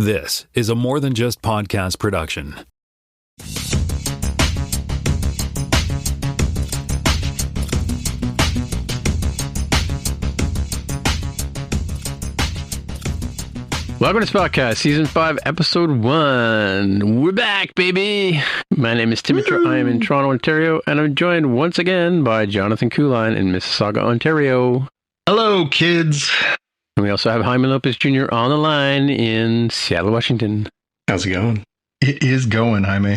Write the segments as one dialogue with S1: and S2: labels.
S1: This is a More Than Just Podcast production.
S2: Welcome to Spotcast, Season 5, Episode 1. We're back, baby! My name is Timothy. I am in Toronto, Ontario, and I'm joined once again by Jonathan Kuline in Mississauga, Ontario.
S3: Hello, kids!
S2: And we also have Jaime Lopez Jr. on the line in Seattle, Washington.
S4: How's it going?
S3: It is going, Jaime.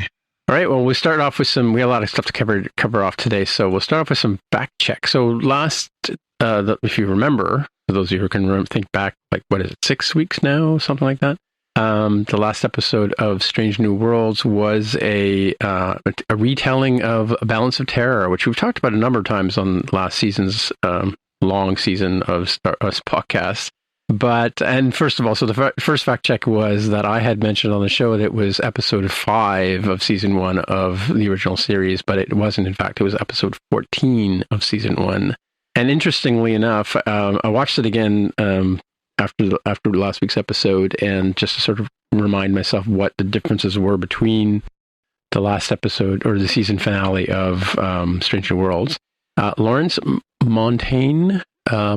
S2: All right, well, we'll start off with we have a lot of stuff to cover off today, so we'll start off with some fact check. So last, if you remember, for those of you who can think back, 6 weeks now, something like that. The last episode of Strange New Worlds was a retelling of A Balance of Terror, which we've talked about a number of times on last season's long season of us podcast. And first of all, so the first fact check was that I had mentioned on the show that it was episode 5 of season 1 of the original series, but it wasn't. In fact, it was episode 14 of season 1. And interestingly enough, I watched it again after last week's episode, and just to sort of remind myself what the differences were between the last episode or the season finale of Strange New Worlds. Lawrence Montaigne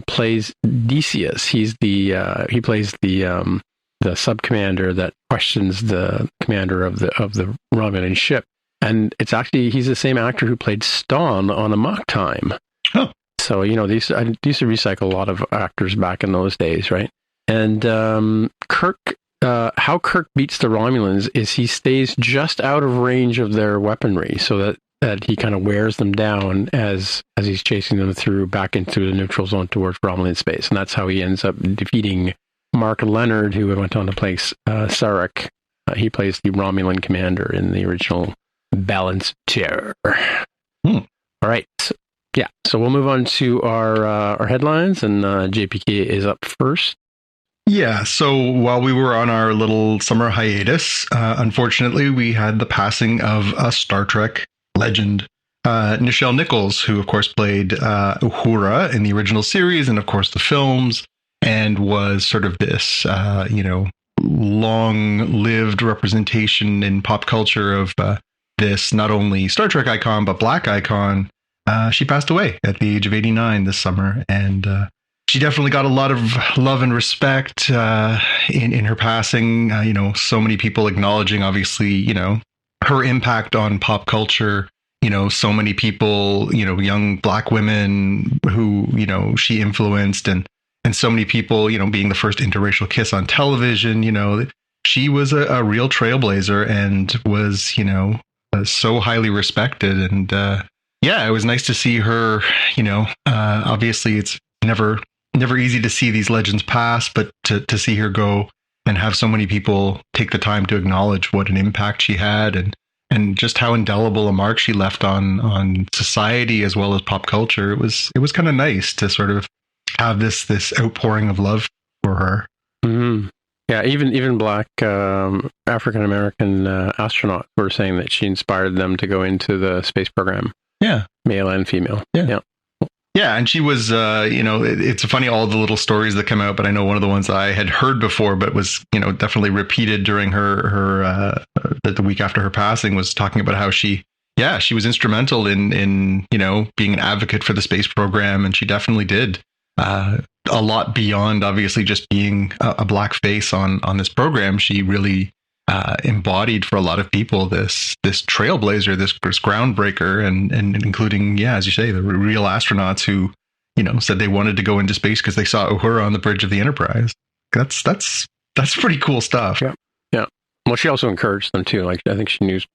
S2: plays Decius. He plays the sub-commander that questions the commander of the Romulan ship, and it's actually he's the same actor who played Ston on Amok Time.
S3: Oh.
S2: So, I used to recycle a lot of actors back in those days, right? And how Kirk beats the Romulans is he stays just out of range of their weaponry, so that he kind of wears them down as he's chasing them back into the neutral zone towards Romulan space. And that's how he ends up defeating Mark Leonard, who went on to play Sarek. He plays the Romulan commander in the original Balance of Terror. All right. Yeah, so we'll move on to our headlines, and JPK is up first.
S3: Yeah, so while we were on our little summer hiatus, unfortunately, we had the passing of a Star Trek legend, Nichelle Nichols, who, of course, played Uhura in the original series and, of course, the films, and was sort of this, long-lived representation in pop culture of this not only Star Trek icon, but Black icon. She passed away at the age of 89 this summer, and she definitely got a lot of love and respect in her passing. So many people acknowledging, obviously, her impact on pop culture. So many people, young Black women who, she influenced, and so many people, being the first interracial kiss on television. She was a real trailblazer and was, so highly respected. And yeah, it was nice to see her, obviously it's never easy to see these legends pass, but to see her go and have so many people take the time to acknowledge what an impact she had and just how indelible a mark she left on society as well as pop culture. It was kind of nice to sort of have this outpouring of love for her.
S2: Mm-hmm. Yeah, even Black African-American astronauts were saying that she inspired them to go into the space program.
S3: Yeah.
S2: Male and female.
S3: Yeah. Yeah. And she was, it's funny, all the little stories that come out, but I know one of the ones I had heard before, but was, definitely repeated during her the week after her passing, was talking about how she was instrumental in, being an advocate for the space program. And she definitely did a lot beyond obviously just being a Black face on this program. She really embodied for a lot of people this trailblazer, this groundbreaker, and including, as you say, the real astronauts who, said they wanted to go into space because they saw Uhura on the bridge of the Enterprise. That's pretty cool stuff.
S2: Yeah. Yeah. Well, she also encouraged them too. Like, I think she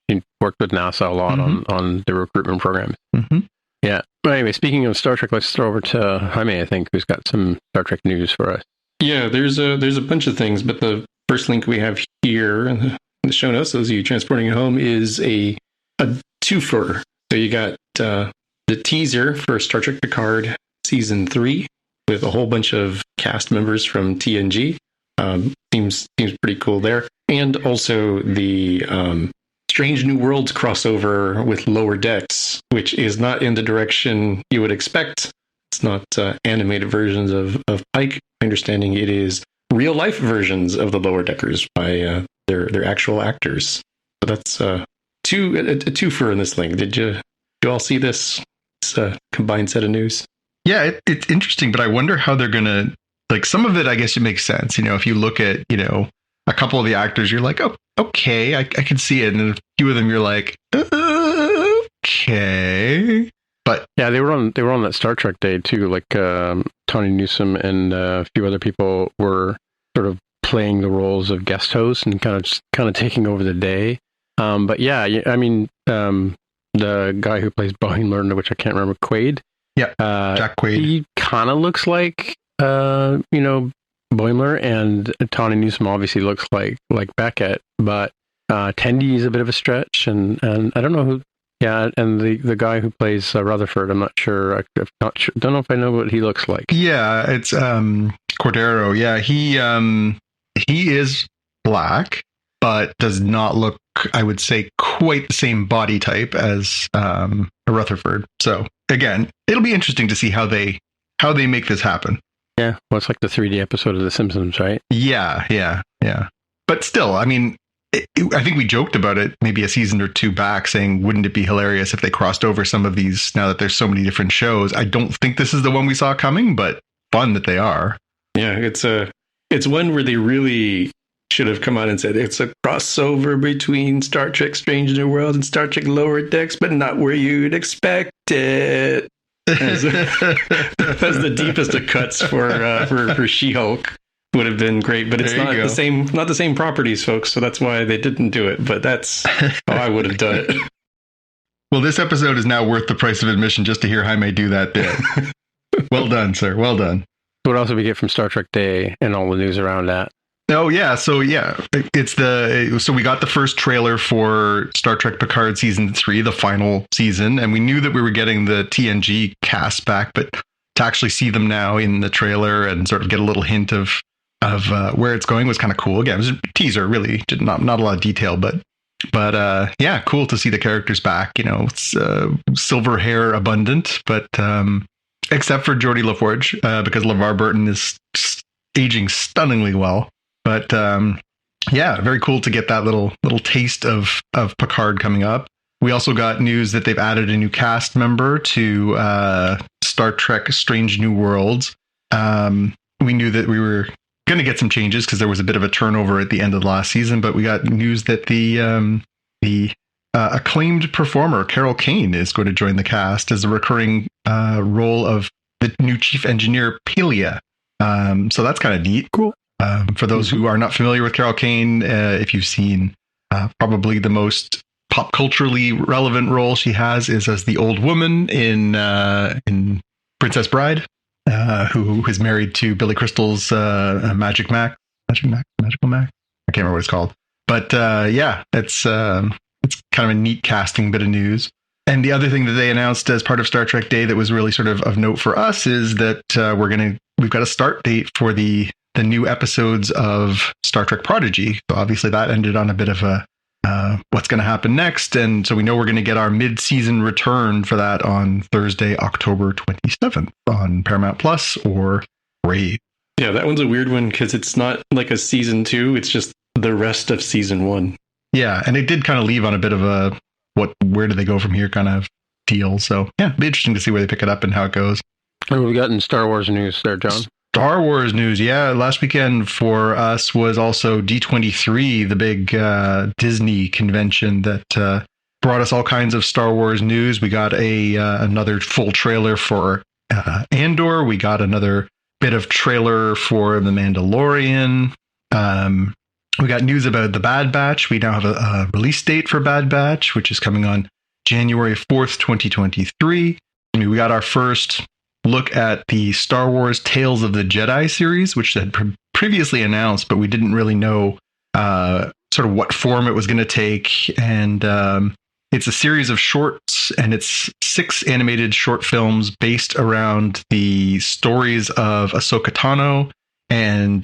S2: worked with NASA a lot on the recruitment programs. Mm-hmm. Yeah. But anyway, speaking of Star Trek, let's throw over to Jaime, I think, who's got some Star Trek news for us.
S4: Yeah, there's a bunch of things, but the first link we have here in the show notes, those of you transporting it home, is a twofer. So you got the teaser for Star Trek Picard Season 3 with a whole bunch of cast members from TNG. Seems pretty cool there. And also the Strange New Worlds crossover with Lower Decks, which is not in the direction you would expect. It's not animated versions of Pike. My understanding it is real life versions of the Lower Deckers by their actual actors. So that's a twofer in this link. Did you all see this combined set of news?
S3: Yeah, it's interesting, but I wonder how they're gonna, like, some of it. I guess it makes sense. If you look at a couple of the actors, you're like, oh, okay, I can see it, and then a few of them, you're like, okay. But
S2: yeah, they were on that Star Trek day too. Like Tawny Newsome and a few other people were sort of playing the roles of guest hosts and kind of taking over the day. But yeah, I mean, the guy who plays Boimler, which I can't remember, Quaid.
S3: Yeah, Jack Quaid.
S2: He kind of looks like Boimler, and Tawny Newsome obviously looks like Beckett, but Tendi is a bit of a stretch, and I don't know who. Yeah, and the guy who plays Rutherford, I'm not sure. Don't know if I know what he looks like.
S3: Yeah, it's Cordero. Yeah, he is black, but does not look, I would say, quite the same body type as Rutherford. So again, it'll be interesting to see how they make this happen.
S2: Yeah, well, it's like the 3D episode of The Simpsons, right?
S3: Yeah. But still, I mean, I think we joked about it maybe a season or two back, saying, wouldn't it be hilarious if they crossed over some of these now that there's so many different shows? I don't think this is the one we saw coming, but fun that they are.
S4: Yeah, it's one where they really should have come out and said it's a crossover between Star Trek Strange New Worlds and Star Trek Lower Decks, but not where you'd expect it. As the deepest of cuts for She-Hulk would have been great, but it's not the same properties, folks, so that's why they didn't do it, but that's how I would have done it.
S3: Well, this episode is now worth the price of admission just to hear Jaime do that bit. Well done, sir. Well done.
S2: What else did we get from Star Trek Day and all the news around that?
S3: Oh yeah, so we got the first trailer for Star Trek Picard season 3, the final season, and we knew that we were getting the TNG cast back, but to actually see them now in the trailer and sort of get a little hint of where it's going was kind of cool. Again, it was a teaser, really, not a lot of detail, but yeah, cool to see the characters back. It's silver hair abundant, but except for Geordie LaForge, because LeVar Burton is aging stunningly well. But yeah, very cool to get that little taste of Picard coming up. We also got news that they've added a new cast member to Star Trek Strange New Worlds. We knew that we were going to get some changes because there was a bit of a turnover at the end of the last season, but we got news that the acclaimed performer Carol Kane is going to join the cast as a recurring role of the new chief engineer Pelia. So that's kind of neat.
S2: Cool.
S3: For those who are not familiar with Carol Kane, if you've seen probably the most pop culturally relevant role she has is as the old woman in Princess Bride, who is married to Billy Crystal's Magical Mac. I can't remember what it's called. But yeah, it's kind of a neat casting bit of news. And the other thing that they announced as part of Star Trek Day that was really sort of note for us is that we've got a start date for the new episodes of Star Trek Prodigy. So obviously that ended on a bit of a what's going to happen next. And so we know we're going to get our mid-season return for that on Thursday, October 27th on Paramount Plus or Crave.
S4: Yeah, that one's a weird one because it's not like a season 2. It's just the rest of season 1.
S3: Yeah, and it did kind of leave on a bit of a where do they go from here kind of deal. So yeah, it'd be interesting to see where they pick it up and how it goes.
S2: What have we got in Star Wars news there, John?
S3: Star Wars news, yeah. Last weekend for us was also D23, the big Disney convention that brought us all kinds of Star Wars news. We got another full trailer for Andor. We got another bit of trailer for The Mandalorian. We got news about The Bad Batch. We now have a release date for Bad Batch, which is coming on January 4th, 2023. We got our first look at the Star Wars Tales of the Jedi series, which had previously announced, but we didn't really know sort of what form it was going to take. And it's a series of shorts, and it's 6 animated short films based around the stories of Ahsoka Tano and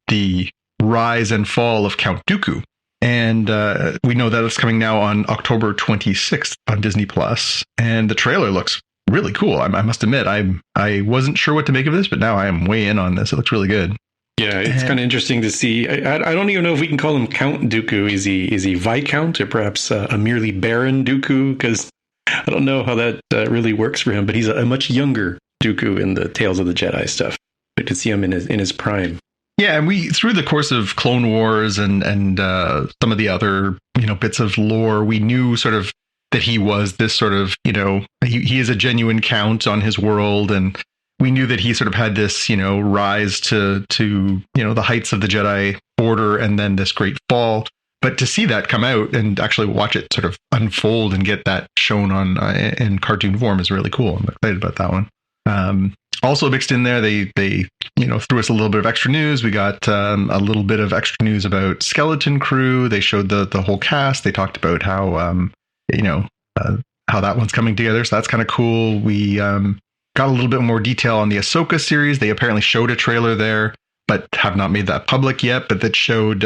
S3: the rise and fall of Count Dooku. And we know that it's coming now on October 26th on Disney Plus. And the trailer looks really cool. I must admit, I wasn't sure what to make of this, but now I am way in on this. It looks really good.
S4: Yeah, it's kind of interesting to see. I don't even know if we can call him Count Dooku. Is he Viscount or perhaps a merely Baron Dooku? Because I don't know how that really works for him. But he's a much younger Dooku in the Tales of the Jedi stuff. But to see him in his prime.
S3: Yeah, and we through the course of Clone Wars and some of the other bits of lore, we knew sort of that he was this sort of he is a genuine count on his world, and we knew that he sort of had this rise to the heights of the Jedi Order and then this great fall. But to see that come out and actually watch it sort of unfold and get that shown on in cartoon form is really cool. I'm excited about that one. Also mixed in there, they threw us a little bit of extra news. We got a little bit of extra news about Skeleton Crew. They showed the whole cast. They talked about how that one's coming together. So that's kind of cool. We got a little bit more detail on the Ahsoka series. They apparently showed a trailer there, but have not made that public yet. But that showed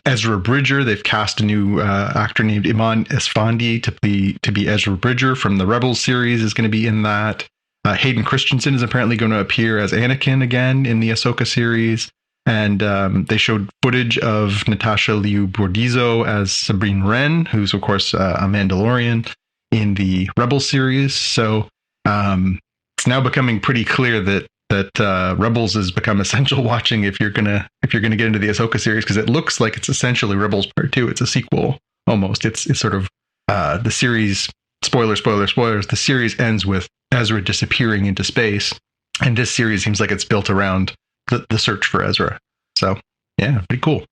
S3: Ezra Bridger. They've cast a new actor named Iman Esfandi to be Ezra Bridger from the Rebels series is going to be in that. Hayden Christensen is apparently going to appear as Anakin again in the Ahsoka series. And they showed footage of Natasha Liu Bordizzo as Sabrine Wren, who's, of course, a Mandalorian in the Rebels series. So it's now becoming pretty clear that Rebels has become essential watching if you're gonna get into the Ahsoka series, because it looks like it's essentially Rebels Part 2. It's a sequel almost. It's sort of the series. Spoilers. The series ends with Ezra disappearing into space, and this series seems like it's built around the search for Ezra. So yeah, pretty cool.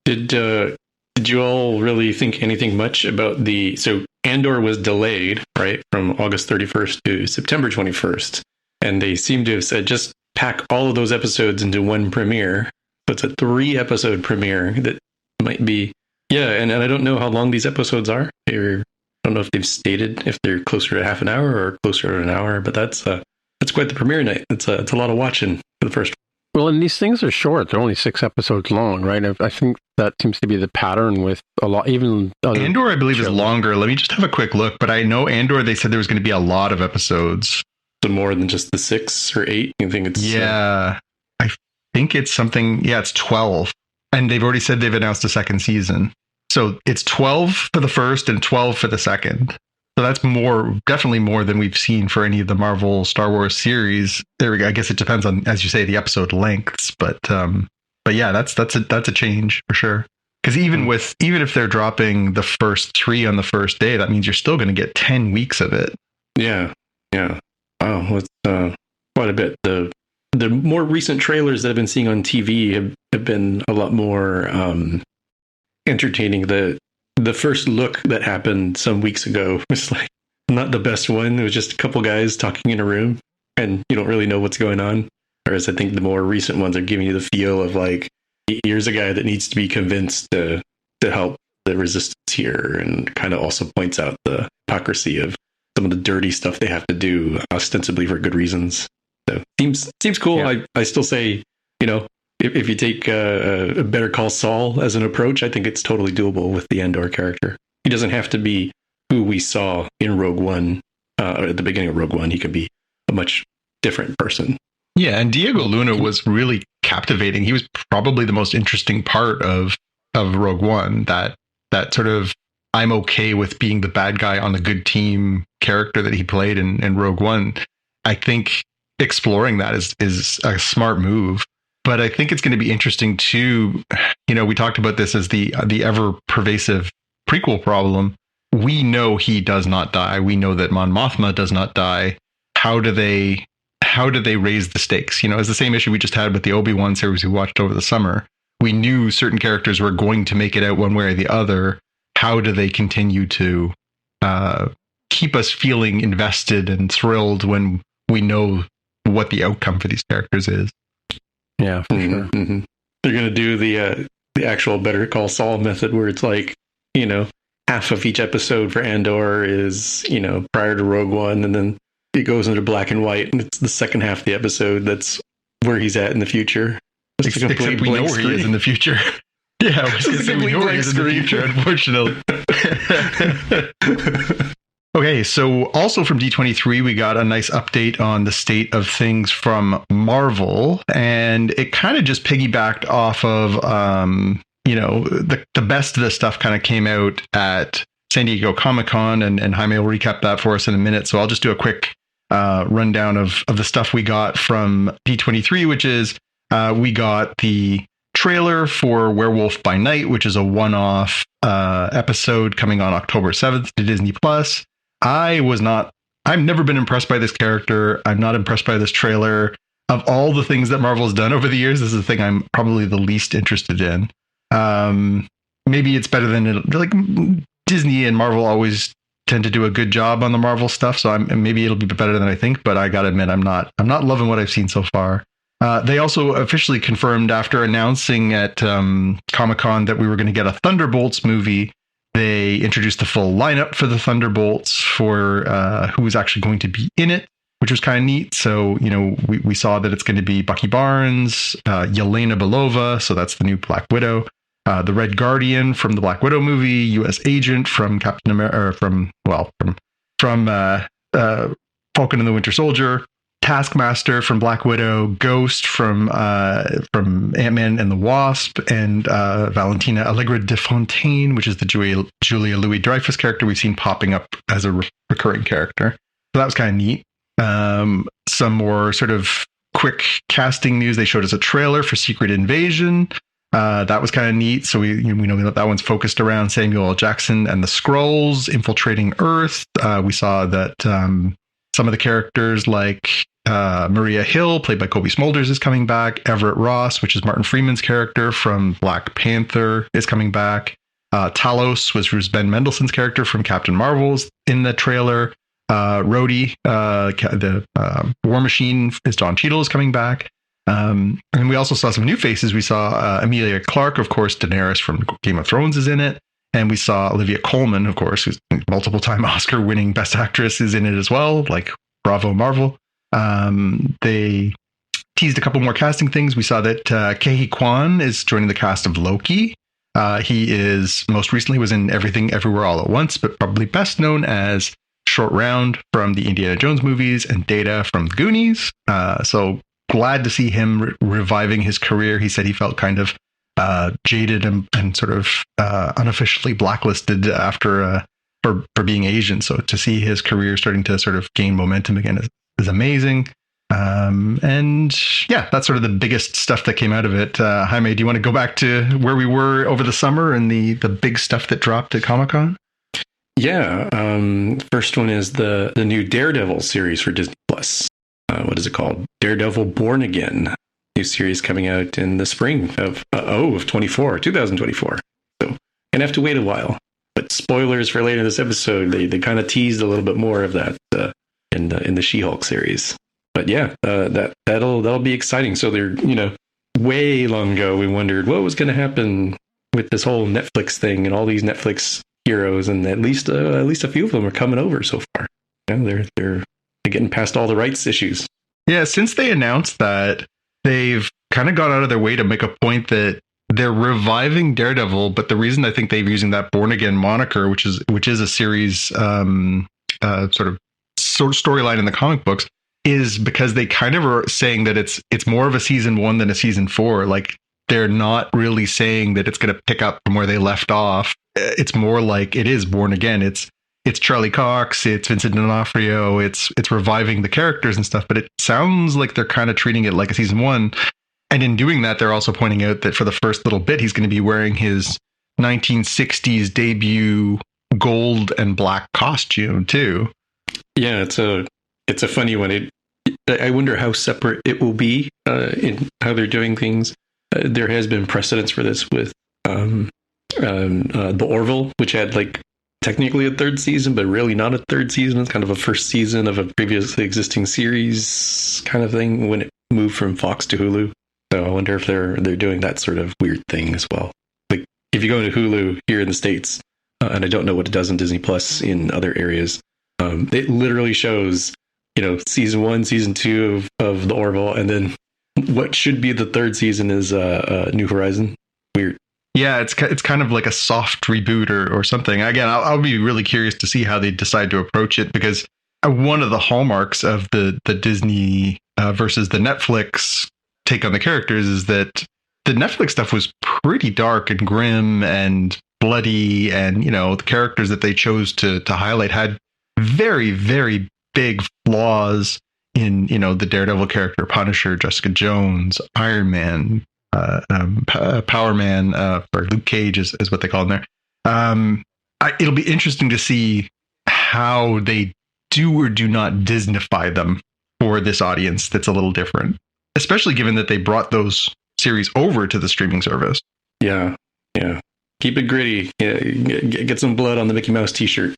S4: Did you all really think anything much about so Andor was delayed, right, from August 31st to September 21st, and they seem to have said just pack all of those episodes into one premiere. So it's a 3-episode premiere that might be and I don't know how long these episodes are. I don't know if they've stated if they're closer to half an hour or closer to an hour, but that's quite the premiere night. It's a lot of watching for the first one.
S2: Well, and these things are short. They're only 6 episodes long, right? I think that seems to be the pattern with a lot, even
S3: Andor, I believe, is longer. Let me just have a quick look. But I know Andor, they said there was going to be a lot of episodes.
S4: So more than just the 6 or 8? You think it's...
S3: Yeah, I think it's something... Yeah, it's 12. And they've already said they've announced a second season. So it's 12 for the first and 12 for the second. So that's definitely more than we've seen for any of the Marvel Star Wars series. There we go. I guess it depends on, as you say, the episode lengths. But yeah, that's a change for sure. Because even if they're dropping the first 3 on the first day, that means you're still going to get 10 weeks of it.
S4: Yeah. Wow, that's quite a bit. The more recent trailers that I've been seeing on TV have been a lot more entertaining. The first look that happened some weeks ago was like not the best one. It was just a couple guys talking in a room and you don't really know what's going on. Whereas I think the more recent ones are giving you the feel of like, here's a guy that needs to be convinced to help the resistance here, and kind of also points out the hypocrisy of some of the dirty stuff they have to do ostensibly for good reasons. So seems cool. Yeah. I still say, if you take a Better Call Saul as an approach, I think it's totally doable with the Andor character. He doesn't have to be who we saw in Rogue One, or at the beginning of Rogue One. He could be a much different person.
S3: Yeah, and Diego Luna was really captivating. He was probably the most interesting part of Rogue One. That sort of I'm okay with being the bad guy on the good team character that he played in Rogue One. I think exploring that is a smart move. But I think it's going to be interesting too. We talked about this as the ever pervasive prequel problem. We know he does not die. We know that Mon Mothma does not die. How do they raise the stakes? It's the same issue we just had with the Obi-Wan series we watched over the summer. We knew certain characters were going to make it out one way or the other. How do they continue to keep us feeling invested and thrilled when we know what the outcome for these characters is?
S2: Yeah, for sure.
S4: Mm-hmm. They're going to do the actual Better Call Saul method, where it's like, half of each episode for Andor is, prior to Rogue One, and then it goes into black and white, and it's the second half of the episode that's where he's at in the future.
S3: Except we know where he is in the future. Yeah, we know where he is in the future, unfortunately. Okay, so also from D23, we got a nice update on the state of things from Marvel, and it kind of just piggybacked off of, the best of the stuff kind of came out at San Diego Comic-Con, and Jaime will recap that for us in a minute. So I'll just do a quick rundown of the stuff we got from D23, which is we got the trailer for Werewolf by Night, which is a one-off episode coming on October 7th to Disney Plus. I've never been impressed by this character. I'm not impressed by this trailer. Of all the things that Marvel's done over the years, this is the thing I'm probably the least interested in. Maybe it's better than like Disney and Marvel always tend to do a good job on the Marvel stuff. So maybe it'll be better than I think, but I gotta admit, I'm not loving what I've seen so far. They also officially confirmed after announcing at Comic-Con that we were going to get a Thunderbolts movie. They introduced the full lineup for the Thunderbolts for who was actually going to be in it, which was kind of neat. So, we saw that it's going to be Bucky Barnes, Yelena Belova, so that's the new Black Widow, the Red Guardian from the Black Widow movie, U.S. Agent from Captain America, from Falcon and the Winter Soldier, Taskmaster from Black Widow, Ghost from Ant-Man and the Wasp, and Valentina Allegra de Fontaine, which is the Julia Louis-Dreyfus character we've seen popping up as a recurring character. So that was kind of neat. Some more sort of quick casting news. They showed us a trailer for Secret Invasion. That was kind of neat. So we know that one's focused around Samuel L. Jackson and the Skrulls infiltrating Earth. We saw that some of the characters like Maria Hill, played by Kobe Smulders, is coming back. Everett Ross, which is Martin Freeman's character from Black Panther, is coming back. Talos, which was Ben Mendelsohn's character from Captain Marvel's in the trailer. Rhodey, the War Machine, is Don Cheadle, is coming back. And we also saw some new faces. We saw Emilia Clarke, of course. Daenerys from Game of Thrones is in it. And we saw Olivia Colman, of course, who's multiple-time Oscar-winning Best Actress, is in it as well. Like, bravo, Marvel. They teased a couple more casting things. We saw that Ke Huy Quan is joining the cast of Loki. He is most recently was in Everything Everywhere All at Once, but probably best known as Short Round from the Indiana Jones movies and Data from the Goonies. So glad to see him reviving his career. He said he felt kind of jaded and sort of unofficially blacklisted after for being Asian. So to see his career starting to sort of gain momentum again is amazing. And yeah, that's sort of the biggest stuff that came out of it. Jaime, do you want to go back to where we were over the summer and the big stuff that dropped at Comic-Con?
S4: Yeah. First one is the new Daredevil series for Disney Plus. What is it called? Daredevil Born Again. New series coming out in the spring of 2024. So gonna have to wait a while. But spoilers for later in this episode, they kind of teased a little bit more of that in the She-Hulk series. But yeah, that'll be exciting. So they're way long ago we wondered what was going to happen with this whole Netflix thing and all these Netflix heroes, and at least a few of them are coming over so far. They're getting past all the rights issues.
S3: Yeah, since they announced that, they've kind of gone out of their way to make a point that they're reviving Daredevil, but the reason I think they're using that Born Again moniker, which is a series sort of storyline in the comic books, is because they kind of are saying that it's more of a season 1 than a season 4. Like, they're not really saying that it's going to pick up from where they left off. It's more like it is Born Again. It's Charlie Cox, it's Vincent D'Onofrio, it's reviving the characters and stuff, but it sounds like they're kind of treating it like a season 1. And in doing that, they're also pointing out that for the first little bit, he's going to be wearing his 1960s debut gold and black costume too.
S4: Yeah, it's a funny one. I wonder how separate it will be in how they're doing things. There has been precedence for this with the Orville, which had like technically a third season, but really not a third season. It's kind of a first season of a previously existing series kind of thing when it moved from Fox to Hulu. So I wonder if they're doing that sort of weird thing as well. Like if you go into Hulu here in the States, and I don't know what it does in Disney Plus in other areas, it literally shows, season 1, season 2 of the Orville, and then what should be the third season is New Horizon. Weird.
S3: Yeah, it's kind of like a soft reboot or something. Again, I'll be really curious to see how they decide to approach it, because one of the hallmarks of the Disney versus the Netflix take on the characters is that the Netflix stuff was pretty dark and grim and bloody, and the characters that they chose to highlight had very, very big flaws in the Daredevil character, Punisher, Jessica Jones, Iron Man, Power Man, or Luke Cage is what they call him there. It'll be interesting to see how they do or do not Disneyfy them for this audience that's a little different, especially given that they brought those series over to the streaming service.
S4: Yeah. Keep it gritty. Get some blood on the Mickey Mouse t-shirt.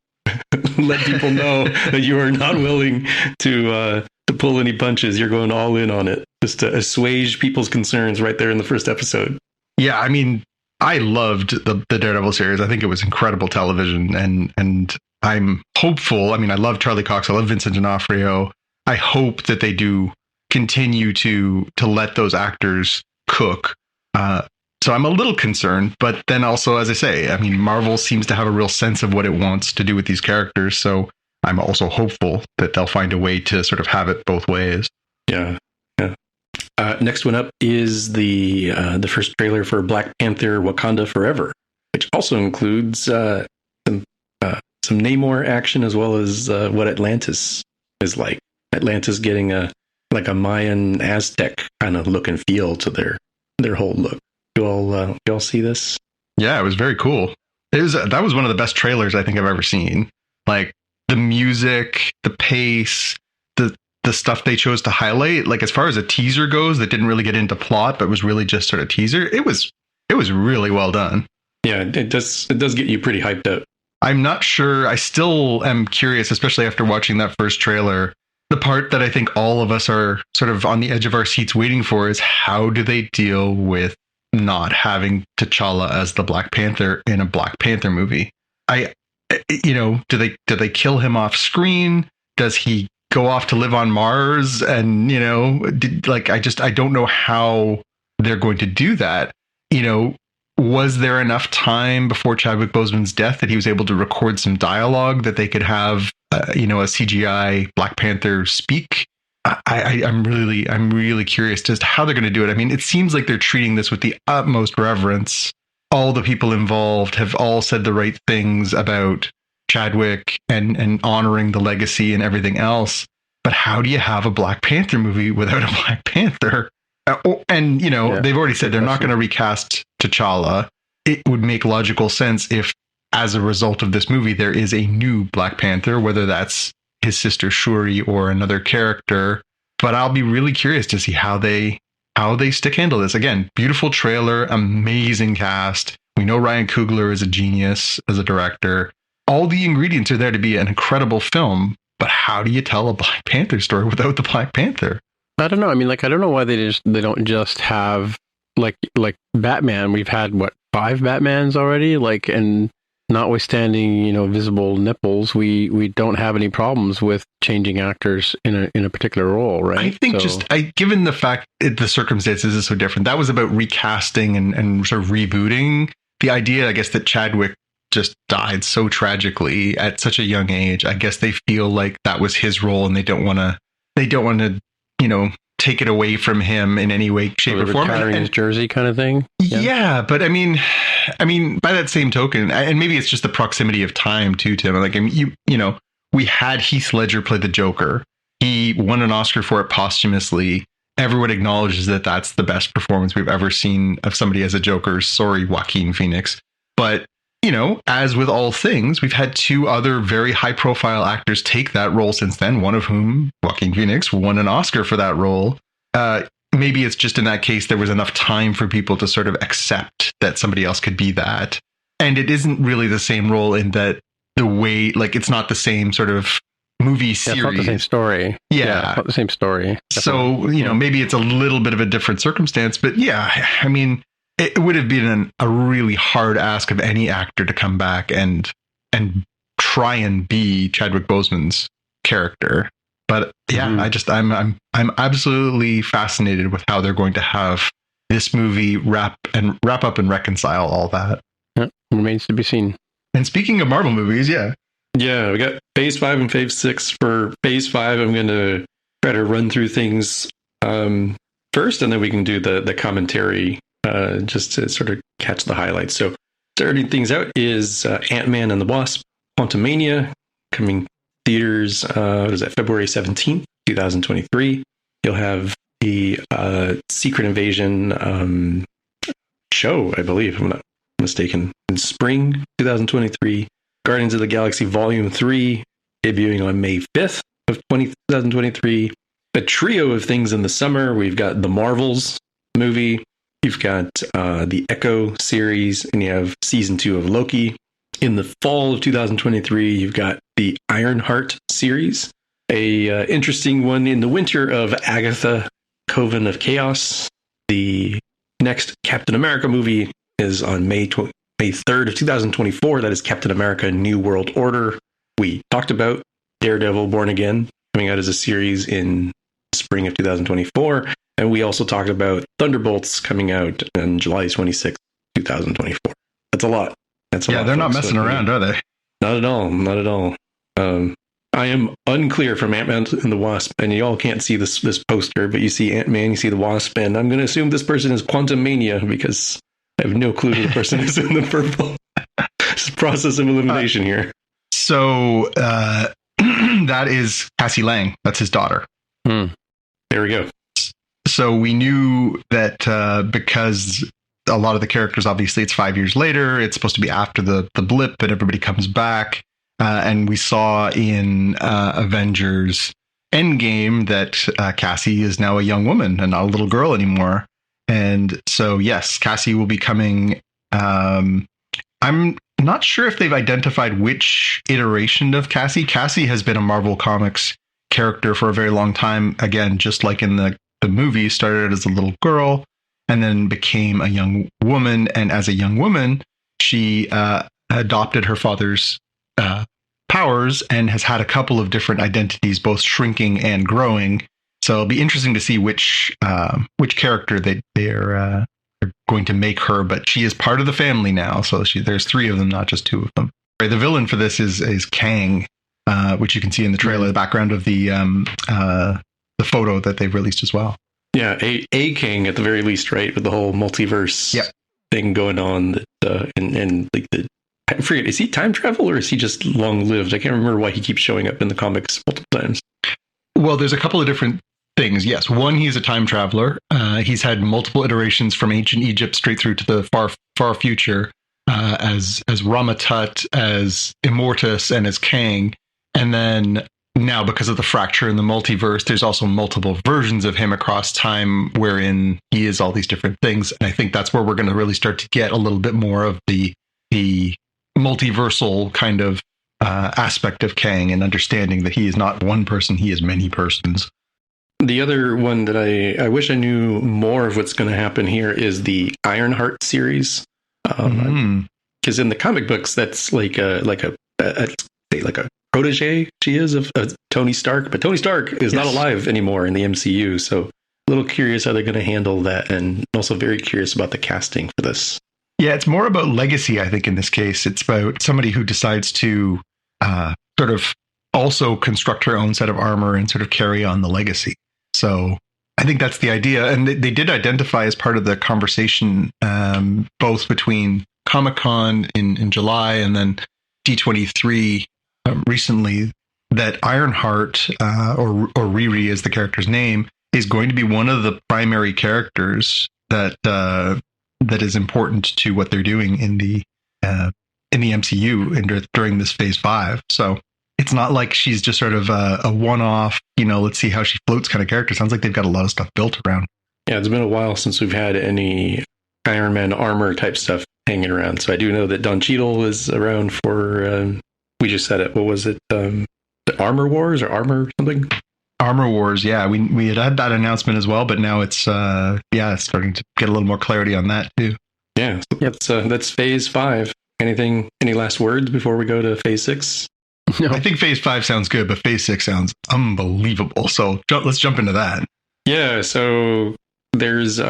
S4: Let people know that you are not willing to pull any punches. You're going all in on it, just to assuage people's concerns right there in the first episode.
S3: Yeah, I mean, I loved the Daredevil series. I think it was incredible television, and I'm hopeful. I mean, I love Charlie Cox. I love Vincent D'Onofrio. I hope that they do continue to let those actors cook. So I'm a little concerned, but then also, as I say, I mean, Marvel seems to have a real sense of what it wants to do with these characters. So I'm also hopeful that they'll find a way to sort of have it both ways.
S4: Yeah. Next one up is the first trailer for Black Panther: Wakanda Forever, which also includes some Namor action, as well as what Atlantis is like. Atlantis getting a Mayan Aztec kind of look and feel to their whole look. You all see this?
S3: Yeah, it was very cool. That was one of the best trailers I think I've ever seen. Like the music, the pace, the stuff they chose to highlight. Like as far as a teaser goes, that didn't really get into plot, but was really just sort of teaser. It was really well done.
S4: Yeah, it does get you pretty hyped up.
S3: I'm not sure. I still am curious, especially after watching that first trailer. The part that I think all of us are sort of on the edge of our seats waiting for is how do they deal with not having T'Challa as the Black Panther in a Black Panther movie? Do they kill him off screen? Does he go off to live on Mars? And I don't know how they're going to do that. Was there enough time before Chadwick Boseman's death that he was able to record some dialogue that they could have a CGI Black Panther speak? I'm really curious as to how they're going to do it. I mean, it seems like they're treating this with the utmost reverence. All the people involved have all said the right things about Chadwick and honoring the legacy and everything else. But how do you have a Black Panther movie without a Black Panther? They've already said they're not going to recast T'Challa. It would make logical sense if, as a result of this movie, there is a new Black Panther, whether that's his sister Shuri or another character. But I'll be really curious to see how they stick handle this. Again, beautiful trailer, amazing cast. We know Ryan Coogler is a genius as a director. All the ingredients are there to be an incredible film. But how do you tell a Black Panther story without the Black Panther?
S2: I don't know. I mean, I don't know why they don't just have like Batman. We've had 5 Batmans already, and notwithstanding, visible nipples, we don't have any problems with changing actors in a particular role, right?
S3: I think given the fact the circumstances is so different, that was about recasting and sort of rebooting. The idea, I guess, that Chadwick just died so tragically at such a young age. I guess they feel like that was his role, and they don't want to, take it away from him in any way, shape, or form.
S2: Retiring his jersey kind of thing.
S3: Yeah, but I mean, by that same token, and maybe it's just the proximity of time too, Tim. Like, we had Heath Ledger play the Joker. He won an Oscar for it posthumously. Everyone acknowledges that that's the best performance we've ever seen of somebody as a Joker. Sorry, Joaquin Phoenix. But, as with all things, we've had 2 other very high profile actors take that role since then, one of whom, Joaquin Phoenix, won an Oscar for that role. Maybe it's just in that case, there was enough time for people to sort of accept that somebody else could be that. And it isn't really the same role in that the way, it's not the same sort of movie series.
S2: It's not the same story.
S3: Yeah.
S2: It's not the same story. Definitely.
S3: So, maybe it's a little bit of a different circumstance, but yeah, I mean, it would have been a really hard ask of any actor to come back and try and be Chadwick Boseman's character. But yeah, I'm absolutely fascinated with how they're going to have this movie wrap up and reconcile all that?
S2: Yeah, remains to be seen.
S3: And speaking of Marvel movies, yeah,
S4: we got Phase 5 and Phase 6. For Phase 5, I'm going to try to run through things first, and then we can do the commentary just to sort of catch the highlights. So starting things out is Ant-Man and the Wasp, Quantumania, coming theaters, February 17th, 2023. You'll have the Secret Invasion show, I believe, if I'm not mistaken, in spring 2023. Guardians of the Galaxy Volume 3, debuting on May 5th of 2023. A trio of things in the summer. We've got the Marvels movie, you've got the Echo series, and you have season 2 of Loki. In the fall of 2023, you've got the Ironheart series, a interesting one in the winter of Agatha, Coven of Chaos. The next Captain America movie is on May 3rd of 2024. That is Captain America New World Order. We talked about Daredevil Born Again coming out as a series in spring of 2024. And we also talked about Thunderbolts coming out on July 26th, 2024. That's a lot.
S3: Yeah, they're not messing around, are they?
S4: Not at all. Not at all. I am unclear from Ant-Man and the Wasp, and you all can't see this poster, but you see Ant-Man, you see the Wasp, and I'm going to assume this person is Quantumania because I have no clue who the person is in the purple. Just process of elimination here.
S3: So that is Cassie Lang. That's his daughter.
S4: There we go.
S3: So we knew that because a lot of the characters, obviously, it's 5 years later. It's supposed to be after the blip, and everybody comes back. And we saw in Avengers Endgame that Cassie is now a young woman and not a little girl anymore. And so, yes, Cassie will be coming. I'm not sure if they've identified which iteration of Cassie. Cassie has been a Marvel Comics character for a very long time. Again, just like in the movie, started as a little girl and then became a young woman. And as a young woman, she adopted her father's powers and has had a couple of different identities, both shrinking and growing. So it'll be interesting to see which character they're going to make her. But she is part of the family now, so there's 3 of them, not just 2 of them. The villain for this is Kang, which you can see in the trailer, the background of the photo that they've released as well.
S4: Yeah, a Kang at the very least, right? With the whole multiverse thing going on, and like I forget, is he time travel or is he just long lived? I can't remember why he keeps showing up in the comics multiple times.
S3: Well, there's a couple of different things. Yes, one, he's a time traveler. He's had multiple iterations from ancient Egypt straight through to the far future, as Rama-Tut, as Immortus, and as Kang. And then now, because of the fracture in the multiverse, there's also multiple versions of him across time wherein he is all these different things. And I think that's where we're going to really start to get a little bit more of the multiversal kind of aspect of Kang and understanding that he is not one person, he is many persons.
S4: The other one that I wish I knew more of what's going to happen here is the Ironheart series. Because in the comic books, that's like a protege she is of Tony Stark, but Tony Stark is not alive anymore in the MCU. So a little curious how they're going to handle that, and also very curious about the casting for this.
S3: Yeah, it's more about legacy, I think, in this case. It's about somebody who decides to sort of also construct her own set of armor and sort of carry on the legacy. So I think that's the idea. And they did identify as part of the conversation, both between Comic-Con in July and then D23 recently, that Ironheart, or Riri is the character's name, is going to be one of the primary characters that is important to what they're doing in the MCU and during this Phase 5. So it's not like she's just sort of a one-off, let's see how she floats kind of character. Sounds like they've got a lot of stuff built around.
S4: Yeah, it's been a while since we've had any Iron Man armor type stuff hanging around. So I do know that Don Cheadle is around for, we just said it, what was it? The Armor Wars or Armor something?
S3: Armor Wars, yeah. We had that announcement as well, but now it's it's starting to get a little more clarity on that too.
S4: Yeah, so that's Phase 5. Any last words before we go to Phase 6?
S3: No. I think Phase 5 sounds good, but Phase 6 sounds unbelievable. So let's jump into that.
S4: Yeah, so there's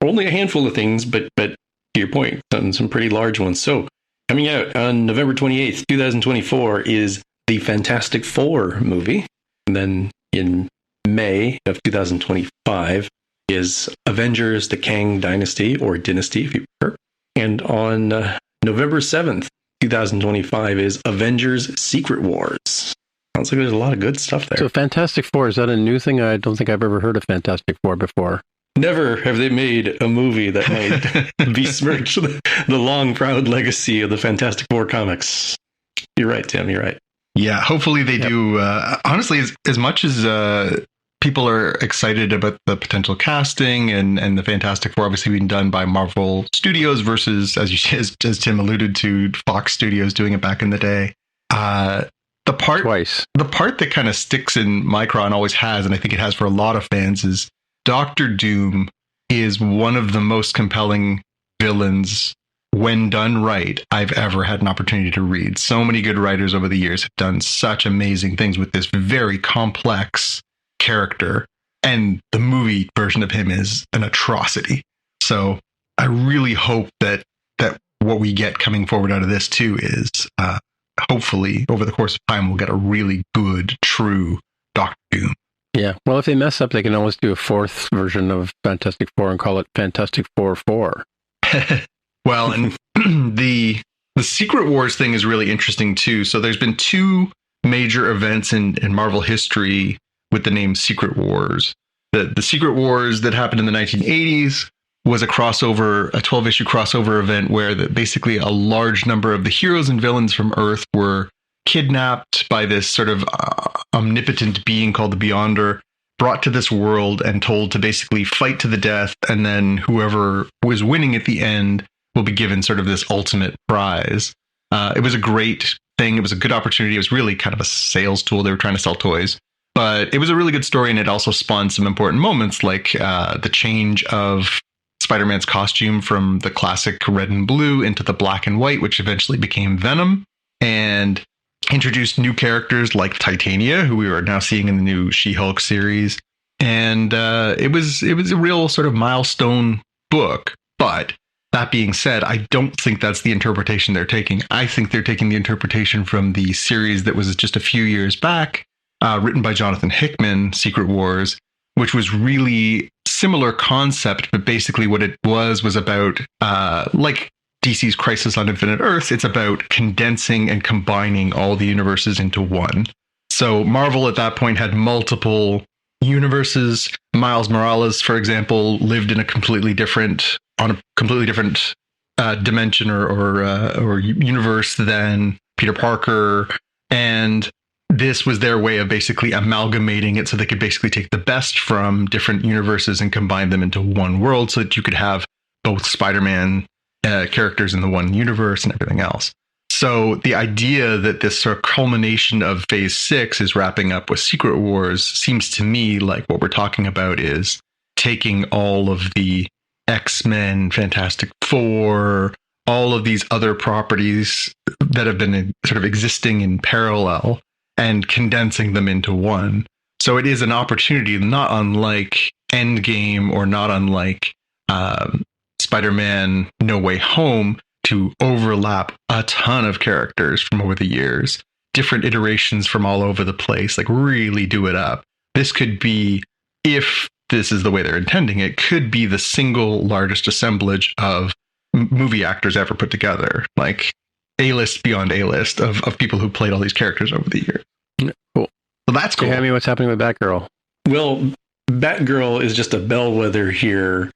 S4: only a handful of things, but to your point, some pretty large ones. So coming out on November 28th, 2024 is the Fantastic Four movie. And then in May of 2025 is Avengers, the Kang Dynasty, or Dynasty, if you prefer. And on November 7th, 2025 is Avengers Secret Wars. Sounds like there's a lot of good stuff there.
S2: So Fantastic Four, is that a new thing? I don't think I've ever heard of Fantastic Four before.
S4: Never have they made a movie that might besmirch the long, proud legacy of the Fantastic Four comics. You're right, Tim. You're right.
S3: Yeah, hopefully they do. Honestly, as much as people are excited about the potential casting and the Fantastic Four obviously being done by Marvel Studios versus, as Tim alluded to, Fox Studios doing it back in the day. The part that kind of sticks in my craw and always has, and I think it has for a lot of fans, is Doctor Doom is one of the most compelling villains, when done right, I've ever had an opportunity to read. So many good writers over the years have done such amazing things with this very complex character, and the movie version of him is an atrocity. So I really hope that what we get coming forward out of this too is hopefully over the course of time we'll get a really good, true Doctor Doom.
S2: Yeah, well, if they mess up, they can always do a fourth version of Fantastic Four and call it Fantastic Four 4.
S3: Well, and the Secret Wars thing is really interesting too. So there's been two major events in Marvel history with the name Secret Wars. The Secret Wars that happened in the 1980s was a 12-issue crossover event where basically a large number of the heroes and villains from Earth were kidnapped by this sort of omnipotent being called the Beyonder, brought to this world and told to basically fight to the death, and then whoever was winning at the end will be given sort of this ultimate prize. It was a great thing. It was a good opportunity. It was really kind of a sales tool. They were trying to sell toys. But it was a really good story, and it also spawned some important moments, like the change of Spider-Man's costume from the classic red and blue into the black and white, which eventually became Venom, and introduced new characters like Titania, who we are now seeing in the new She-Hulk series. And it was a real sort of milestone book. But that being said, I don't think that's the interpretation they're taking. I think they're taking the interpretation from the series that was just a few years back, written by Jonathan Hickman, Secret Wars, which was really similar concept, but basically what it was about, like DC's Crisis on Infinite Earths, it's about condensing and combining all the universes into one. So Marvel at that point had multiple universes. Miles Morales, for example, lived in a completely different dimension or universe than Peter Parker, and this was their way of basically amalgamating it so they could basically take the best from different universes and combine them into one world so that you could have both Spider-Man characters in the one universe and everything else. So the idea that this sort of culmination of Phase 6 is wrapping up with Secret Wars seems to me like what we're talking about is taking all of the X-Men, Fantastic Four, all of these other properties that have been sort of existing in parallel and condensing them into one. So it is an opportunity not unlike Endgame or not unlike Spider-Man No Way Home to overlap a ton of characters from over the years, different iterations from all over the place, like really do it up. This could be, if this is the way they're intending it, could be the single largest assemblage of movie actors ever put together, like A-list beyond A-list of people who played all these characters over the years.
S2: Cool.
S3: So that's cool.
S2: Hey, what's happening with Batgirl?
S4: Well, Batgirl is just a bellwether here.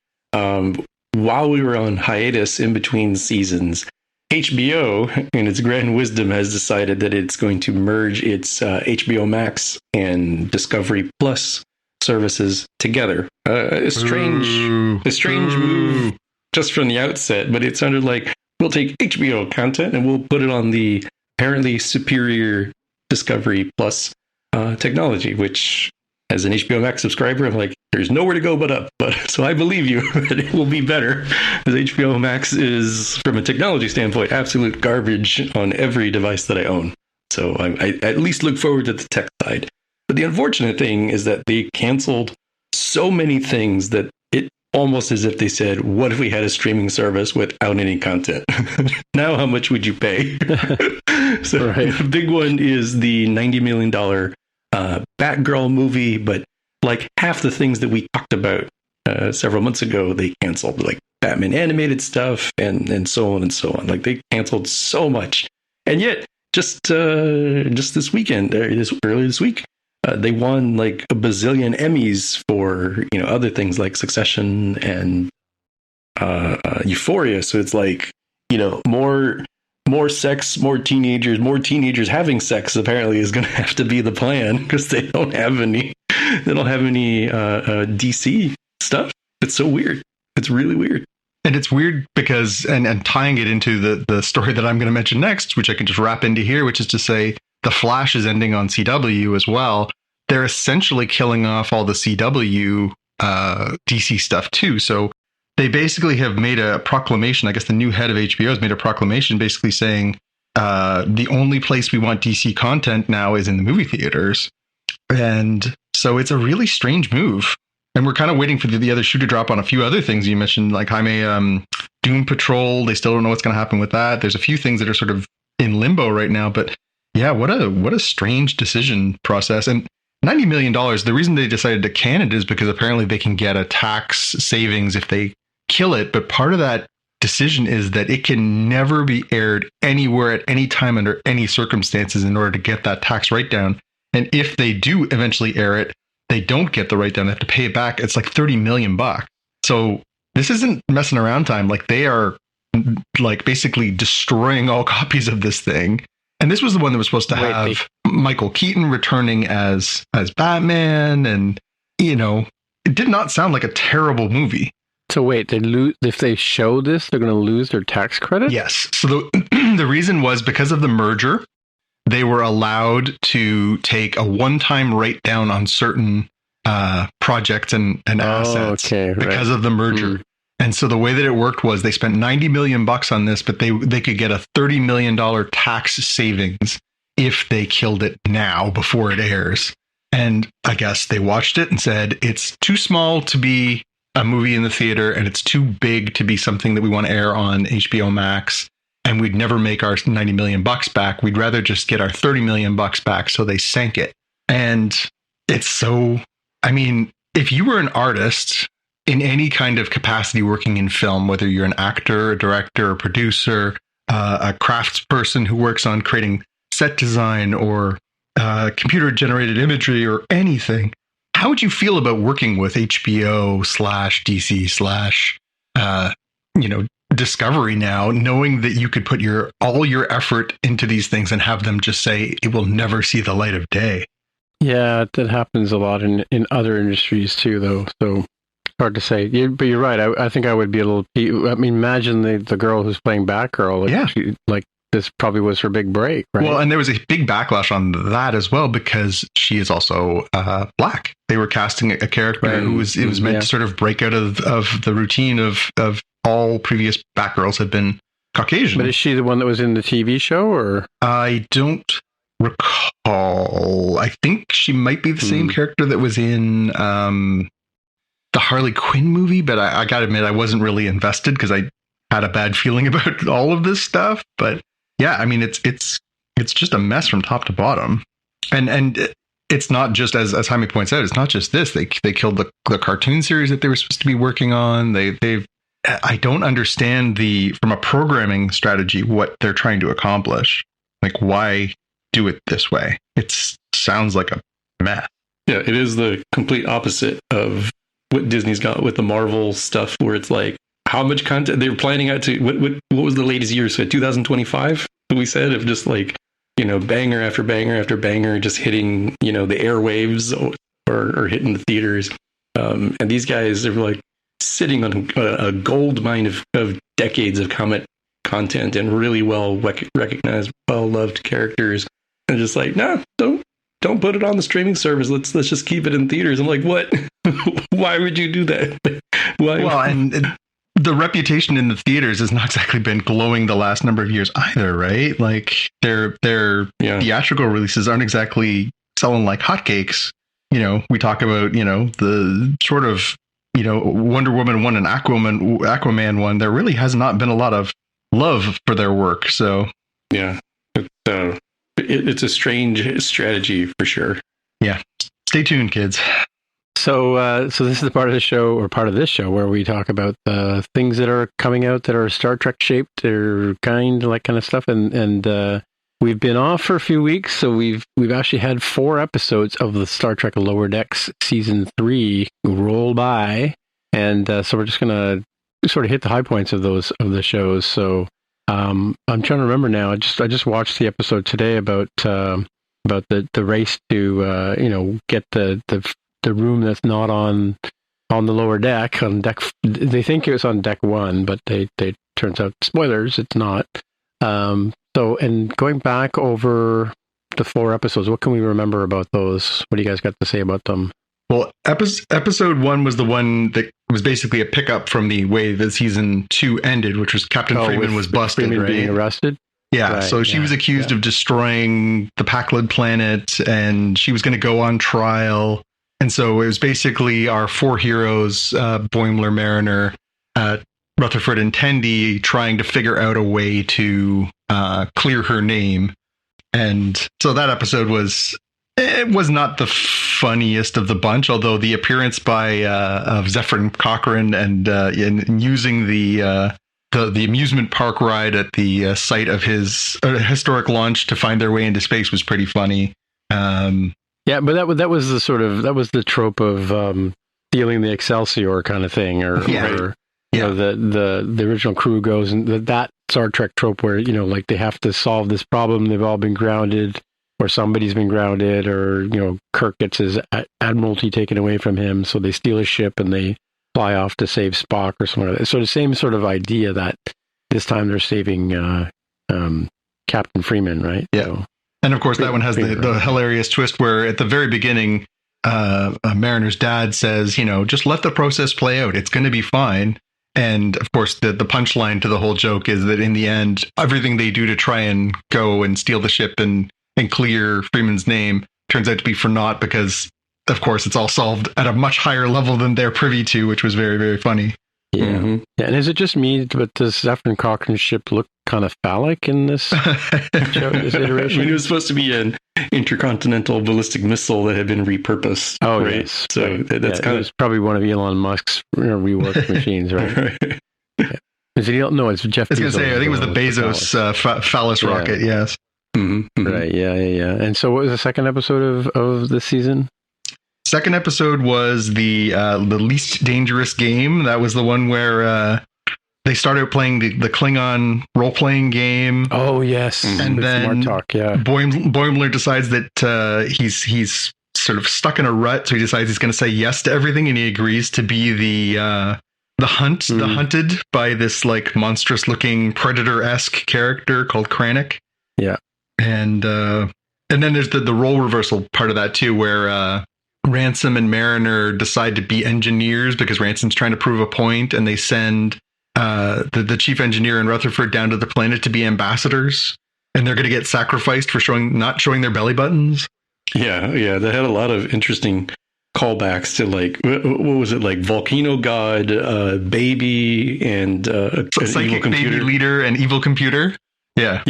S4: While we were on hiatus in between seasons, HBO, in its grand wisdom, has decided that it's going to merge its HBO Max and Discovery Plus services together. A strange move just from the outset, but it sounded like we'll take HBO content and we'll put it on the apparently superior Discovery Plus technology, which, as an HBO Max subscriber, I'm like, there's nowhere to go but up. But so I believe you that it will be better, as HBO Max is, from a technology standpoint, absolute garbage on every device that I own. So I at least look forward to the tech side. But the unfortunate thing is that they canceled so many things that it almost as if they said, what if we had a streaming service without any content? Now, how much would you pay? So
S2: Right.
S4: the big one is the $90 million Batgirl movie, but like half the things that we talked about several months ago, they canceled, like Batman animated stuff and so on and so on. Like they canceled so much. And yet, just this weekend, earlier this week, they won like a bazillion Emmys for, you know, other things like Succession and Euphoria. So it's like, you know, more sex, more teenagers having sex apparently is going to have to be the plan, because they don't have any DC stuff. It's so weird. It's really weird.
S3: And it's weird because, and tying it into the story that I'm going to mention next, which I can just wrap into here, which is to say The Flash is ending on CW as well. They're essentially killing off all the CW DC stuff too. So they basically have made a proclamation. I guess the new head of HBO has made a proclamation basically saying the only place we want DC content now is in the movie theaters. And so it's a really strange move. And we're kind of waiting for the other shoe to drop on a few other things you mentioned, like Jaime, Doom Patrol. They still don't know what's going to happen with that. There's a few things that are sort of in limbo right now. But yeah, what a strange decision process. And $90 million, the reason they decided to can it is because apparently they can get a tax savings if they kill it. But part of that decision is that it can never be aired anywhere at any time under any circumstances in order to get that tax write down. And if they do eventually air it, they don't get the write down. They have to pay it back. It's like $30 million. So this isn't messing around time. Like they are like basically destroying all copies of this thing. And this was the one that was supposed to have Michael Keaton returning as Batman. And, you know, it did not sound like a terrible movie.
S2: So wait, they lose if they show this, they're going to lose their tax credit?
S3: Yes. So the reason was because of the merger. They were allowed to take a one-time write down on certain projects and assets because of the merger. And so the way that it worked was they spent $90 million on this, but they could get a $30 million tax savings if they killed it now before it airs. And I guess they watched it and said, it's too small to be a movie in the theater, and it's too big to be something that we want to air on HBO Max. And we'd never make our $90 million back. We'd rather just get our $30 million back. So they sank it. And it's so, I mean, if you were an artist in any kind of capacity working in film, whether you're an actor, a director, a producer, a craftsperson who works on creating set design or computer generated imagery or anything, how would you feel about working with HBO /DC Discovery now, knowing that you could put all your effort into these things and have them just say it will never see the light of day?
S2: Yeah, that happens a lot in other industries too, though. So hard to say. But you're right. I think I would be a little. I mean, imagine the girl who's playing Batgirl. Like this probably was her big break, right?
S3: Well, and there was a big backlash on that as well because she is also black. They were casting a character who was meant to sort of break out of the routine of all previous Batgirls had been Caucasian.
S2: But is she the one that was in the TV show, or?
S3: I don't recall. I think she might be the same character that was in the Harley Quinn movie, but I gotta admit, I wasn't really invested because I had a bad feeling about all of this stuff. But yeah, I mean, it's just a mess from top to bottom. And it's not just, as Jaime points out, it's not just this. They killed the cartoon series that they were supposed to be working on. I don't understand from a programming strategy, what they're trying to accomplish. Like, why do it this way? It sounds like a mess.
S4: Yeah, it is the complete opposite of what Disney's got with the Marvel stuff, where it's like, how much content they were planning out to, what was the latest year? So 2025, we said, of just like, you know, banger after banger after banger, just hitting, you know, the airwaves or hitting the theaters. And these guys are like sitting on a gold mine of decades of content and really well recognized, well-loved characters. And just like, no, don't put it on the streaming service. Let's just keep it in theaters. I'm like, what? Why would you do that? Why?
S3: Well, and the reputation in the theaters has not exactly been glowing the last number of years either, right? Like their theatrical releases aren't exactly selling like hotcakes. You know, we talk about, you know, the sort of Wonder Woman 1 and Aquaman 1, there really has not been a lot of love for their work. So
S4: yeah, it's a strange strategy for sure.
S3: Yeah, stay tuned, kids.
S2: So this is the part of this show where we talk about things that are coming out that are Star Trek shaped or kind of stuff, and we've been off for a few weeks, so we've actually had 4 episodes of the Star Trek Lower Decks season 3 roll by, and so we're just gonna sort of hit the high points of the shows. So I'm trying to remember now. I just watched the episode today about the race to get the room that's not on the lower deck, on deck. They think it was on deck 1, but they turns out, spoilers, it's not. So, and going back over the 4 episodes, what can we remember about those? What do you guys got to say about them?
S3: Well, episode 1 was the one that was basically a pickup from the way that season 2 ended, which was Captain Freeman was busted,
S2: Freeman
S3: right?
S2: being arrested.
S3: Yeah,
S2: right,
S3: so she was accused of destroying the Pakled planet, and she was going to go on trial. And so it was basically our 4 heroes, Boimler, Mariner, Rutherford, and Tendi, trying to figure out a way to clear her name. And so that episode was not the funniest of the bunch, although the appearance of Zephyr Cochrane and using the amusement park ride at the site of his historic launch to find their way into space was pretty funny.
S2: Yeah, but that was the trope of stealing the Excelsior kind of thing, or the original crew goes, and that Star Trek trope where like they have to solve this problem, they've all been grounded, or somebody's been grounded, or Kirk gets his admiralty taken away from him, so they steal a ship and they fly off to save Spock or something like that. So the same sort of idea that this time they're saving Captain Freeman, right?
S3: Yeah.
S2: So,
S3: and of course, that one has the hilarious twist where at the very beginning, Mariner's dad says, just let the process play out. It's going to be fine. And of course, the punchline to the whole joke is that in the end, everything they do to try and go and steal the ship and clear Freeman's name turns out to be for naught, because, of course, it's all solved at a much higher level than they're privy to, which was very, very funny.
S2: Yeah. Mm-hmm. Yeah. And is it just me, but does Zephyr Cochrane's ship look kind of phallic in this iteration?
S4: It was supposed to be an intercontinental ballistic missile that had been repurposed.
S2: Oh,
S4: right?
S2: yes.
S4: So that's kind of
S2: probably one of Elon Musk's reworked machines, right? Yeah. Is it No, it's Jeff.
S3: I was going to say, I think it was the Bezos phallus rocket. Yes.
S2: Mm-hmm. Right. Yeah. And so, what was the second episode of this season?
S3: Second episode was the least dangerous game. That was the one where they started playing the Klingon role-playing game.
S2: Oh, yes.
S3: And then
S2: Martok, yeah.
S3: Boimler decides that he's sort of stuck in a rut, so he decides he's going to say yes to everything, and he agrees to be the hunted by this like monstrous-looking predator-esque character called Kranich.
S2: Yeah.
S3: And then there's the role reversal part of that too, where Ransom and Mariner decide to be engineers because Ransom's trying to prove a point, and they send the chief engineer and Rutherford down to the planet to be ambassadors, and they're going to get sacrificed for not showing their belly buttons.
S4: Yeah, they had a lot of interesting callbacks to like what was it, like Volcano God, Baby, and an
S3: Psychic
S4: evil computer.
S3: Baby Leader and Evil Computer. Yeah,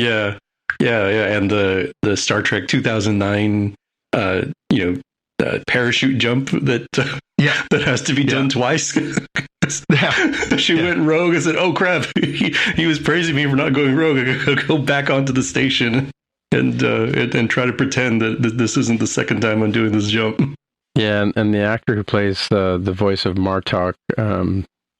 S4: and the Star Trek 2009 parachute jump that has to be done twice. She went rogue and said, "Oh crap!" he was praising me for not going rogue. I gotta go back onto the station and try to pretend that this isn't the second time I'm doing this jump.
S2: Yeah, and the actor who plays the voice of Martok,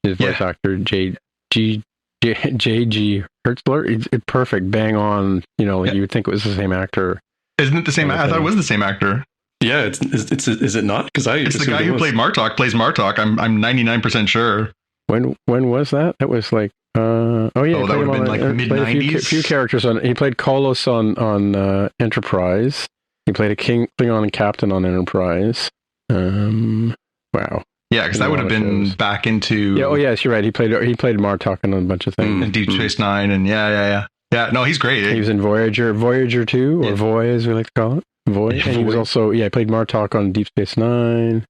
S2: his voice actor J.G. Hertzler, it's perfect, bang on. You would think it was the same actor.
S3: Isn't it the same? I thought it was the same actor.
S4: Yeah, is it not? Because
S3: it's the guy who played Martok plays Martok. I'm 99% sure.
S2: When was that? That was like that would have been like mid-90s. A few characters on. He played Kolos on Enterprise. He played a Klingon captain on Enterprise. Wow.
S3: Yeah, because that would have been back into.
S2: Yeah. Oh, yes, you're right. He played Martok on a bunch of things.
S3: And Deep Space Nine, and yeah. No, he's great.
S2: He was in Voyager 2, or Voy as we like to call it. Voy. And he was also, he played Martok on Deep Space Nine.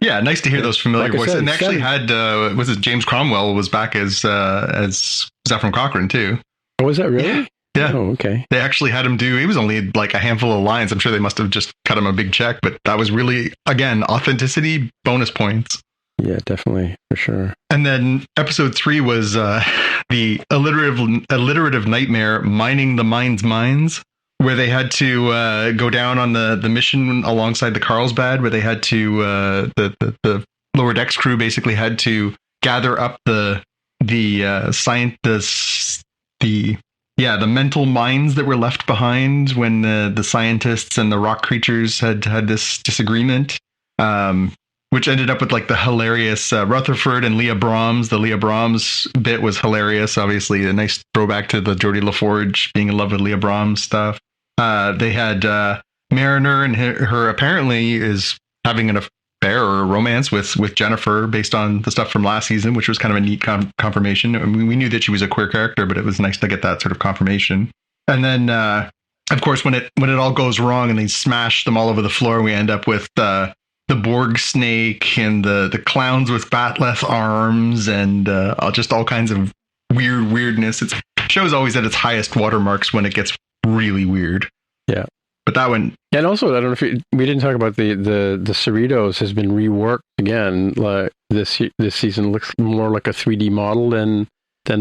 S3: Yeah, nice to hear those familiar
S2: Like I
S3: voices.
S2: said,
S3: And they actually
S2: said-
S3: had, was it James Cromwell was back as Zefram Cochrane too.
S2: Oh, was that really?
S3: Yeah.
S2: Oh, okay.
S3: They actually had him do, he was only like a handful of lines. I'm sure they must have just cut him a big check, but that was really, again, authenticity, bonus points.
S2: Yeah, definitely, for sure.
S3: And then episode 3 was the alliterative nightmare, Mining the Mind's Mines, where they had to go down on the mission alongside the Carlsbad, where they had to, the lower decks crew basically had to gather up the mental mines that were left behind when the scientists and the rock creatures had this disagreement, which ended up with like the hilarious Rutherford and Leah Brahms. The Leah Brahms bit was hilarious. Obviously, a nice throwback to the Geordie LaForge being in love with Leah Brahms stuff. They had Mariner, and her apparently is having an affair or a romance with Jennifer based on the stuff from last season, which was kind of a neat confirmation. I mean, we knew that she was a queer character, but it was nice to get that sort of confirmation. And then, of course, when it all goes wrong and they smash them all over the floor, we end up with the Borg snake and the clowns with batleth arms and just all kinds of weirdness. It show's always at its highest watermarks when it gets really weird.
S2: Yeah.
S3: But that one...
S2: And also, I don't know if we didn't talk about the Cerritos has been reworked again. Like this season looks more like a 3D model than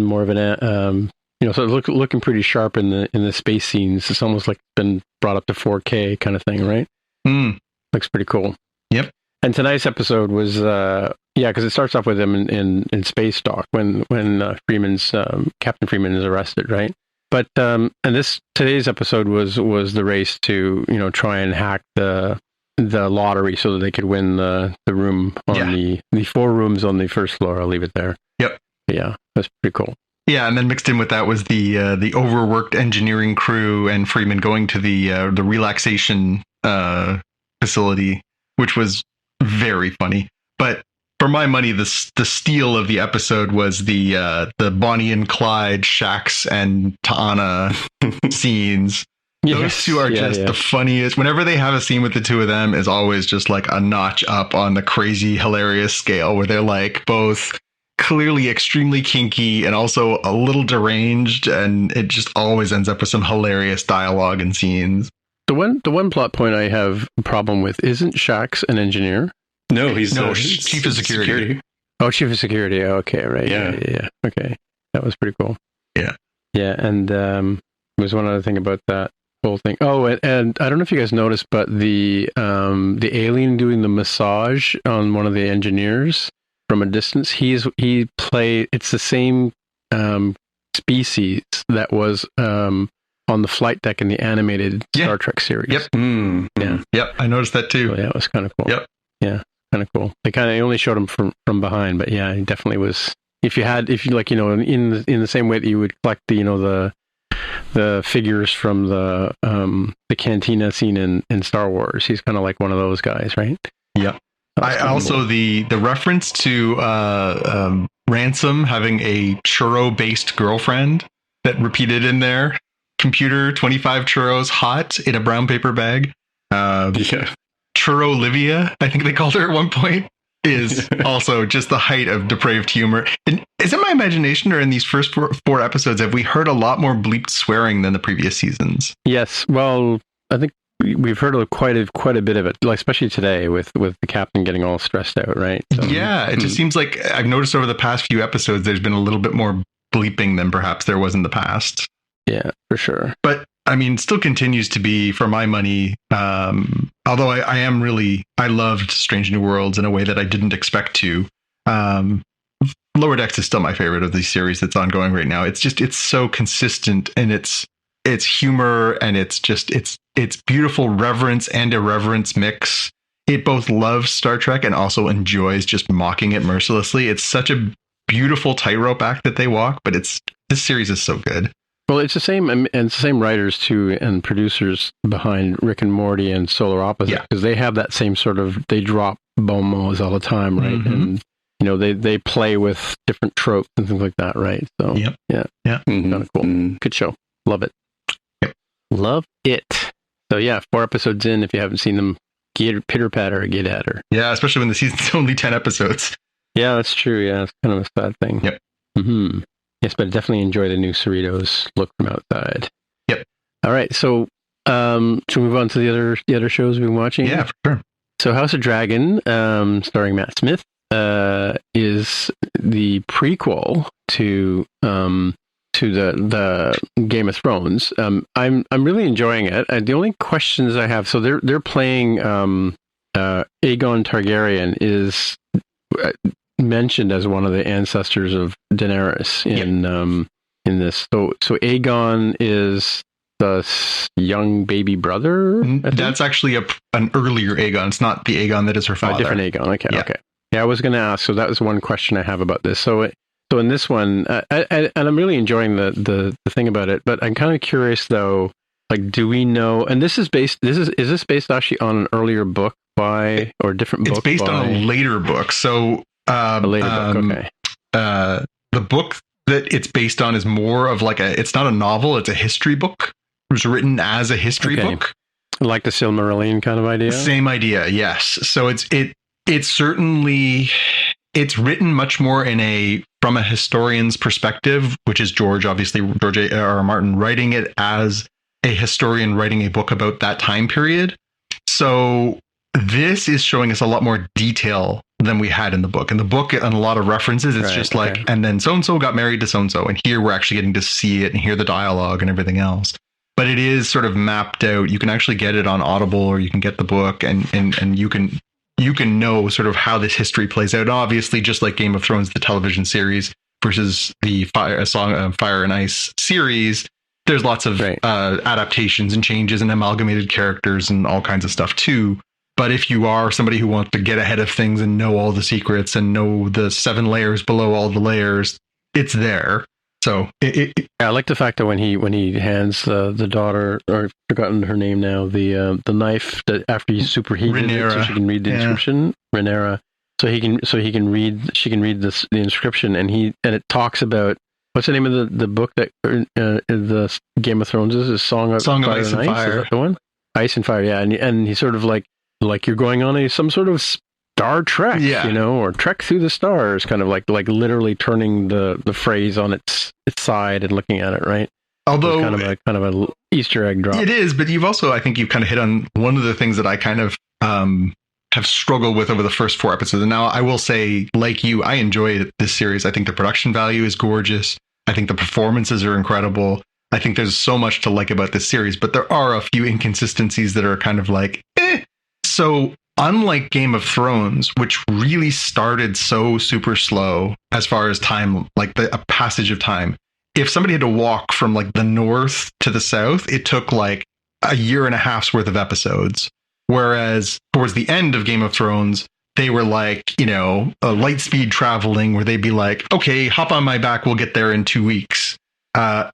S2: more of an so looking pretty sharp in the space scenes. It's almost like it's been brought up to 4K kind of thing, right? Looks pretty cool.
S3: Yep. And
S2: tonight's episode was because it starts off with him in space dock when Freeman's Captain Freeman is arrested, right? But and today's episode was the race to try and hack the lottery so that they could win the room on the 4 rooms on the first floor. I'll leave it there.
S3: Yep.
S2: Yeah, that's pretty cool.
S3: Yeah, and then mixed in with that was the overworked engineering crew and Freeman going to the relaxation facility, which was very funny. But for my money, the steal of the episode was the Bonnie and Clyde, Shax and Ta'ana scenes. Those two are just the funniest. Whenever they have a scene with the two of them, is always just like a notch up on the crazy, hilarious scale, where they're like both clearly extremely kinky and also a little deranged, and it just always ends up with some hilarious dialogue and scenes.
S2: The one plot point I have a problem with, isn't Shax an engineer?
S4: No, he's
S3: chief of security.
S2: Oh, chief of security. Okay, right. Yeah. Okay, that was pretty cool.
S3: Yeah.
S2: And there was one other thing about that whole thing. Oh, and I don't know if you guys noticed, but the alien doing the massage on one of the engineers from a distance. It's the same species that was on the flight deck in the animated Star Trek series.
S3: Yep.
S2: Yeah.
S3: Yep. I noticed that too.
S2: So, yeah, it was kind of cool.
S3: Yep.
S2: Yeah, kind of cool. They only showed him from behind, but yeah, he definitely was. If you in the same way that you would collect the figures from the cantina scene in Star Wars, he's kind of like one of those guys, right?
S3: Yeah. I also the reference to Ransom having a churro-based girlfriend that repeated in there. Computer 25 churros hot in a brown paper bag. Churro Olivia, I think they called her at one point, is also just the height of depraved humor. And is it my imagination, or in these first four episodes have we heard a lot more bleeped swearing than the previous seasons?
S2: Yes. Well, I think we've heard quite a bit of it, like especially today with the captain getting all stressed out, right? So,
S3: yeah, it just seems like I've noticed over the past few episodes there's been a little bit more bleeping than perhaps there was in the past.
S2: Yeah, for sure.
S3: But I mean, still continues to be, for my money, although I loved Strange New Worlds in a way that I didn't expect to. Lower Decks is still my favorite of the series that's ongoing right now. It's so consistent in its humor, and it's beautiful reverence and irreverence mix. It both loves Star Trek and also enjoys just mocking it mercilessly. It's such a beautiful tightrope act that they walk, but this series is so good.
S2: Well, it's the same, and it's the same writers too and producers behind Rick and Morty and Solar Opposite, because they have that same sort of, they drop bon mots all the time, right?
S3: Mm-hmm.
S2: And they play with different tropes and things like that, right? So yeah,
S3: mm-hmm.
S2: Kind of cool. Good show, love it. Yep. Love it. So yeah, 4 episodes in. If you haven't seen them, pitter patter, get at her.
S3: Yeah, especially when the season's only 10 episodes.
S2: Yeah, that's true. Yeah, it's kind of a sad thing.
S3: Yep.
S2: Mm-hmm. Yes, but I definitely enjoy the new Cerritos look from outside.
S3: Yep.
S2: All right, so should we move on to the other shows we've been watching?
S3: Yeah, for sure.
S2: So House of Dragon, starring Matt Smith, is the prequel to the Game of Thrones. I'm really enjoying it. The only questions I have, so they're playing Aegon Targaryen is mentioned as one of the ancestors of Daenerys in this. So Aegon is the young baby brother.
S3: That's actually an earlier Aegon. It's not the Aegon that is her father.
S2: A different Aegon. Okay. Yeah. Okay. Yeah, I was going to ask. So that was one question I have about this. So in this one, and I'm really enjoying the thing about it. But I'm kind of curious though. Like, do we know? And this is based. Is this based actually on an earlier book by or a different book?
S3: It's based on a later book. So
S2: a later book. Okay.
S3: The book that it's based on is more of like it's not a novel. It's a history book. It was written as a history book,
S2: like the Silmarillion kind of idea.
S3: Same idea, yes. So it's certainly written much more from a historian's perspective, which is George A.R.R. Martin writing it as a historian writing a book about that time period. So this is showing us a lot more detail than we had in the book. In the book, and a lot of references, it's just like, and then so-and-so got married to so-and-so, and here we're actually getting to see it and hear the dialogue and everything else. But it is sort of mapped out. You can actually get it on Audible, or you can get the book, and you can know sort of how this history plays out. Obviously, just like Game of Thrones, the television series versus the Fire and Ice series, there's lots of adaptations and changes and amalgamated characters and all kinds of stuff too. But if you are somebody who wants to get ahead of things and know all the secrets and know the 7 layers below all the layers, it's there. So
S2: I like the fact that when he hands the daughter, or I've forgotten her name now, the knife that after he superheated it, so she can read the inscription, Rhaenyra. She can read the inscription, and it talks about, what's the name of the book that the Game of Thrones is? Song of Ice and Fire. Is that the one? Ice and Fire, yeah. And he's sort of like you're going on some sort of Star Trek, or Trek through the stars, kind of like literally turning the phrase on its side and looking at it, right?
S3: Although
S2: kind of a Easter egg drop.
S3: It is, but I think you've kind of hit on one of the things that I kind of have struggled with over the first 4 episodes. And now I will say, like you, I enjoy this series. I think the production value is gorgeous. I think the performances are incredible. I think there's so much to like about this series, but there are a few inconsistencies that are kind of like, So unlike Game of Thrones, which really started so super slow as far as time, like a passage of time, if somebody had to walk from like the north to the south, it took like a year and a half's worth of episodes. Whereas towards the end of Game of Thrones, they were like, a light speed traveling where they'd be like, okay, hop on my back. We'll get there in 2 weeks.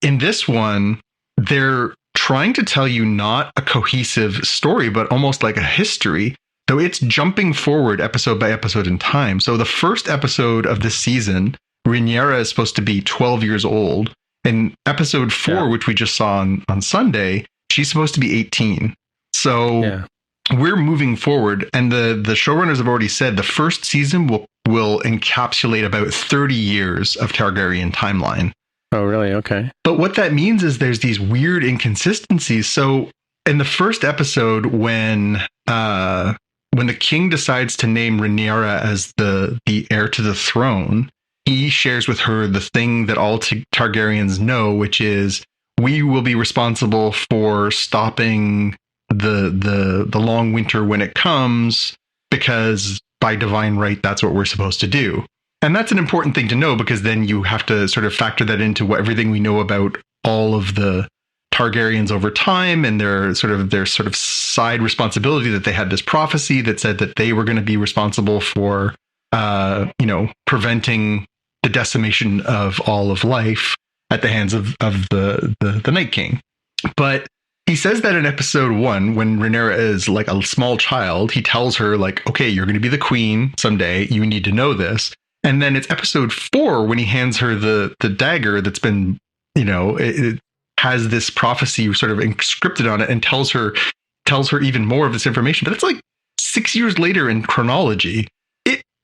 S3: In this one, they're trying to tell you not a cohesive story, but almost like a history. So it's jumping forward episode by episode in time. So the first episode of this season, Rhaenyra is supposed to be 12 years old. In episode 4, which we just saw on Sunday, she's supposed to be 18. So we're moving forward. And the showrunners have already said the first season will encapsulate about 30 years of Targaryen timeline.
S2: Oh, really? Okay.
S3: But what that means is there's these weird inconsistencies. So in the first episode, when the king decides to name Rhaenyra as the heir to the throne, he shares with her the thing that all Targaryens know, which is we will be responsible for stopping the long winter when it comes, because by divine right, that's what we're supposed to do. And that's an important thing to know, because then you have to sort of factor that into everything we know about all of the Targaryens over time and their sort of side responsibility, that they had this prophecy that said that they were going to be responsible for, preventing the decimation of all of life at the hands of the Night King. But he says that in episode 1, when Rhaenyra is like a small child, he tells her like, okay, you're going to be the queen someday. You need to know this. And then it's episode 4 when he hands her the dagger that's been, it has this prophecy sort of inscripted on it, and tells her even more of this information. But it's like 6 years later in chronology.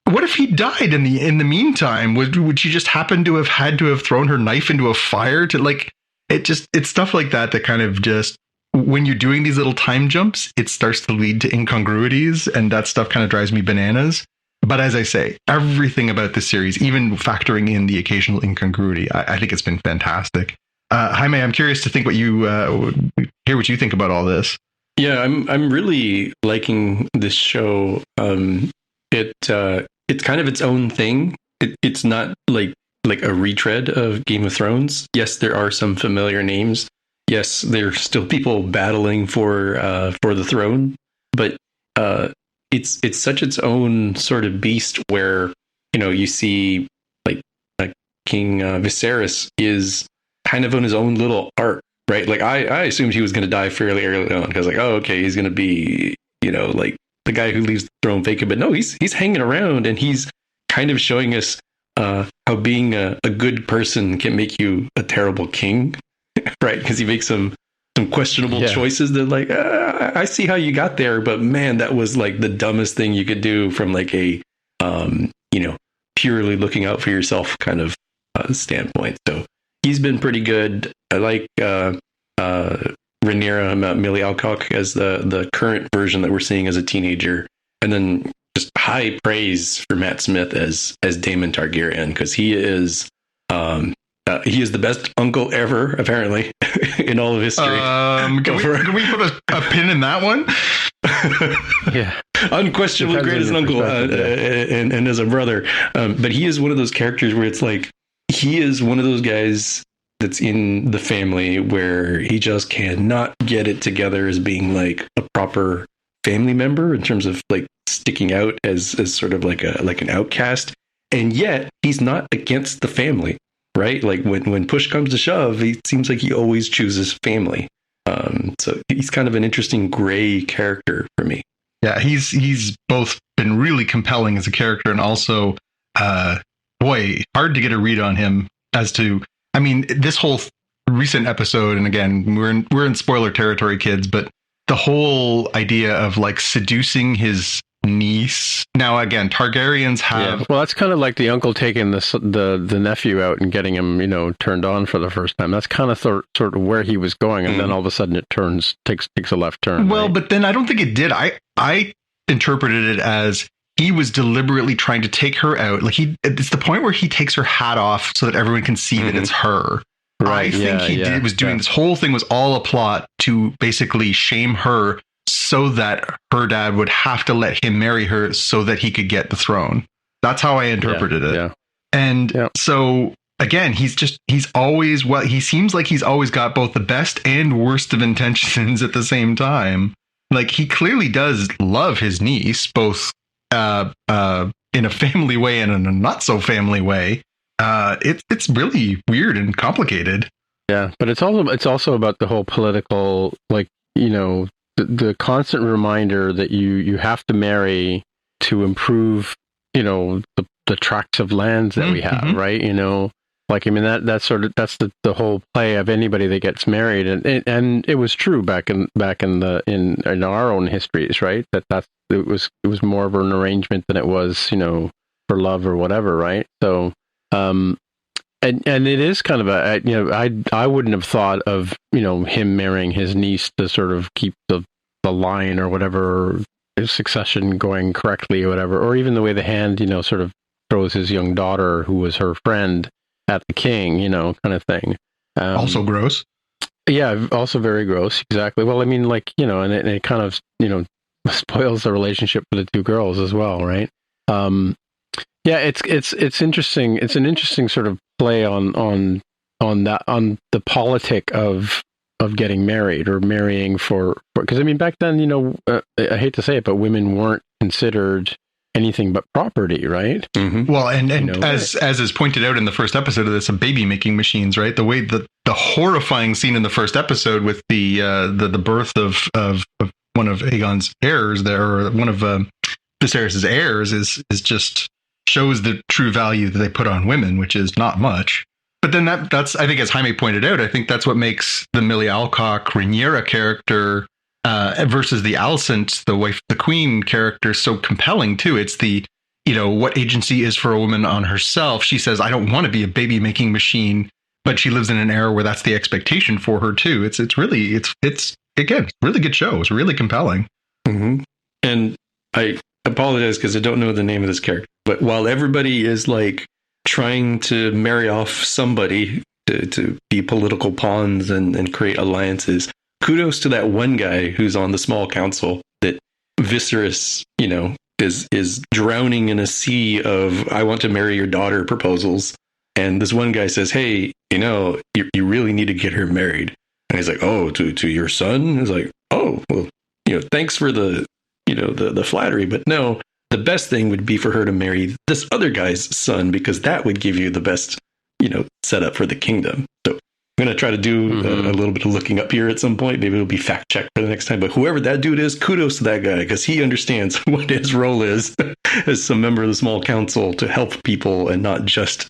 S3: What if he died in the meantime? Would she just happen to have had to have thrown her knife into a fire to like it's stuff like that kind of just, when you're doing these little time jumps, it starts to lead to incongruities, and that stuff kind of drives me bananas. But as I say, everything about this series, even factoring in the occasional incongruity, I think it's been fantastic. Jaime, I'm curious to think hear what you think about all this.
S4: Yeah, I'm really liking this show. It's kind of its own thing. It's not like a retread of Game of Thrones. Yes, there are some familiar names. Yes, there's still people battling for the throne, but it's such its own sort of beast where, you see like King Viserys is kind of on his own little arc, right? Like I assumed he was going to die fairly early on, because like, oh, okay, he's going to be, like the guy who leaves the throne vacant, but no, he's hanging around, and he's kind of showing us how being a good person can make you a terrible king, right? Because he makes some questionable choices that like, I see how you got there, but man, that was like the dumbest thing you could do from like a purely looking out for yourself kind of standpoint. So he's been pretty good. I like Rhaenyra, Millie Alcock, as the current version that we're seeing as a teenager, and then just high praise for Matt Smith as Daemon Targaryen, because he is the best uncle ever, apparently, in all of history.
S3: Can we put a pin in that one?
S4: Yeah, unquestionably greatest uncle, and as a brother. But he is one of those characters where it's like, he is one of those guys that's in the family where he just cannot get it together as being like a proper family member in terms of like sticking out as sort of like an outcast, and yet he's not against the family, right? Like when push comes to shove, he seems like he always chooses family. So he's kind of an interesting gray character for me.
S3: Yeah, he's both been really compelling as a character, and also hard to get a read on him as to, I mean, this whole recent episode, and again, we're in spoiler territory, kids, but the whole idea of like seducing his niece. Now, again, Targaryens have...
S2: Yeah, well, that's kind of like the uncle taking the nephew out and getting him, turned on for the first time. That's kind of sort of where he was going, and then all of a sudden it takes a left turn.
S3: Well,
S2: right?
S3: But then I don't think it did. I interpreted it as he was deliberately trying to take her out. Like it's the point where he takes her hat off so that everyone can see that it's her. Right. I think he was doing this whole thing was all a plot to basically shame her so that her dad would have to let him marry her so that he could get the throne. That's how I interpreted it. Yeah. And so again, he seems like he's always got both the best and worst of intentions at the same time. Like he clearly does love his niece, both in a family way and in a not so family way. It's really weird and complicated.
S2: Yeah, but it's also about the whole political, like, the constant reminder that you have to marry to improve, the tracts of lands that we have, right? Like, I mean, that's the whole play of anybody that gets married, and it was true back in our own histories, right? It was more of an arrangement than it was, for love or whatever, right? So, and it is kind of I wouldn't have thought of him marrying his niece to sort of keep the line or whatever succession going correctly or whatever, or even the way the Hand sort of throws his young daughter, who was her friend, at the king, kind of thing.
S3: Also gross.
S2: Yeah, also very gross. Exactly. Well, I mean, like, and it kind of, spoils the relationship for the two girls as well, right? Yeah, it's interesting. It's an interesting sort of play on the politic of getting married or marrying for because I mean back then, I hate to say it, but women weren't considered anything but property, right?
S3: Mm-hmm. Well, and as is pointed out in the first episode of this, baby making machines, right? The way the horrifying scene in the first episode with the birth of one of Aegon's heirs there, or one of Viserys' heirs, is just shows the true value that they put on women, which is not much. But then that's I think, as Jaime pointed out, I think that's what makes the Millie Alcock Rhaenyra character versus the Alicent, the wife of the queen character, so compelling too. It's the, what agency is for a woman on herself. She says, I don't want to be a baby making machine, but she lives in an era where that's the expectation for her too. It's again, really good show. It's really compelling.
S4: Mm-hmm. And I apologize because I don't know the name of this character, but while everybody is like trying to marry off somebody to be political pawns and create alliances, kudos to that one guy who's on the small council that Viserys, is drowning in a sea of I want to marry your daughter proposals. And this one guy says, hey, you really need to get her married. And he's like, oh, to your son? He's like, oh, well, thanks for the flattery. But no, the best thing would be for her to marry this other guy's son, because that would give you the best, setup for the kingdom. So I'm going to try to do a little bit of looking up here at some point. Maybe it'll be fact checked for the next time. But whoever that dude is, kudos to that guy, because he understands what his role is as some member of the small council to help people and not just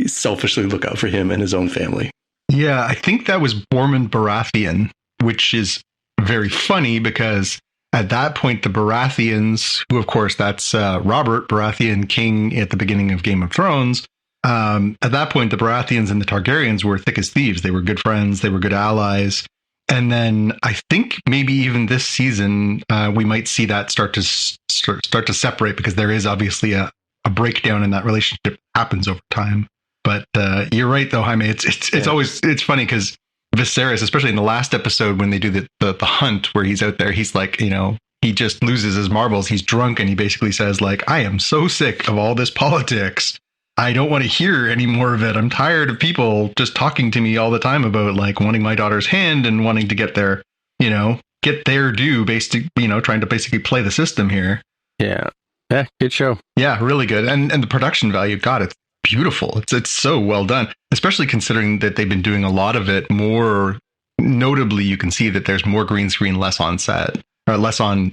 S4: selfishly look out for him and his own family.
S3: Yeah, I think that was Borman Baratheon, which is very funny because at that point, the Baratheons, who of course that's Robert Baratheon, king at the beginning of Game of Thrones. At that point, the Baratheons and the Targaryens were thick as thieves. They were good friends. They were good allies. And then I think maybe even this season, we might see that start to separate, because there is obviously a breakdown in that relationship that happens over time. But you're right, though, Jaime. It's funny because Viserys, especially in the last episode when they do the hunt where he's out there, he's like, he just loses his marbles. He's drunk and he basically says, like, I am so sick of all this politics. I don't want to hear any more of it. I'm tired of people just talking to me all the time about like wanting my daughter's hand and wanting to get their due, trying to basically play the system here.
S2: Yeah. Yeah. Good show.
S3: Yeah. Really good. And the production value, God, it's beautiful. It's so well done, especially considering that they've been doing a lot of it. More notably, you can see that there's more green screen, less on set, or less on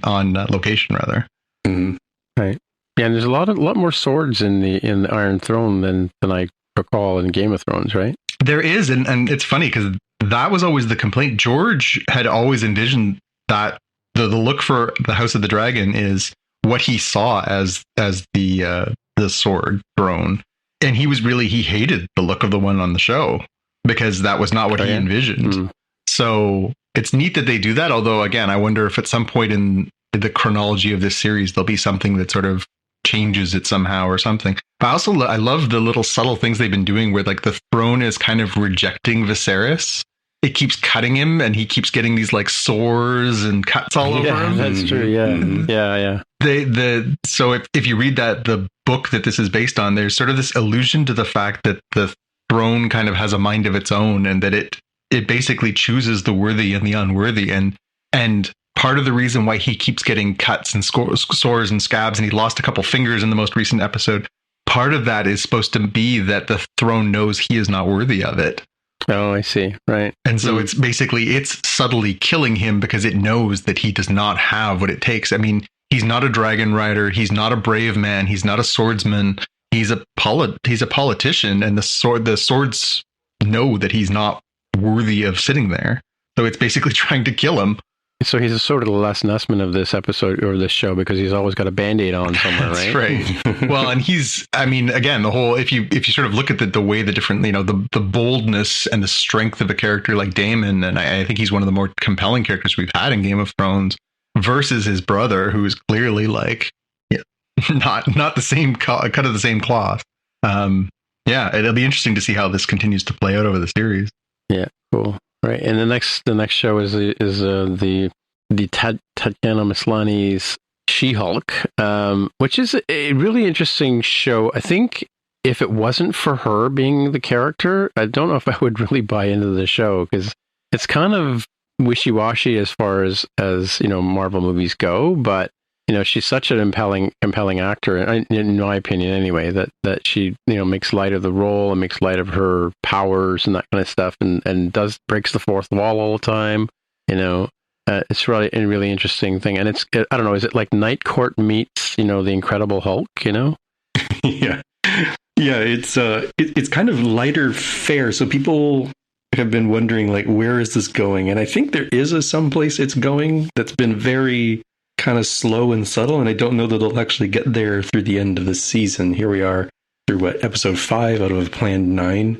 S3: location rather.
S2: Mm-hmm. Right. Yeah, and there's a lot more swords in the Iron Throne than I recall in Game of Thrones, right?
S3: There is, and it's funny because that was always the complaint. George had always envisioned that the look for the House of the Dragon is what he saw as the sword throne, and he hated the look of the one on the show because that was not what he envisioned. Mm. So it's neat that they do that. Although, again, I wonder if at some point in the chronology of this series there'll be something that sort of changes it somehow or something. But I love the little subtle things they've been doing where like the throne is kind of rejecting Viserys. It keeps cutting him and he keeps getting these like sores and cuts all over him.
S2: That's true. Yeah. Mm-hmm. Yeah.
S3: So if you read the book that this is based on, there's sort of this allusion to the fact that the throne kind of has a mind of its own and that it basically chooses the worthy and the unworthy. And part of the reason why he keeps getting cuts and sores and scabs, and he lost a couple fingers in the most recent episode, part of that is supposed to be that the throne knows he is not worthy of it.
S2: Oh, I see. Right.
S3: And so it's subtly killing him because it knows that he does not have what it takes. I mean, he's not a dragon rider. He's not a brave man. He's not a swordsman. He's a politician, and the swords know that he's not worthy of sitting there. So it's basically trying to kill him.
S2: So he's a sort of the Les Nussman of this episode or this show because he's always got a Band-Aid on somewhere, right?
S3: That's right. Well, and again, the whole, if you sort of look at the way the different, the boldness and the strength of a character like Daemon, and I think he's one of the more compelling characters we've had in Game of Thrones, versus his brother, who is clearly like, not the same cut of the same cloth. It'll be interesting to see how this continues to play out over the series.
S2: Yeah, cool. Right, and the next show is the Tatiana Maslany's She-Hulk, which is a really interesting show. I think if it wasn't for her being the character, I don't know if I would really buy into the show because it's kind of wishy-washy as far as Marvel movies go. But she's such an compelling actor, in my opinion, anyway. That she makes light of the role and makes light of her powers and that kind of stuff, and breaks the fourth wall all the time. It's really a really interesting thing, and I don't know, is it like Night Court meets the Incredible Hulk?
S4: Yeah, it's kind of lighter fare, so people have been wondering, like, where is this going? And I think there is someplace it's going that's been very kind of slow and subtle, and I don't know that it'll actually get there through the end of the season. Here we are through episode 5 out of a planned 9.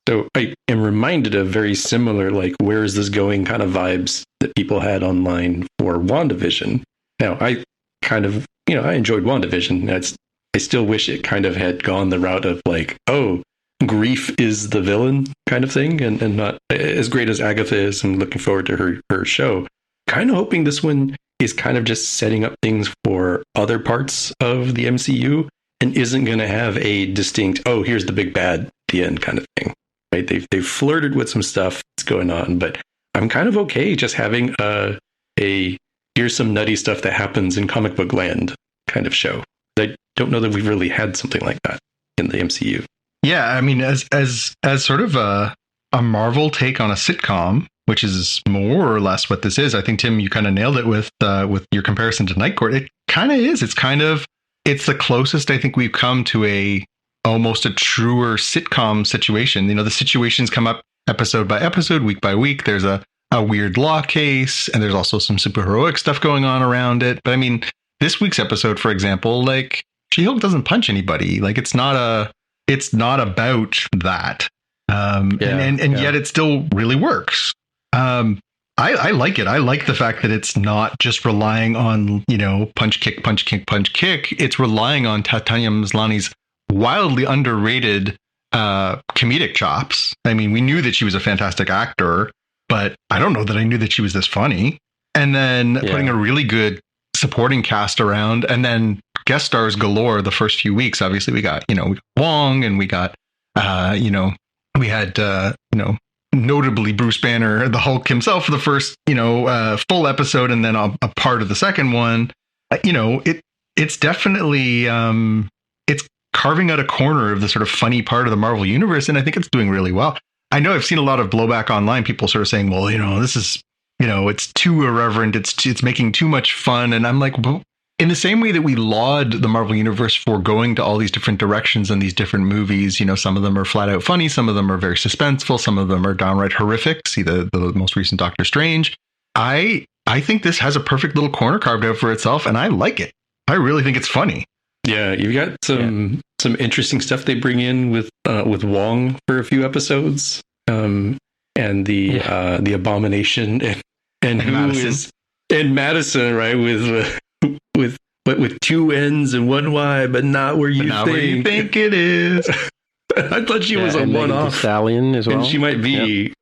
S4: So I am reminded of very similar, like, where is this going kind of vibes that people had online for WandaVision. Now, I kind of, I enjoyed WandaVision. I still wish it kind of had gone the route of like, oh, grief is the villain kind of thing, and not as great as Agatha is. I'm looking forward to her show. Kind of hoping this one is kind of just setting up things for other parts of the MCU and isn't going to have a distinct, oh, here's the big bad at the end kind of thing. Right? They've flirted with some stuff that's going on, but I'm kind of okay just having a here's some nutty stuff that happens in comic book land kind of show. I don't know that we've really had something like that in the MCU.
S3: Yeah, I mean, as sort of a Marvel take on a sitcom, which is more or less what this is. I think, Tim, you kind of nailed it with your comparison to Night Court. It kind of is. It's the closest I think we've come to almost a truer sitcom situation. The situations come up episode by episode, week by week. There's a weird law case, and there's also some superheroic stuff going on around it. But I mean, this week's episode, for example, like, She-Hulk doesn't punch anybody. Like, it's not about that. Yet it still really works. I like it. I like the fact that it's not just relying on, punch, kick, punch, kick, punch, kick. It's relying on Tatiana Maslany's wildly underrated comedic chops. I mean, we knew that she was a fantastic actor, but I don't know that I knew that she was this funny. And then putting a really good supporting cast around, and then guest stars galore the first few weeks. Obviously, we got Wong, and we got we had notably Bruce Banner, the Hulk himself, for the first full episode, and then a part of the second one. It's definitely it's carving out a corner of the sort of funny part of the Marvel universe, and I think it's doing really well. I know I've seen a lot of blowback online, people sort of saying, well, this is it's too irreverent, it's making too much fun, and I'm like, well, in the same way that we laud the Marvel Universe for going to all these different directions and these different movies, some of them are flat out funny, some of them are very suspenseful, some of them are downright horrific. See the most recent Doctor Strange. I think this has a perfect little corner carved out for itself, and I like it. I really think it's funny. Yeah, you've got some interesting stuff they bring in with Wong for a few episodes, and the Abomination and who Madison. Is and Madison, right, with two N's and one Y, but not where you think it is. I thought she was a one-off stallion as well, and she might be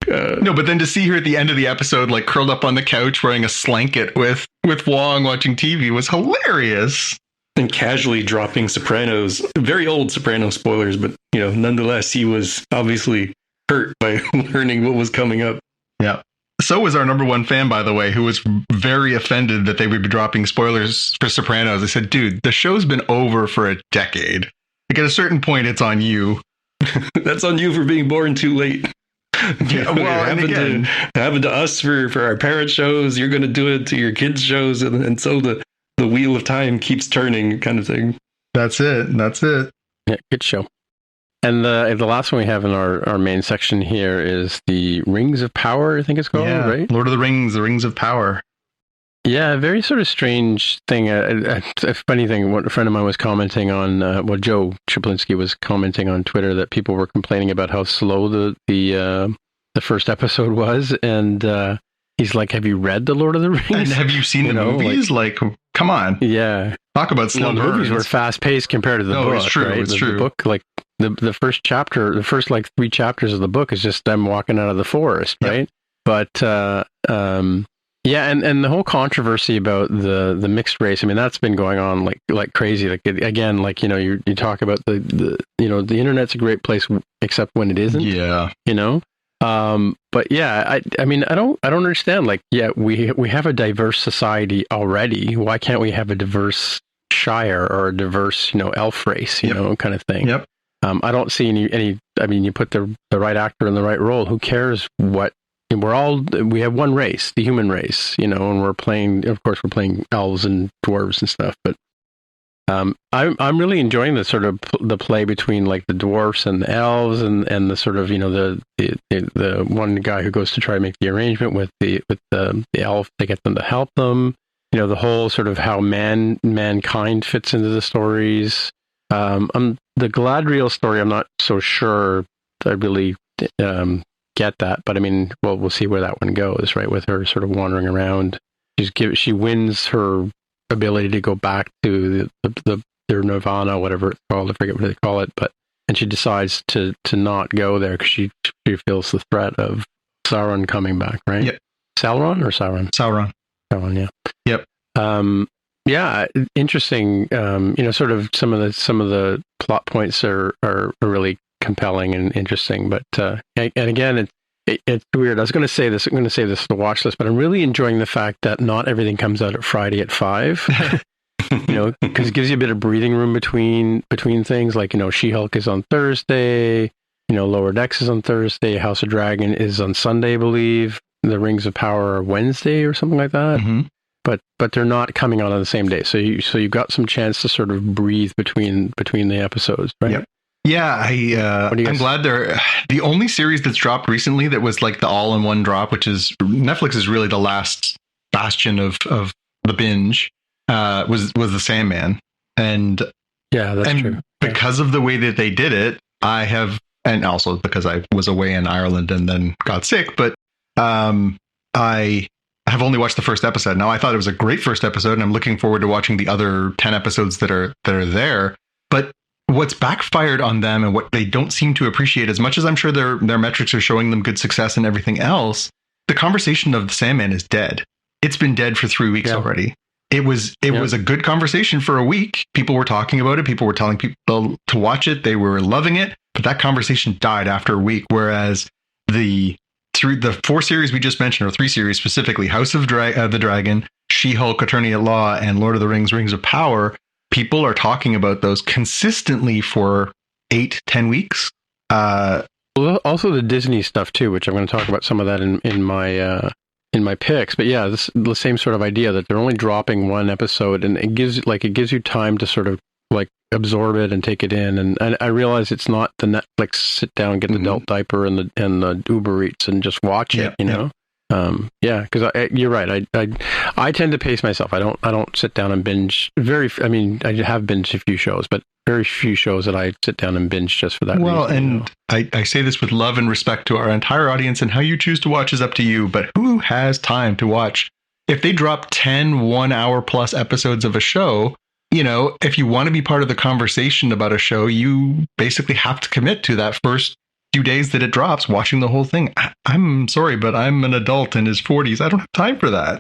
S3: no. But then to see her at the end of the episode, like curled up on the couch wearing a slanket with Wong watching TV, was hilarious. And casually dropping Sopranos, very old Sopranos spoilers, but nonetheless, he was obviously hurt by learning what was coming up. Yeah. So was our number one fan, by the way, who was very offended that they would be dropping spoilers for Sopranos. I said, dude, the show's been over for a decade. Like, at a certain point, it's on you. That's on you for being born too late. Yeah, well, it happened to us for our parent shows. You're going to do it to your kids' shows. And so the wheel of time keeps turning, kind of thing. That's it.
S2: Yeah, good show. And the last one we have in our main section here is the Rings of Power, I think it's called, right?
S3: Lord of the Rings, the Rings of Power.
S2: Yeah, a very sort of strange thing. A funny thing, what a friend of mine was commenting on, Joe Triplinski was commenting on Twitter that people were complaining about how slow the first episode was. And he's like, have you read The Lord of the Rings?
S3: And have you seen the movies? Like, come on.
S2: Yeah.
S3: Talk about slow burns.
S2: The movies were fast-paced compared to the book.
S3: It's true,
S2: right?
S3: It's true.
S2: The book, like, the first chapter, the first, 3 chapters of the book is just them walking out of the forest, right? Yep. But, and the whole controversy about the mixed race, I mean, that's been going on like crazy. Like, again, you talk about the internet's a great place, except when it isn't.
S3: Yeah.
S2: But yeah, I mean, I don't understand. Like, yeah, we have a diverse society already. Why can't we have a diverse shire or a diverse, elf race, kind of thing?
S3: Yep.
S2: I don't see any. I mean, you put the right actor in the right role. Who cares what? We have one race, the human race, and we're playing elves and dwarves and stuff. But I'm really enjoying the sort of the play between like the dwarfs and the elves, and the sort of the one guy who goes to try to make the arrangement with the elf to get them to help them. The whole sort of how mankind fits into the stories. The Galadriel story, I'm not so sure I really get that, but I mean, well, we'll see where that one goes, right? With her sort of wandering around, she wins her ability to go back to their nirvana, whatever it's called. I forget what they call it, and she decides to not go there because she feels the threat of Sauron coming back, right?
S3: Yep.
S2: Sauron or Sauron?
S3: Sauron,
S2: yeah.
S3: Yep.
S2: Yeah, interesting. Sort of some of the plot points are really compelling and interesting, but and again, it's weird. I was going to say this. I'm going to say this to the watch list, but I'm really enjoying the fact that not everything comes out at Friday at 5. Because it gives you a bit of breathing room between things. Like She-Hulk is on Thursday. Lower Decks is on Thursday. House of Dragon is on Sunday, I believe. The Rings of Power are Wednesday or something like that.
S3: Mm-hmm.
S2: But they're not coming out on the same day. So you got some chance to sort of breathe between the episodes, right?
S3: Yep. Yeah, I'm glad they're the only series that's dropped recently that was like the all-in-one drop, which is Netflix is really the last bastion of the binge, was the Sandman. And
S2: yeah, that's true.
S3: Because of the way that they did it, and also because I was away in Ireland and then got sick, but I have only watched the first episode. Now, I thought it was a great first episode, and I'm looking forward to watching the other 10 episodes that are there. But what's backfired on them and what they don't seem to appreciate, as much as I'm sure their metrics are showing them good success and everything else, the conversation of the Sandman is dead. It's been dead for 3 weeks already. It was a good conversation for a week. People were talking about it. People were telling people to watch it. They were loving it. But that conversation died after a week. Whereas through the 4 series we just mentioned, or 3 series specifically, House of the Dragon, She-Hulk, Attorney at Law, and Lord of the Rings, Rings of Power, people are talking about those consistently for 8-10 weeks.
S2: Also the Disney stuff too, which I'm going to talk about some of that in my picks. But yeah, this the same sort of idea that they're only dropping one episode, and it gives you time to sort of like absorb it and take it in. And I realize it's not the Netflix sit down, get the adult diaper and the Uber Eats and just watch it. Because you're right. I tend to pace myself. I don't sit down and binge. I have binged a few shows, but very few shows that I sit down and binge just for that reason.
S3: Well, and I say this with love and respect to our entire audience, and how you choose to watch is up to you. But who has time to watch? If they drop 10 1-hour plus episodes of a show, if you want to be part of the conversation about a show, you basically have to commit to that first few days that it drops, watching the whole thing. I'm sorry, but I'm an adult in his 40s. I don't have time for that.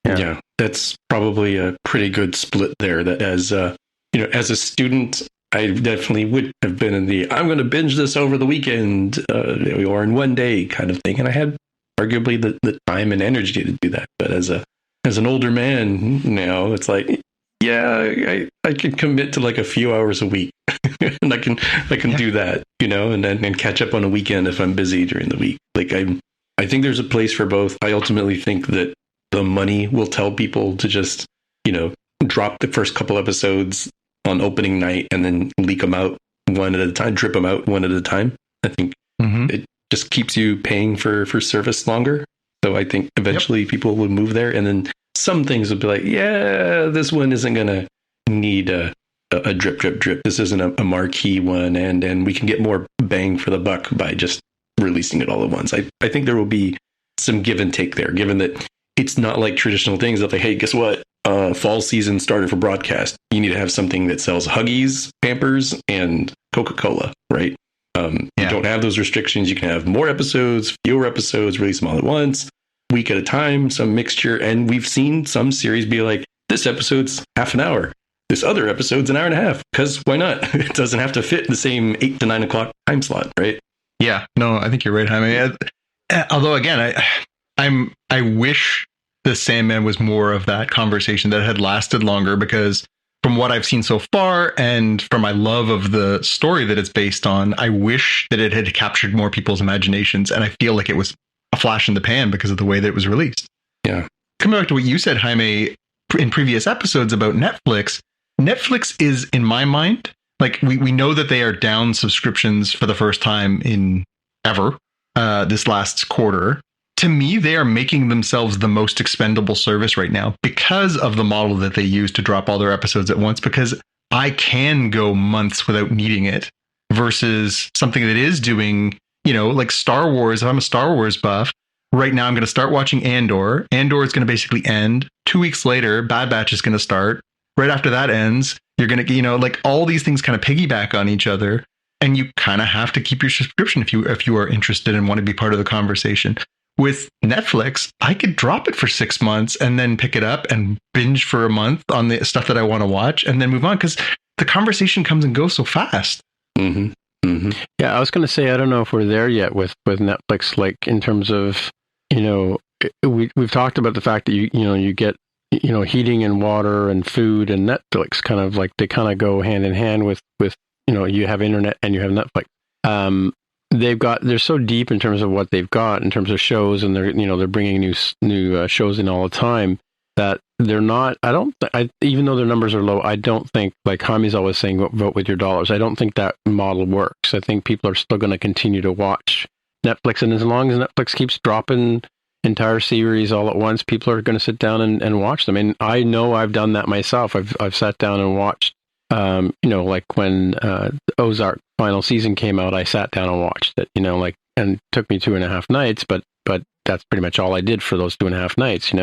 S4: Yeah, that's probably a pretty good split there. That as a student, I definitely would have been in the I'm going to binge this over the weekend or in one day kind of thing, and I had arguably the time and energy to do that. But as an older man now, it's like, yeah, I can commit to like a few hours a week, and I can do that, and catch up on a weekend if I'm busy during the week. Like I think there's a place for both. I ultimately think that the money will tell people to just, drop the first couple episodes on opening night and then leak them out one at a time, drip them out one at a time. I think it just keeps you paying for service longer. So I think eventually people will move there, and then some things will be like, yeah, this one isn't going to need a drip. This isn't a marquee one, and we can get more bang for the buck by just releasing it all at once. I think there will be some give and take there, given that it's not like traditional things that like, hey, guess what? Fall season started for broadcast. You need to have something that sells Huggies, Pampers, and Coca-Cola, right? You don't have those restrictions. You can have more episodes, fewer episodes, release them all at once, week at a time, some mixture. And we've seen some series be like, this episode's half an hour. This other episode's an hour and a half. Because why not? It doesn't have to fit in the same 8 to 9 o'clock time slot, right?
S3: Yeah, no, I think you're right, Jaime. Although, again, I wish the Sandman was more of that conversation that had lasted longer, because from what I've seen so far and from my love of the story that it's based on, I wish that it had captured more people's imaginations. And I feel like it was a flash in the pan because of the way that it was released.
S4: Yeah.
S3: Coming back to what you said, Jaime, in previous episodes about Netflix, Netflix is, in my mind, like we know that they are down subscriptions for the first time in ever this last quarter. To me, they are making themselves the most expendable service right now because of the model that they use to drop all their episodes at once, because I can go months without needing it versus something that is doing, like Star Wars. If I'm a Star Wars buff, right now I'm going to start watching Andor. Andor is going to basically end. 2 weeks later, Bad Batch is going to start. Right after that ends, you're going to, like all these things kind of piggyback on each other. And you kind of have to keep your subscription if you are interested and want to be part of the conversation. With Netflix, I could drop it for 6 months and then pick it up and binge for a month on the stuff that I want to watch and then move on, because the conversation comes and goes so fast.
S2: Mm-hmm. Mm-hmm. Yeah, I was going to say, I don't know if we're there yet with Netflix, like in terms of, we've talked about the fact that you get, heating and water and food and Netflix kind of like they kind of go hand in hand with, you have internet and you have Netflix. They're so deep in terms of what they've got in terms of shows, and they're bringing new shows in all the time that they're not. Even though their numbers are low, I don't think, like Jaime's always saying, vote with your dollars. I don't think that model works. I think people are still going to continue to watch Netflix, and as long as Netflix keeps dropping entire series all at once, people are going to sit down and watch them. And I know I've done that myself. I've sat down and watched. Like when Ozark final season came out, I sat down and watched it, and it took me 2.5 nights, but that's pretty much all I did for those 2.5 nights,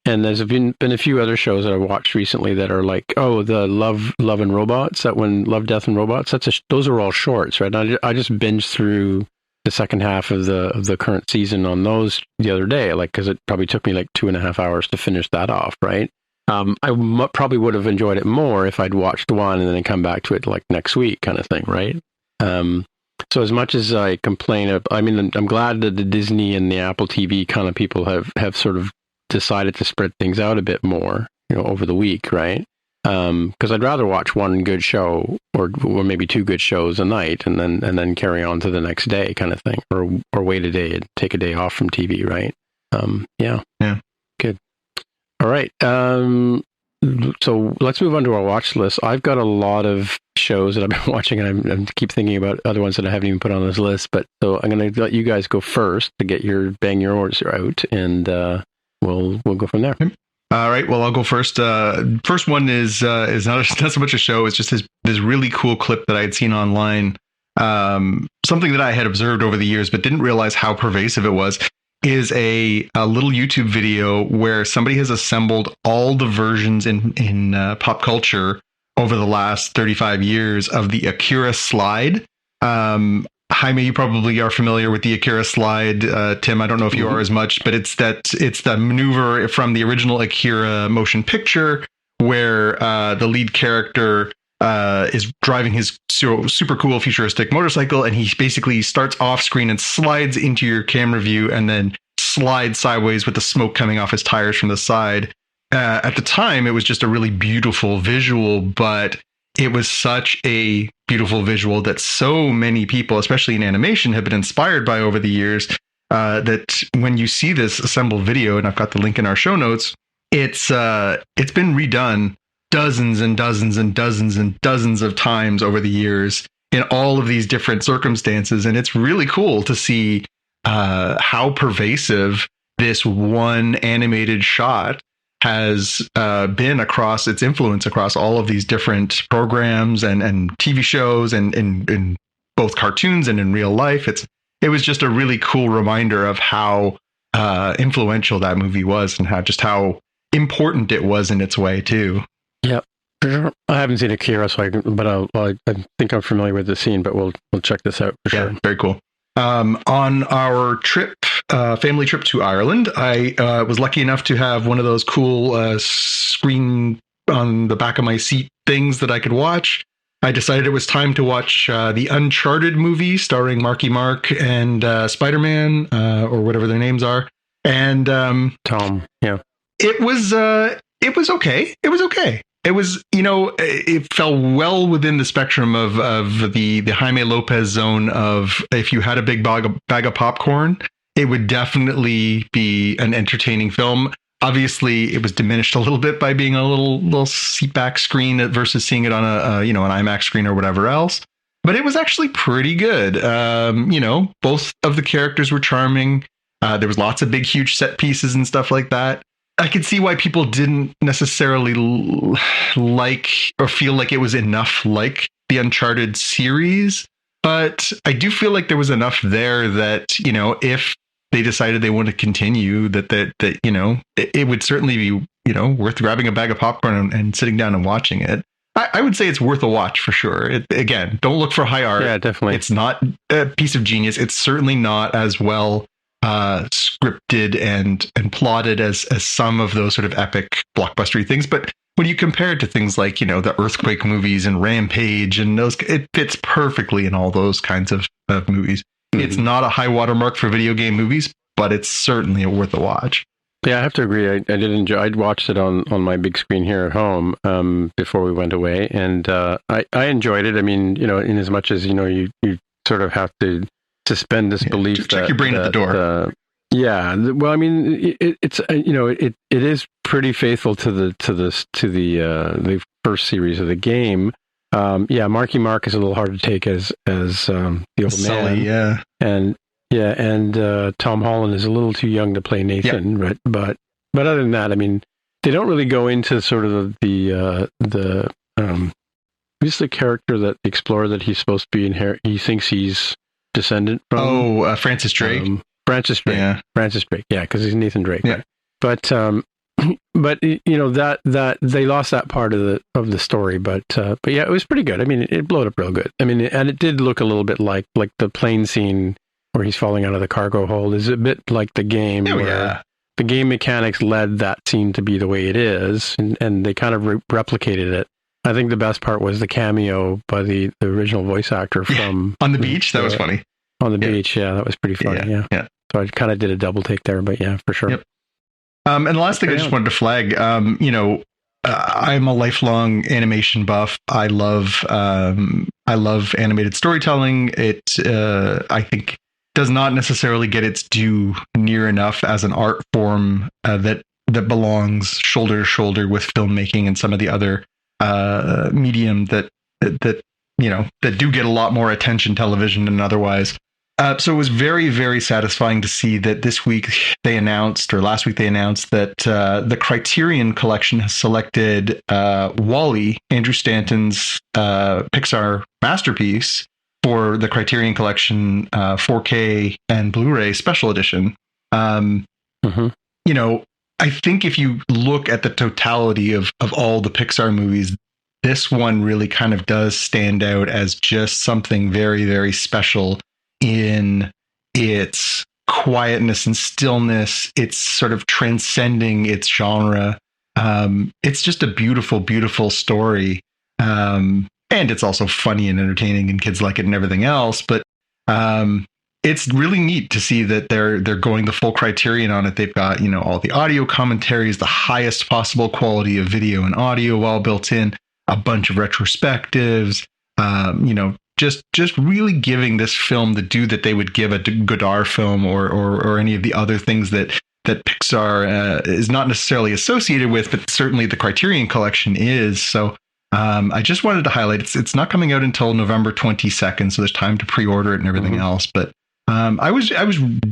S2: and there's been a few other shows that I watched recently that are like, the Love and Robots, Love, Death and Robots. Those are all shorts, right? I just binged through the second half of the current season on those the other day, because it probably took me like 2.5 hours to finish that off, right? I probably would have enjoyed it more if I'd watched one and then come back to it like next week kind of thing, right? So as much as I complain, I'm glad that the Disney and the Apple TV kind of people have sort of decided to spread things out a bit more, over the week, right? Because I'd rather watch one good show or maybe 2 good shows a night and then carry on to the next day kind of thing, or wait a day and take a day off from TV, right? Yeah. Good. All right. So let's move on to our watch list. I've got a lot of shows that I've been watching, and I keep thinking about other ones that I haven't even put on this list. But so I'm going to let you guys go first to get your bang your orders out, and we'll go from there.
S3: All right. Well, I'll go first. First one is not so much a show. It's just this really cool clip that I had seen online. Something that I had observed over the years, but didn't realize how pervasive it was. Is a little YouTube video where somebody has assembled all the versions in pop culture over the last 35 years of the Akira slide. Jaime, you probably are familiar with the Akira slide. Tim, I don't know if you are as much, but it's the maneuver from the original Akira motion picture where the lead character is driving his super cool futuristic motorcycle, and he basically starts off screen and slides into your camera view and then slides sideways with the smoke coming off his tires from the side. At the time, it was just a really beautiful visual, but it was such a beautiful visual that so many people, especially in animation, have been inspired by over the years, that when you see this assembled video, and I've got the link in our show notes, it's been redone dozens and dozens and dozens and dozens of times over the years in all of these different circumstances. And it's really cool to see how pervasive this one animated shot has been across its influence across all of these different programs and TV shows and in both cartoons and in real life. It was just a really cool reminder of how influential that movie was and how important it was in its way too.
S2: Yeah, I haven't seen Akira, I think I'm familiar with the scene, but we'll check this out for sure.
S3: Very cool. On our trip, family trip to Ireland, I was lucky enough to have one of those cool screen on the back of my seat things that I could watch. I decided it was time to watch the Uncharted movie starring Marky Mark and Spider-Man, or whatever their names are. And
S2: Tom, yeah.
S3: It was okay. It was okay. It was, it fell well within the spectrum of the Jaime Lopez zone of, if you had a big bag of popcorn, it would definitely be an entertaining film. Obviously, it was diminished a little bit by being a little seat back screen versus seeing it on an IMAX screen or whatever else. But it was actually pretty good. Both of the characters were charming. There was lots of big, huge set pieces and stuff like that. I could see why people didn't necessarily like or feel like it was enough like the Uncharted series. But I do feel like there was enough there that, if they decided they want to continue, that it would certainly be, worth grabbing a bag of popcorn and sitting down and watching it. I would say it's worth a watch for sure. Again, don't look for high art.
S2: Yeah, definitely.
S3: It's not a piece of genius. It's certainly not as well scripted and plotted as some of those sort of epic blockbustery things. But when you compare it to things like, the Earthquake movies and Rampage and those, it fits perfectly in all those kinds of movies. Mm-hmm. It's not a high watermark for video game movies, but it's certainly worth a watch. Yeah,
S2: I have to agree. I did enjoy. I'd watched it on my big screen here at home before we went away, and I enjoyed it. I mean, in as much as you sort of have to suspend disbelief.
S3: Just check your brain at the door.
S2: Yeah, well, I mean, it's it is pretty faithful to the first series of the game. Marky Mark is a little hard to take as the old
S3: Sully,
S2: man. And Tom Holland is a little too young to play Nathan, right? But other than that, I mean, they don't really go into sort of the who's the character, that the explorer that he's supposed to be he thinks he's descendant from.
S3: Francis Drake.
S2: Francis Drake.
S3: Yeah.
S2: Francis Drake. Yeah, because he's Nathan Drake.
S3: Yeah.
S2: Right? But that they lost that part of the story. But yeah, it was pretty good. I mean, it blew up real good. I mean, and it did look a little bit like the plane scene where he's falling out of the cargo hold is a bit like the game. The game mechanics led that scene to be the way it is, and they kind of replicated it. I think the best part was the cameo by the original voice actor from
S3: on the beach. That was funny.
S2: On the beach, yeah, that was pretty funny. Yeah. So I kind of did a double take there, but yeah, for sure.
S3: Yep. And the last thing I just wanted to flag, I'm a lifelong animation buff. I love animated storytelling. It, I think, does not necessarily get its due near enough as an art form that belongs shoulder to shoulder with filmmaking and some of the other medium that do get a lot more attention, television and otherwise. So it was very, very satisfying to see that last week they announced that the Criterion Collection has selected WALL-E, Andrew Stanton's Pixar masterpiece, for the Criterion Collection 4K and Blu-ray Special Edition. I think if you look at the totality of all the Pixar movies, this one really kind of does stand out as just something very, very special in its quietness and stillness. It's sort of transcending its genre. It's just a beautiful, beautiful story. And it's also funny and entertaining and kids like it and everything else. But it's really neat to see that they're going the full Criterion on it. They've got, all the audio commentaries, the highest possible quality of video and audio all built in, a bunch of retrospectives, just really giving this film the due that they would give a Godard film or any of the other things that Pixar is not necessarily associated with, but certainly the Criterion Collection is. So I just wanted to highlight it's not coming out until November 22nd, so there's time to pre-order it and everything else. But I was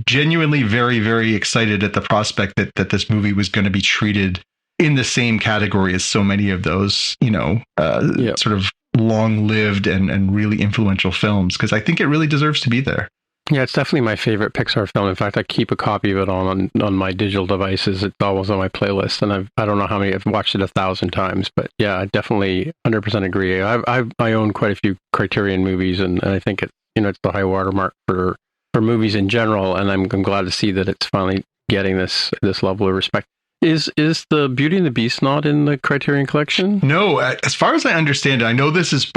S3: genuinely very, very excited at the prospect that this movie was going to be treated in the same category as so many of those, sort of long-lived and really influential films, because I think it really deserves to be there.
S2: Yeah, it's definitely my favorite Pixar film. In fact, I keep a copy of it on my digital devices. It's always on my playlist, and I don't know how many. I've watched it 1,000 times, but yeah, I definitely 100% agree. I own quite a few Criterion movies, and I think it's the high watermark for movies in general, and I'm glad to see that it's finally getting this level of respect. Is the Beauty and the Beast not in the Criterion Collection?
S3: No, as far as I understand it, I know this is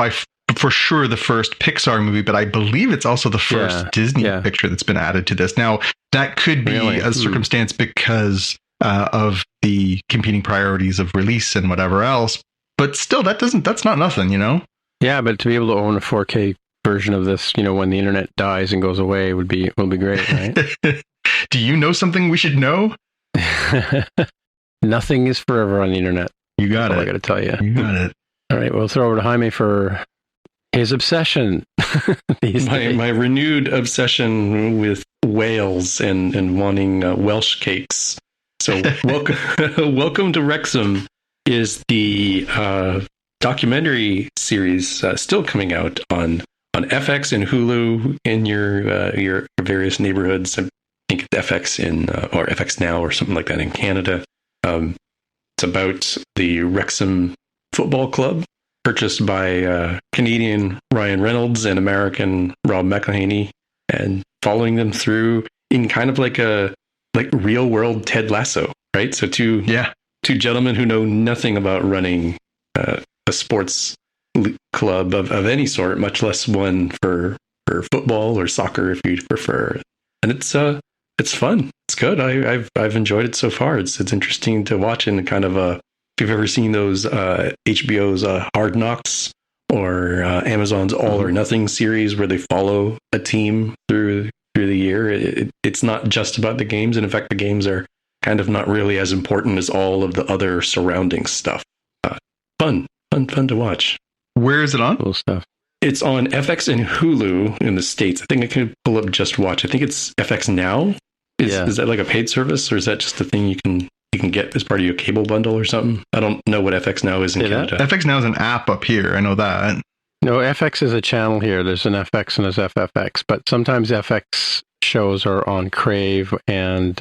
S3: for sure the first Pixar movie, but I believe it's also the first Disney picture that's been added to this. Now, that could be a circumstance because of the competing priorities of release and whatever else, but still, that's not nothing,
S2: Yeah, but to be able to own a 4K version of this, when the internet dies and goes away will be great, right?
S3: Do you know something we should know?
S2: Nothing is forever on the internet.
S3: You got
S2: I
S3: it.
S2: got to tell you.
S3: You got it.
S2: All right, we'll throw over to Jaime for his obsession.
S4: My renewed obsession with Wales and wanting Welsh cakes. So welcome to Wrexham is the documentary series still coming out on FX and Hulu in your various neighborhoods. I think it's FX or FX Now or something like that in Canada. It's about the Wrexham Football Club, purchased by Canadian Ryan Reynolds and American Rob McElhenney, and following them through in kind of like real world Ted Lasso, right? So two gentlemen who know nothing about running a sports club of any sort, much less one for football or soccer, if you prefer. And it's fun. It's good. I've enjoyed it so far. It's interesting to watch in kind of if you've ever seen those HBO's Hard Knocks or Amazon's All or Nothing series where they follow a team through the year. It's not just about the games, and in fact, the games are kind of not really as important as all of the other surrounding stuff. Fun to watch.
S3: Where is it on?
S2: Cool stuff.
S4: It's on FX and Hulu in the States. I think I can pull up Just Watch. I think it's FX Now. Is that like a paid service, or is that just a thing you can get as part of your cable bundle or something? I don't know what FX Now is in Canada.
S3: FX Now is an app up here. I know that.
S2: No, FX is a channel here. There's an FX and there's FFX, but sometimes FX shows are on Crave and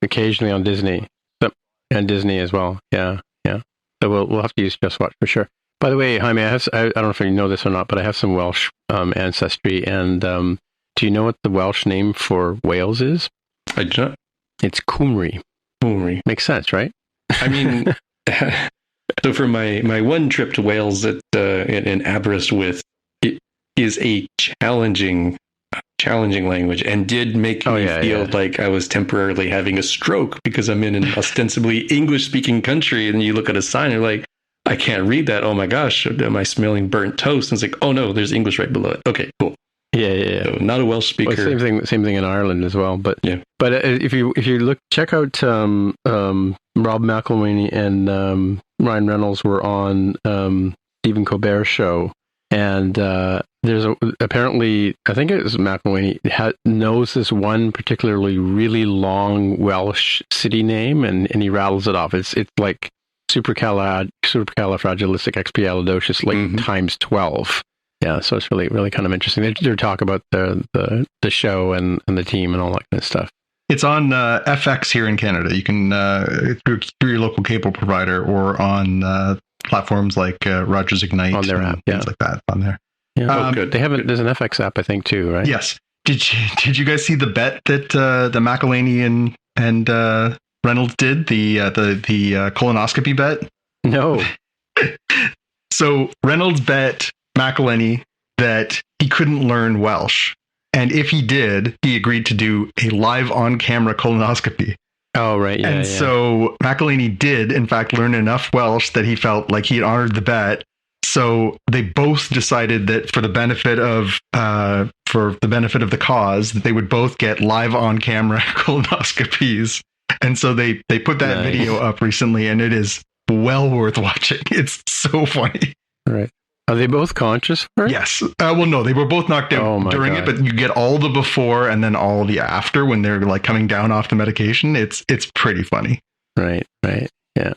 S2: occasionally on Disney, and Disney as well. Yeah. So we'll have to use Just Watch for sure. By the way, Jaime, I don't know if you know this or not, but I have some Welsh ancestry, and do you know what the Welsh name for Wales is?
S4: I do not.
S2: It's Cymru.
S4: Cymru.
S2: Makes sense, right?
S4: I mean, so for my one trip to Wales in Aberystwyth, it is a challenging language, and did make me feel like I was temporarily having a stroke because I'm in an ostensibly English-speaking country, and you look at a sign, and you're like, I can't read that. Oh my gosh, am I smelling burnt toast? And it's like, oh no, there's English right below it. Okay, cool.
S2: Yeah.
S4: So not a Welsh speaker.
S2: Well, same thing in Ireland as well. But
S4: yeah.
S2: But if you check out Rob McElhenney and Ryan Reynolds were on Stephen Colbert's show, and there's apparently, I think it was McElhenney knows this one particularly really long Welsh city name, and he rattles it off. It's like supercalifragilisticexpialidocious, like times 12. Yeah, so it's really kind of interesting. They talk about the show and the team and all that kind of stuff.
S3: It's on FX here in Canada. You can through your local cable provider, or on platforms like Rogers Ignite
S2: on their app,
S3: things like that on there.
S2: Yeah, good. They have there's an FX app, I think, too, right?
S3: Yes. Did you guys see the bet that the McElhenney and Reynolds did, the colonoscopy bet?
S2: No.
S3: So Reynolds bet McElhenney that he couldn't learn Welsh, and if he did, he agreed to do a live on-camera colonoscopy.
S2: Oh, right. Yeah.
S3: So McElhenney did, in fact, learn enough Welsh that he felt like he had honored the bet. So they both decided that for the benefit of the cause, that they would both get live on-camera colonoscopies. And so they put that video up recently, and it is well worth watching. It's so funny.
S2: Right. Are they both conscious for it?
S3: Yes. Well, no, they were both knocked out during it, but you get all the before and then all the after when they're like coming down off the medication. It's pretty funny.
S2: Right. Yeah.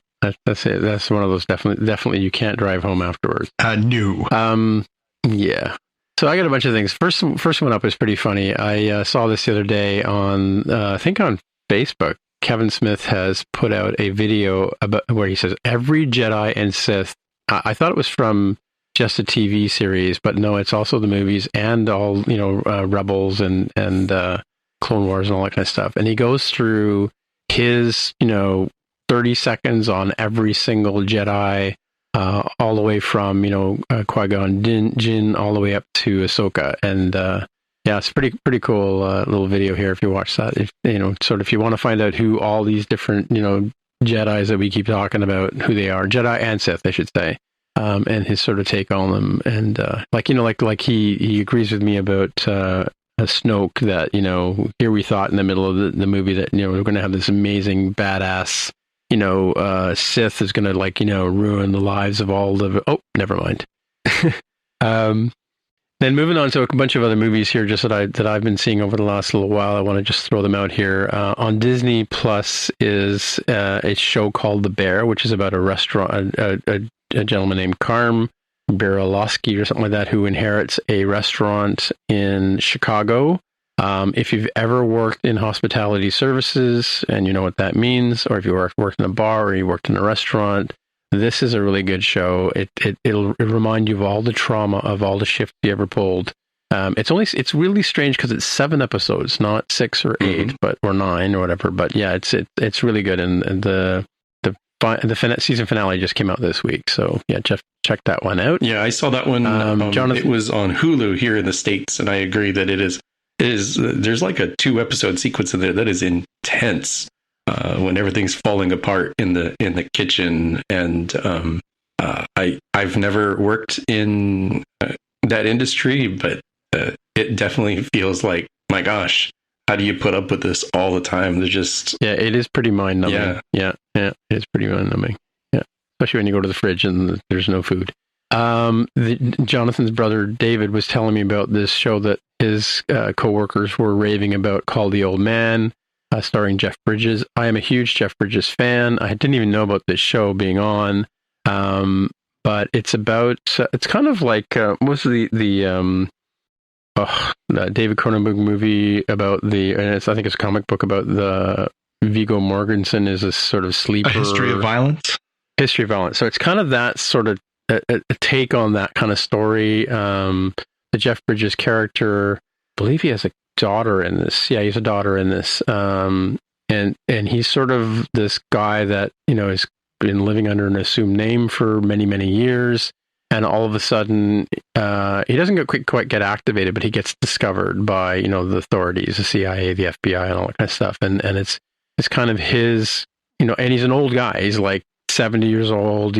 S2: That's it. That's one of those definitely you can't drive home afterwards.
S3: No.
S2: Yeah. So I got a bunch of things. First one up is pretty funny. I saw this the other day on I think on Facebook. Kevin Smith has put out a video about where he says every Jedi and Sith. I thought it was from just a TV series, but no, it's also the movies and all, Rebels and Clone Wars and all that kind of stuff. And he goes through his, 30 seconds on every single Jedi, all the way from, Qui-Gon Jinn all the way up to Ahsoka. And, it's pretty cool little video here if you watch that. If you want to find out who all these different, Jedis that we keep talking about, who they are, Jedi and Sith, I should say. And his sort of take on them, and he agrees with me about Snoke, that here we thought in the middle of the movie that we're going to have this amazing badass Sith is going to ruin the lives of all the. Oh, never mind. Then moving on to a bunch of other movies here, just that I've been seeing over the last little while. I want to just throw them out here. On Disney Plus is a show called The Bear, which is about a restaurant, a gentleman named Karm Baralowski or something like that, who inherits a restaurant in Chicago. If you've ever worked in hospitality services and you know what that means, or if you worked in a bar or you worked in a restaurant, this is a really good show. It'll remind you of all the trauma of all the shifts you ever pulled. It's really strange because it's 7 episodes, not 6 or 8, or 9 or whatever. But yeah, it's really good, and the season finale just came out this week. So yeah, check that one out.
S4: Yeah, I saw that one. Jonathan, it was on Hulu here in the States, and I agree that it is. There's like a 2-episode sequence in there that is intense. When everything's falling apart in the kitchen, and I've never worked in that industry, but it definitely feels like, my gosh, how do you put up with this all the time? They're just
S2: it is pretty mind numbing. Yeah, it is pretty mind numbing. Yeah, especially when you go to the fridge and there's no food. Jonathan's brother David was telling me about this show that his coworkers were raving about, called The Old Man. Starring Jeff Bridges. I am a huge Jeff Bridges fan. I didn't even know about this show being on, but it's kind of like what's the David Cronenberg movie about I think it's a comic book about the Viggo Mortensen is a sort of sleeper.
S3: A History of Violence.
S2: History of Violence. So it's kind of that sort of a take on that kind of story. The Jeff Bridges character, I believe he has a daughter in this. Yeah, he's a daughter in this. And he's sort of this guy that, has been living under an assumed name for many, many years. And all of a sudden, he doesn't quite get activated, but he gets discovered by, the authorities, the CIA, the FBI, and all that kind of stuff. And it's kind of his, and he's an old guy. He's like 70 years old.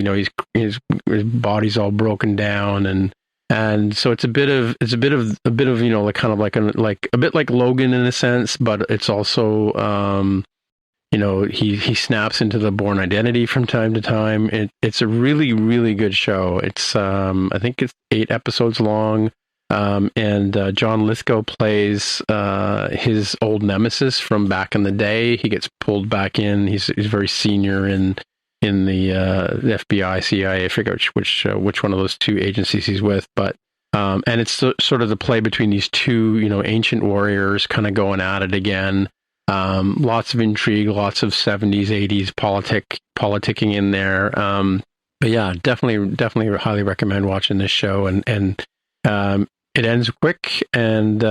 S2: His body's all broken down, and so it's a bit of like kind of like a bit like Logan in a sense, but it's also he snaps into the Bourne Identity from time to time. It's a really, really good show. It's I think it's 8 episodes long, and John Lithgow plays his old nemesis from back in the day. He gets pulled back in. He's very senior in the FBI, CIA. I forget which one of those 2 agencies he's with, but and it's sort of the play between these 2 ancient warriors kind of going at it again. Lots of intrigue, lots of 70s, 80s politicking in there. But yeah, definitely highly recommend watching this show. And it ends quick, and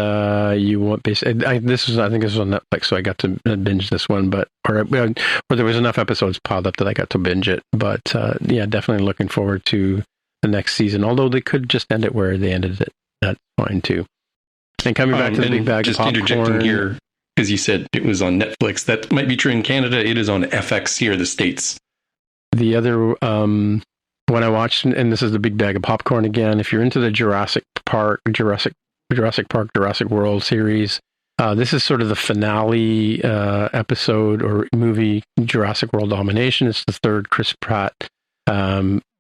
S2: you want basically. I think this was on Netflix, so I got to binge this one. Or there was enough episodes piled up that I got to binge it. But yeah, definitely looking forward to the next season. Although they could just end it where they ended it. That's fine too. And coming back to the big bag of popcorn. Just interjecting here,
S4: because you said it was on Netflix. That might be true in Canada. It is on FX here in the States.
S2: The other when I watched, and this is the big bag of popcorn again, if you're into the Jurassic World series, this is sort of the finale episode or movie, Jurassic World Domination. It's the 3rd Chris Pratt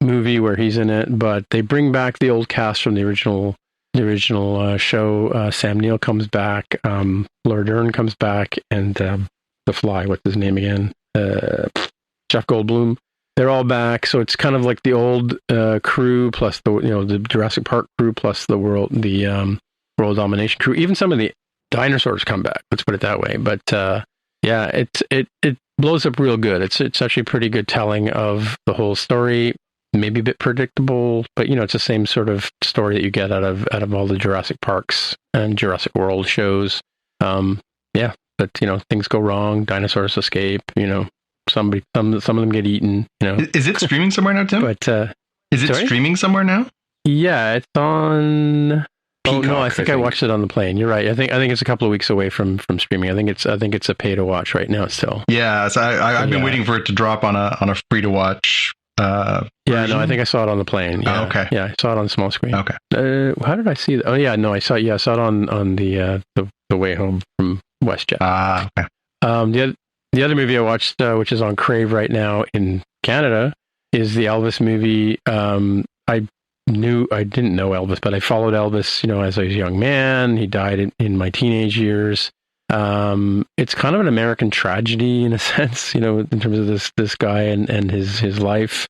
S2: movie where he's in it, but they bring back the old cast from the original show. Sam Neill comes back, Laura Dern comes back, and the Fly, what's his name again? Jeff Goldblum. They're all back, so it's kind of like the old crew plus the Jurassic Park crew plus the World Domination crew. Even some of the dinosaurs come back. Let's put it that way. But yeah, it blows up real good. It's actually pretty good telling of the whole story. Maybe a bit predictable, but it's the same sort of story that you get out of all the Jurassic Parks and Jurassic World shows. Yeah, but things go wrong. Dinosaurs escape. Some of them get eaten.
S3: Is it streaming somewhere now, Tim?
S2: But
S3: is it streaming somewhere now?
S2: Yeah, it's on.
S3: Peacock,
S2: I think I watched it on the plane. You're right. I think it's a couple of weeks away from streaming. I think it's a pay to watch right now still.
S3: Yeah, so I've been waiting for it to drop on a free to watch.
S2: Yeah, no, I think I saw it on the plane. Yeah.
S3: Oh, okay.
S2: Yeah, I saw it on the small screen.
S3: Okay.
S2: How did I see that? Oh yeah, no, I saw it on the way home from WestJet.
S3: Okay.
S2: The other movie I watched, which is on Crave right now in Canada, is the Elvis movie. I didn't know Elvis, but I followed Elvis, as I was a young man. He died in my teenage years. It's kind of an American tragedy in a sense, in terms of this guy and his life.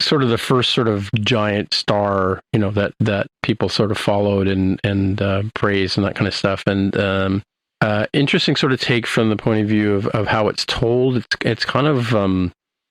S2: Sort of the first sort of giant star, that people sort of followed and praised and that kind of stuff. And interesting sort of take from the point of view of how it's told. It's kind of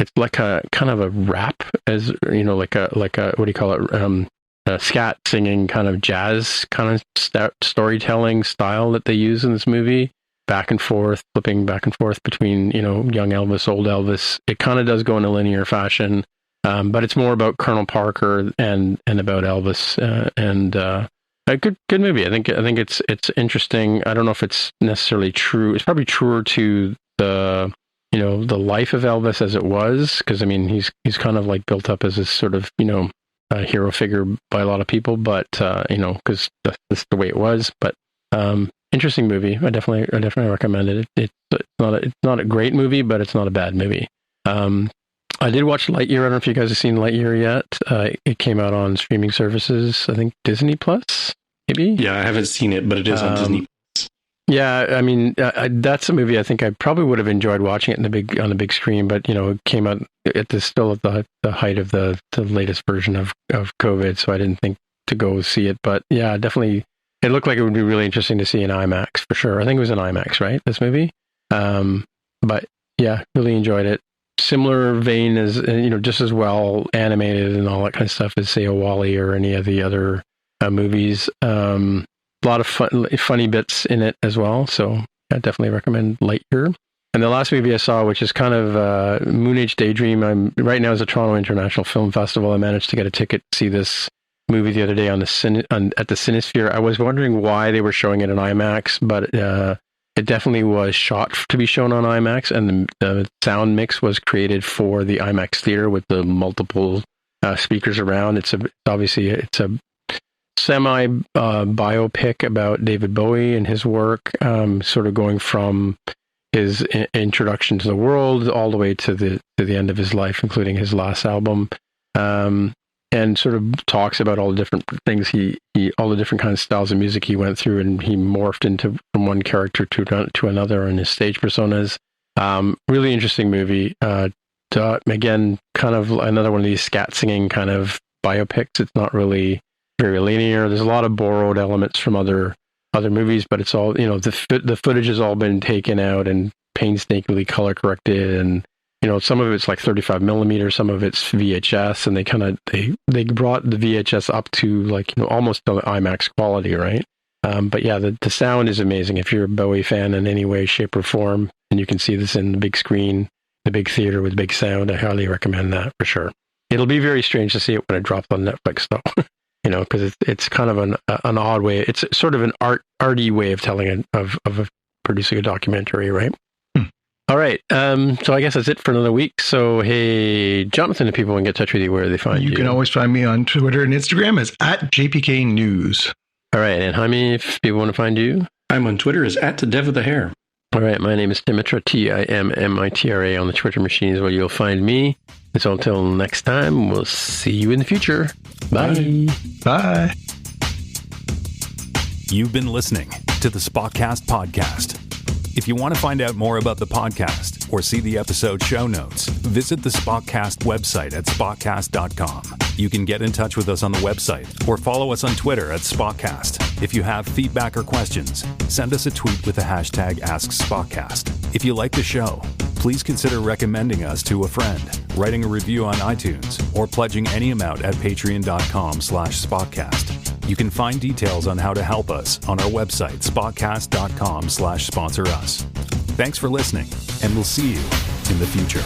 S2: it's like a kind of a rap, as like a what do you call it? A scat singing kind of jazz kind of storytelling style that they use in this movie. Back and forth, flipping back and forth between young Elvis, old Elvis. It kind of does go in a linear fashion, but it's more about Colonel Parker and about Elvis. And a good movie. I think it's interesting. I don't know if it's necessarily true. It's probably truer to the the life of Elvis as it was, because he's kind of like built up as this sort of a hero figure by a lot of people, but because that's the way it was. But interesting movie. I definitely recommend it. It's not a great movie, but it's not a bad movie. I did watch Lightyear. I don't know if you guys have seen Lightyear yet. It came out on streaming services. I think Disney Plus, maybe.
S4: Yeah, I haven't seen it, but it is on Disney.
S2: Yeah, that's a movie I think I probably would have enjoyed watching it on the big screen, but it came out still at the height of the latest version of COVID, so I didn't think to go see it. But yeah, definitely, it looked like it would be really interesting to see in IMAX for sure. I think it was in IMAX, right? This movie, but yeah, really enjoyed it. Similar vein as just as well animated and all that kind of stuff as say a WALL-E or any of the other movies. A lot of funny bits in it as well. So I definitely recommend Lightyear. And the last movie I saw, which is kind of Moon Age Daydream. I'm right now is the Toronto International Film Festival. I managed to get a ticket to see this movie the other day at the Cinesphere. I was wondering why they were showing it in IMAX, but it definitely was shot to be shown on IMAX, and the sound mix was created for the IMAX theater with the multiple speakers around. It's obviously a semi biopic about David Bowie and his work, sort of going from his introduction to the world all the way to the end of his life, including his last album, and sort of talks about all the different things all the different kinds of styles of music he went through, and he morphed into from one character to another in his stage personas. Really interesting movie. Again, kind of another one of these scat singing kind of biopics. It's not really very linear. There's a lot of borrowed elements from other movies, but it's all the footage has all been taken out and painstakingly color corrected, and some of it's like 35 millimeters, some of it's VHS, and they brought the VHS up to like almost to IMAX quality, right? But yeah, the sound is amazing. If you're a Bowie fan in any way, shape, or form, and you can see this in the big screen, the big theater with big sound, I highly recommend that for sure. It'll be very strange to see it when it drops on Netflix, though. Because it's kind of an odd way. It's sort of an arty way of telling of producing a documentary, right? All right. So I guess that's it for another week. So hey, Jonathan, if people want to get in touch with you, where do they find you?
S3: You can always find me on Twitter and Instagram as @JPK News.
S2: All right, and Jaime, if people want to find you,
S4: I'm on Twitter as @DevWithTheHair.
S2: All right, my name is Dimitra, TIMMITRA on the Twitter machine is where you'll find me. And so until next time, we'll see you in the future. Bye.
S3: Bye.
S1: You've been listening to the Spotcast podcast. If you want to find out more about the podcast or see the episode show notes, visit the Spotcast website at spotcast.com. You can get in touch with us on the website or follow us on Twitter at Spotcast. If you have feedback or questions, send us a tweet with the hashtag AskSpotcast. If you like the show, please consider recommending us to a friend, writing a review on iTunes, or pledging any amount at patreon.com/Spotcast. You can find details on how to help us on our website, spotcast.com/sponsor us. Thanks for listening, and we'll see you in the future.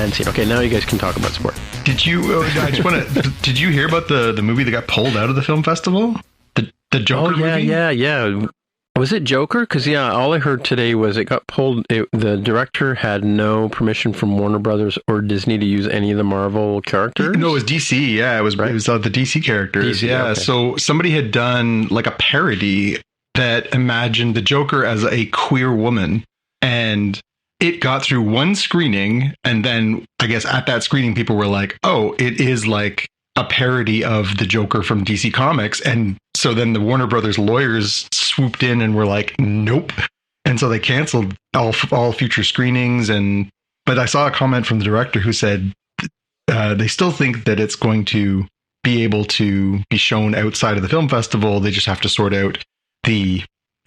S2: end scene. Okay, now you guys can talk about sport.
S3: Did you? I just want to. Did you hear about the movie that got pulled out of the film festival? The Joker movie?
S2: Yeah. Was it Joker? Because all I heard today was it got pulled. The director had no permission from Warner Brothers or Disney to use any of the Marvel characters.
S3: No, it was DC. Yeah, it was. Right? It was the DC characters. DC, yeah. Okay. So somebody had done like a parody that imagined the Joker as a queer woman, and it got through one screening, and then I guess at that screening, people were like, "Oh, it is like a parody of the Joker from DC Comics," and so then the Warner Brothers lawyers swooped in and were like, "Nope," and so they canceled all future screenings. But I saw a comment from the director who said they still think that it's going to be able to be shown outside of the film festival. They just have to sort out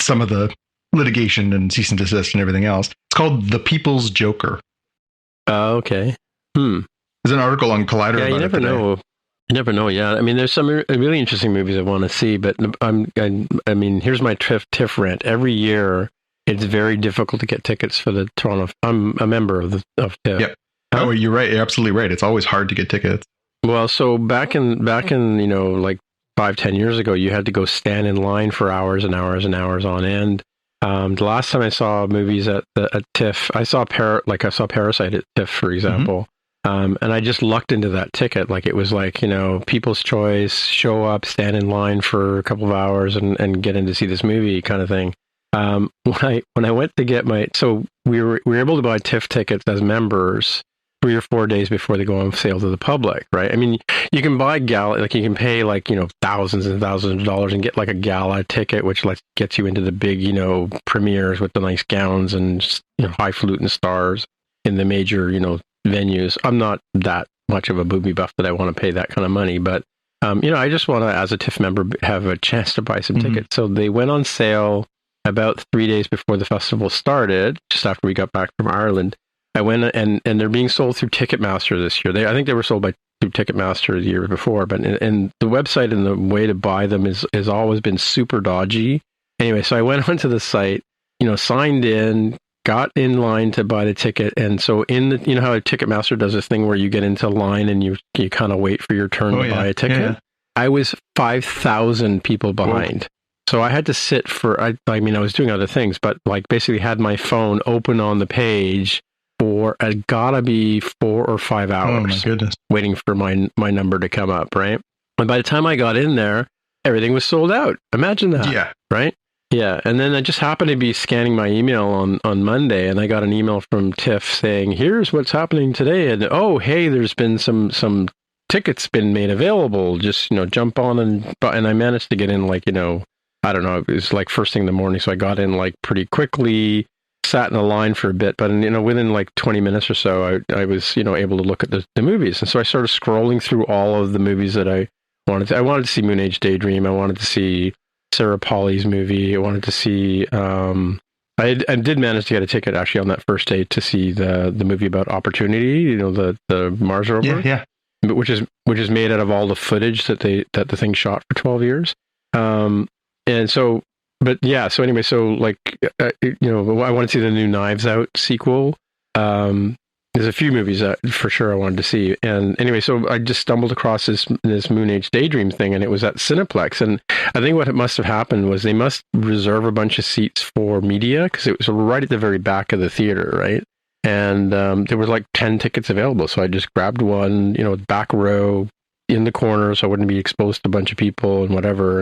S3: some of the litigation and cease and desist and everything else. It's called The People's Joker.
S2: Okay.
S3: There's an article on Collider.
S2: Yeah,
S3: about
S2: you never know. You never know. Yeah, I mean, there's some really interesting movies I want to see, but I mean, here's my TIFF rant. Every year, it's very difficult to get tickets for the Toronto. I'm a member of TIFF.
S3: Yep. Oh, you're right. You're absolutely right. It's always hard to get tickets.
S2: Well, so back in like 5-10 years ago, you had to go stand in line for hours and hours and hours on end. The last time I saw movies at TIFF, I saw Parasite at TIFF, for example. And I just lucked into that ticket. Like it was like, People's Choice, show up, stand in line for a couple of hours and get in to see this movie kind of thing. When I went to get so we were able to buy TIFF tickets as members 3 or 4 days before they go on sale to the public, right? I mean, you can buy gala, like you can pay thousands and thousands of dollars and get like a gala ticket, which gets you into the big, premieres with the nice gowns and highfalutin stars in the major, venues. I'm not that much of a movie buff that I want to pay that kind of money, but I just want to, as a TIFF member, have a chance to buy some tickets. So they went on sale about 3 days before the festival started, just after we got back from Ireland. I went and they're being sold through Ticketmaster this year. I think they were sold through Ticketmaster the year before, but and the website and the way to buy them has always been super dodgy. Anyway, so I went onto the site, signed in, got in line to buy the ticket, and so how Ticketmaster does this thing where you get into line and you kind of wait for your turn to buy a ticket. Yeah. I was 5,000 people behind. Whoa. So I had to sit I was doing other things, but basically had my phone open on the page for gotta be 4 or 5 hours.
S3: Oh my goodness.
S2: Waiting for my number to come up, right? And by the time I got in there, everything was sold out. Imagine that. Yeah. Right? Yeah. And then I just happened to be scanning my email on Monday, and I got an email from TIFF saying, here's what's happening today. And hey, there's been some tickets been made available. Just, jump on and I managed to get in I don't know, it was first thing in the morning. So I got in pretty quickly, sat in a line for a bit, but within 20 minutes or so, I was able to look at the movies. And so I started scrolling through all of the movies that I wanted. I wanted to see Moon Age Daydream. I wanted to see Sarah Polley's movie. I wanted to see. I did manage to get a ticket actually on that first day to see the movie about Opportunity. The Mars rover.
S3: Yeah.
S2: Which is made out of all the footage that the thing shot for 12 years. And so. But yeah, so anyway, I want to see the new Knives Out sequel. There's a few movies that for sure I wanted to see. And anyway, so I just stumbled across this Moon Age Daydream thing, and it was at Cineplex. And I think what must have happened was they must reserve a bunch of seats for media, because it was right at the very back of the theater, right? And there was 10 tickets available. So I just grabbed one, back row in the corner so I wouldn't be exposed to a bunch of people and whatever.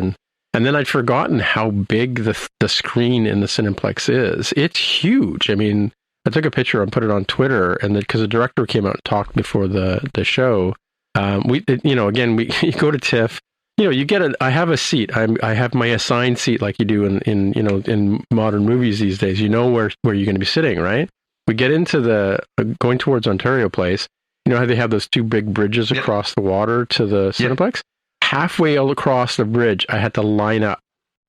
S2: And then I'd forgotten how big the screen in the Cineplex is. It's huge. I mean, I took a picture and put it on Twitter, and because the director came out and talked before the show, you go to TIFF, you get I have a seat. I have my assigned seat like you do in modern movies these days. You know where you're going to be sitting, right? We get into going towards Ontario Place. You know how they have those two big bridges across the water to the Cineplex? Yep. Halfway all across the bridge, I had to line up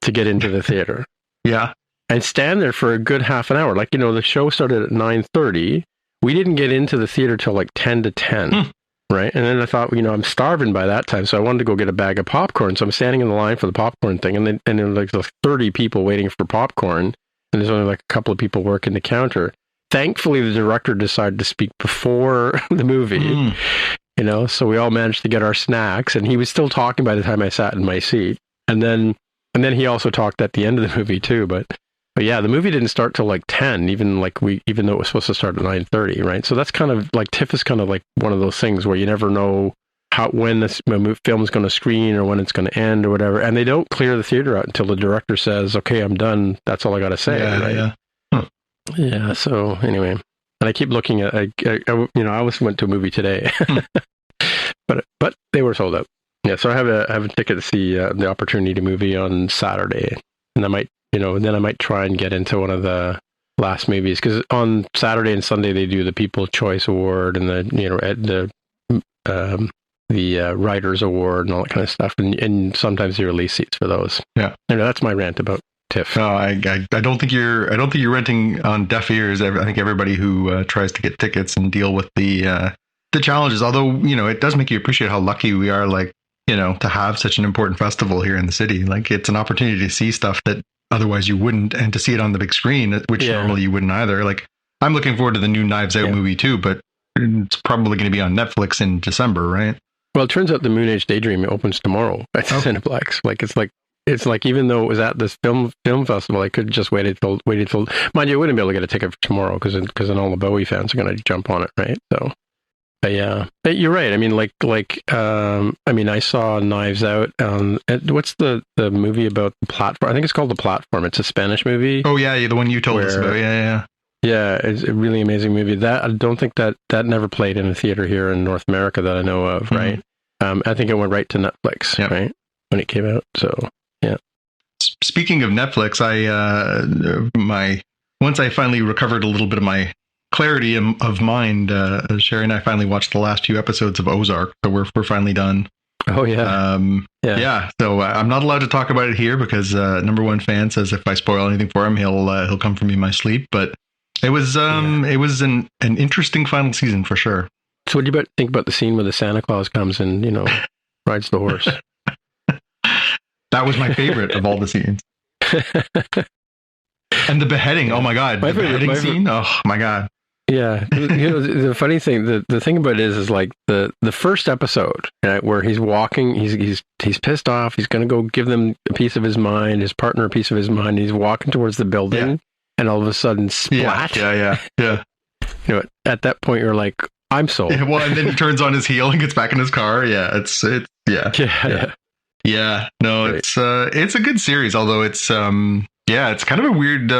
S2: to get into the theater.
S3: Yeah.
S2: And stand there for a good half an hour. The show started at 9:30. We didn't get into the theater till 10 to 10. Right? And then I thought, I'm starving by that time. So I wanted to go get a bag of popcorn. So I'm standing in the line for the popcorn thing. And then there's 30 people waiting for popcorn. And there's only a couple of people working the counter. thankfully, the director decided to speak before the movie, so we all managed to get our snacks, and he was still talking by the time I sat in my seat. And then he also talked at the end of the movie too, but yeah, the movie didn't start till like 10, even though it was supposed to start at 9:30, right? So that's kind of like, TIFF is kind of like one of those things where you never know when this film is going to screen or when it's going to end or whatever, and they don't clear the theater out until the director says, "Okay, I'm done. That's all I got to say." Right? Yeah. So anyway, and I keep looking at, I almost went to a movie today, but they were sold out. Yeah, so I have a ticket to see the Opportunity movie on Saturday, and I might, then I might try and get into one of the last movies, because on Saturday and Sunday they do the People's Choice Award and the Writers Award and all that kind of stuff, and sometimes they release seats for those. Yeah, that's my rant about TIFF.
S3: No, I don't think you're renting on deaf ears. I think everybody who tries to get tickets and deal with the challenges, although it does make you appreciate how lucky we are, like, to have such an important festival here in the city. Like, it's an opportunity to see stuff that otherwise you wouldn't, and to see it on the big screen, which normally you wouldn't either. Like, I'm looking forward to the new Knives Out movie too, but it's probably going to be on Netflix in December, right?
S2: Well, it turns out the Moon Age Daydream opens tomorrow at Cineplex. It's like even though it was at this film festival, I could just waited till. Mind you, I wouldn't be able to get a ticket for tomorrow because then all the Bowie fans are going to jump on it, right? So, but yeah, you're right. I mean, I saw Knives Out. What's the movie about the platform? I think it's called The Platform. It's a Spanish movie.
S3: Oh yeah, the one you told us about. Yeah.
S2: Yeah, it's a really amazing movie. That I don't think that never played in a theater here in North America that I know of, right? I think it went right to Netflix, right, when it came out. So yeah.
S3: Speaking of Netflix, once I finally recovered a little bit of my clarity of mind, Sherry and I finally watched the last few episodes of Ozark, so we're finally done.
S2: Oh yeah.
S3: Yeah. So I'm not allowed to talk about it here because number one fan says if I spoil anything for him, he'll come for me in my sleep. But it was an interesting final season for sure.
S2: So what do you think about the scene where the Santa Claus comes and rides the horse?
S3: That was my favorite of all the scenes. And the beheading. Oh my God. The beheading scene. Oh my God.
S2: Yeah. The funny thing, the thing about it is like the first episode, right, where he's walking, he's pissed off. He's going to go give them a piece of his mind, his partner a piece of his mind. He's walking towards the building and all of a sudden splat.
S3: Yeah.
S2: At that point you're like, I'm sold.
S3: Yeah, well, and then he turns on his heel and gets back in his car. Yeah. Yeah. No, right. It's a good series, although it's kind of a weird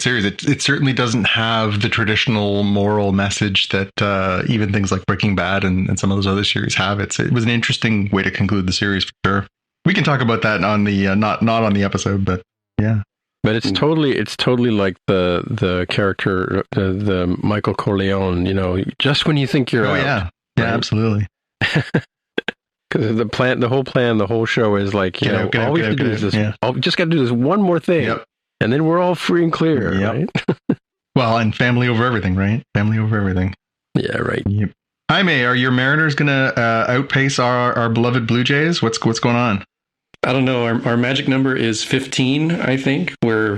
S3: series. It certainly doesn't have the traditional moral message that even things like Breaking Bad and some of those other series have. It was an interesting way to conclude the series for sure. We can talk about that on the not on the episode, but yeah.
S2: But it's totally like the character, the Michael Corleone. Just when you think you're out.
S3: Yeah, absolutely.
S2: Because the whole show is like, all we have to do is this. Yeah. We just got to do this one more thing, and then we're all free and clear, right?
S3: Well, and family over everything, right? Family over everything.
S2: Yeah, right.
S3: Yep. Jaime, are your Mariners going to outpace our beloved Blue Jays? What's going on?
S4: I don't know. Our magic number is 15, I think, where,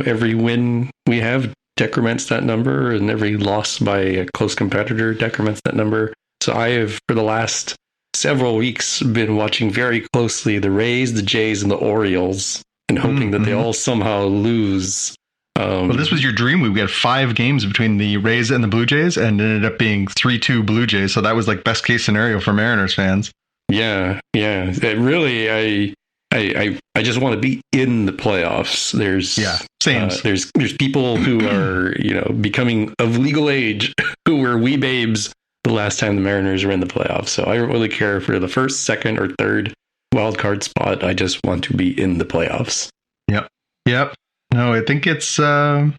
S4: every win we have decrements that number, and every loss by a close competitor decrements that number. So I have, for the last several weeks, been watching very closely the Rays, the Jays, and the Orioles, and hoping that they all somehow lose.
S3: Well, this was your dream. We had 5 games between the Rays and the Blue Jays, and it ended up being 3-2 Blue Jays. So that was like best case scenario for Mariners fans.
S4: Yeah. It really, I just want to be in the playoffs. There's people who are becoming of legal age who were wee babes the last time the Mariners were in the playoffs. So I don't really care for the first, second, or third wild card spot. I just want to be in the playoffs.
S3: Yep. No, I think it's I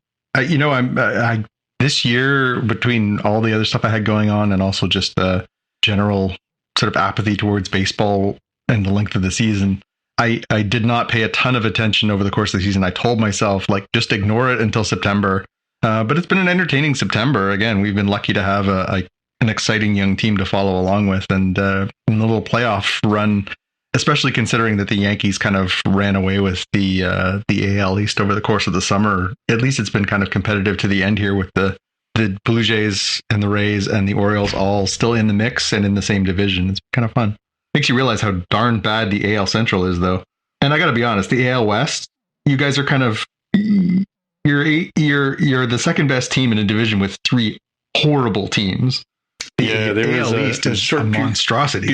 S3: this year, between all the other stuff I had going on and also just the general sort of apathy towards baseball and the length of the season, I did not pay a ton of attention over the course of the season. I told myself, just ignore it until September. But it's been an entertaining September. Again, we've been lucky to have an exciting young team to follow along with. And in the little playoff run, especially considering that the Yankees kind of ran away with the AL East over the course of the summer. At least it's been kind of competitive to the end here with the Blue Jays and the Rays and the Orioles all still in the mix and in the same division. It's kind of fun. Makes you realize how darn bad the AL Central is, though. And I got to be honest, the AL West, you guys are kind of you're the second best team in a division with 3 horrible teams.
S4: Yeah, there was a short
S3: monstrosity.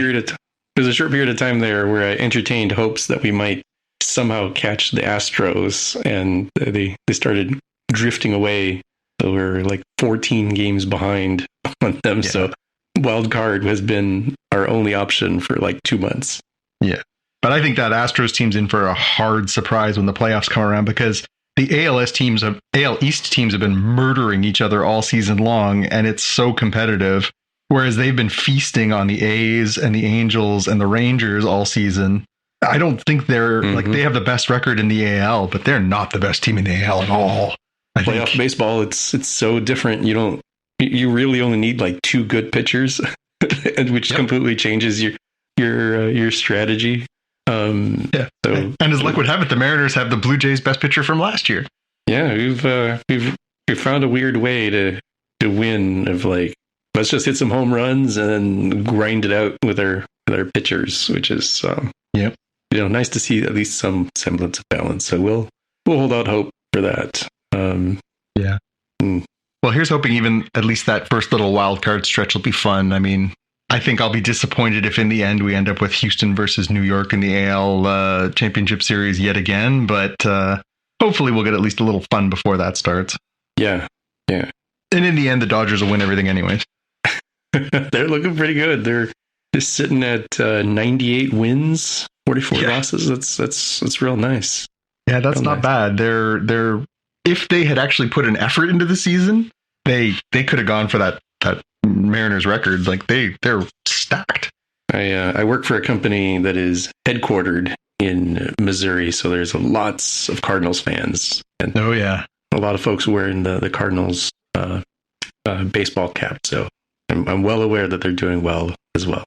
S4: There's a short period of time there where I entertained hopes that we might somehow catch the Astros, and they started drifting away. So we're like 14 games behind on them. Yeah. So wild card has been our only option for like 2 months.
S3: Yeah. But I think that Astros team's in for a hard surprise when the playoffs come around, because the AL East teams have been murdering each other all season long, and it's so competitive. Whereas they've been feasting on the A's and the Angels and the Rangers all season. I don't think they're like, they have the best record in the AL, but they're not the best team in the AL at all.
S4: Playoff baseball, it's so different. You really only need like 2 good pitchers, which completely changes your strategy.
S3: Yeah. So, and as luck would have it, the Mariners have the Blue Jays' best pitcher from last year.
S4: Yeah, we've found a weird way to win of like, let's just hit some home runs and then grind it out with our pitchers, which is nice to see at least some semblance of balance. So we'll hold out hope for that.
S3: Well, here's hoping even at least that first little wild card stretch will be fun. I mean, I think I'll be disappointed if in the end we end up with Houston versus New York in the AL Championship Series yet again, but hopefully we'll get at least a little fun before that starts.
S4: Yeah. And
S3: in the end, the Dodgers will win everything anyways.
S4: They're looking pretty good. They're just sitting at 98 wins, 44 losses. That's real nice.
S3: Yeah, that's not bad. They're if they had actually put an effort into the season, they could have gone for that Mariners record. Like they're stacked.
S4: I work for a company that is headquartered in Missouri, so there's lots of Cardinals fans. And a lot of folks wearing the Cardinals baseball cap. So I'm well aware that they're doing well as well.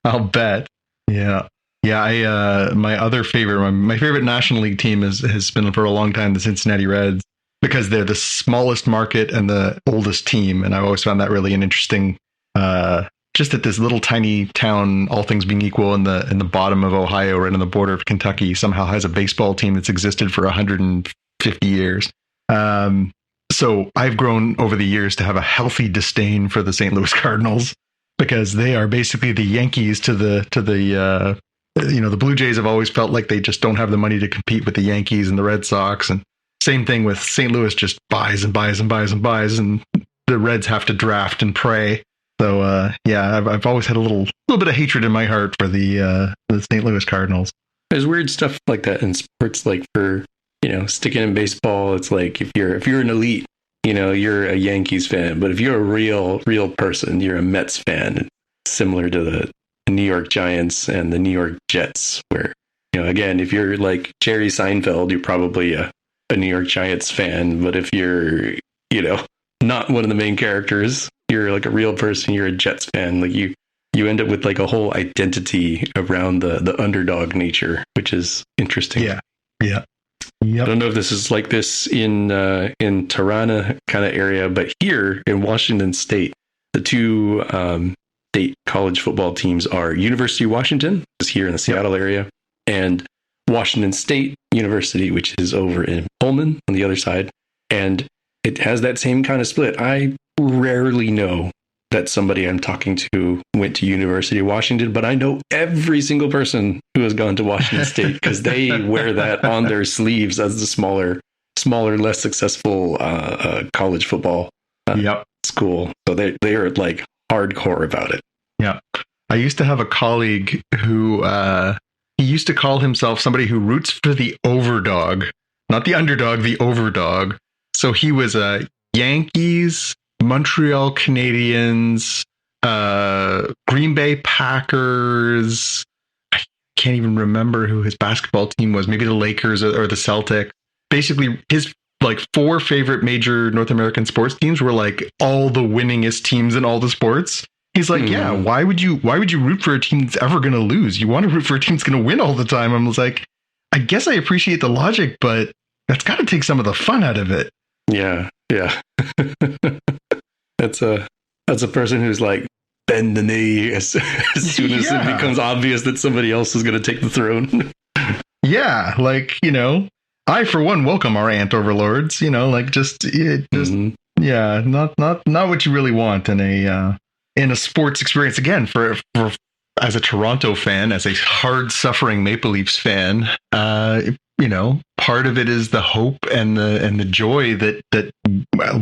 S3: I'll bet. Yeah. My favorite National League team has been for a long time the Cincinnati Reds, because they're the smallest market and the oldest team, and I've always found that really an interesting. Just that this little tiny town, all things being equal, in the bottom of Ohio, right on the border of Kentucky, somehow has a baseball team that's existed for 150 years. So I've grown over the years to have a healthy disdain for the St. Louis Cardinals, because they are basically the Yankees to the the Blue Jays have always felt like they just don't have the money to compete with the Yankees and the Red Sox. And same thing with St. Louis, just buys and buys and buys and buys. And the Reds have to draft and pray. So, I've always had a little bit of hatred in my heart for the St. Louis Cardinals.
S4: There's weird stuff like that in sports, like for, sticking in baseball, it's like if you're an elite, you're a Yankees fan, but if you're a real person, you're a Mets fan, similar to the New York Giants and the New York Jets, where, again, if you're like Jerry Seinfeld, you're probably a New York Giants fan, but if you're, not one of the main characters, you're like a real person, you're a Jets fan. Like you end up with like a whole identity around the underdog nature, which is interesting.
S3: Yeah.
S4: I don't know if this is like this in Tirana kind of area, but here in Washington State, the 2 state college football teams are University of Washington, is here in the Seattle area, and Washington State University, which is over in Pullman on the other side. And it has that same kind of split. I rarely know that somebody I'm talking to went to University of Washington, but I know every single person who has gone to Washington State, because they wear that on their sleeves as the smaller, less successsul college football school. So they are like hardcore about it.
S3: Yeah. I used to have a colleague who he used to call himself somebody who roots for the overdog, not the underdog, the overdog. So he was a Yankees, Montreal Canadiens, Green Bay Packers. I can't even remember who his basketball team was. Maybe the Lakers or the Celtics. Basically, his like 4 favorite major North American sports teams were like all the winningest teams in all the sports. He's like, yeah, why would you root for a team that's ever going to lose? You want to root for a team that's going to win all the time. I was like, I guess I appreciate the logic, but that's got to take some of the fun out of it.
S4: Yeah. That's a person who's like, bend the knee as soon as it becomes obvious that somebody else is going to take the throne.
S3: Yeah, like, I for one welcome our ant overlords. Not what you really want in a sports experience. Again, for as a Toronto fan, as a hard suffering Maple Leafs fan, part of it is the hope and the joy that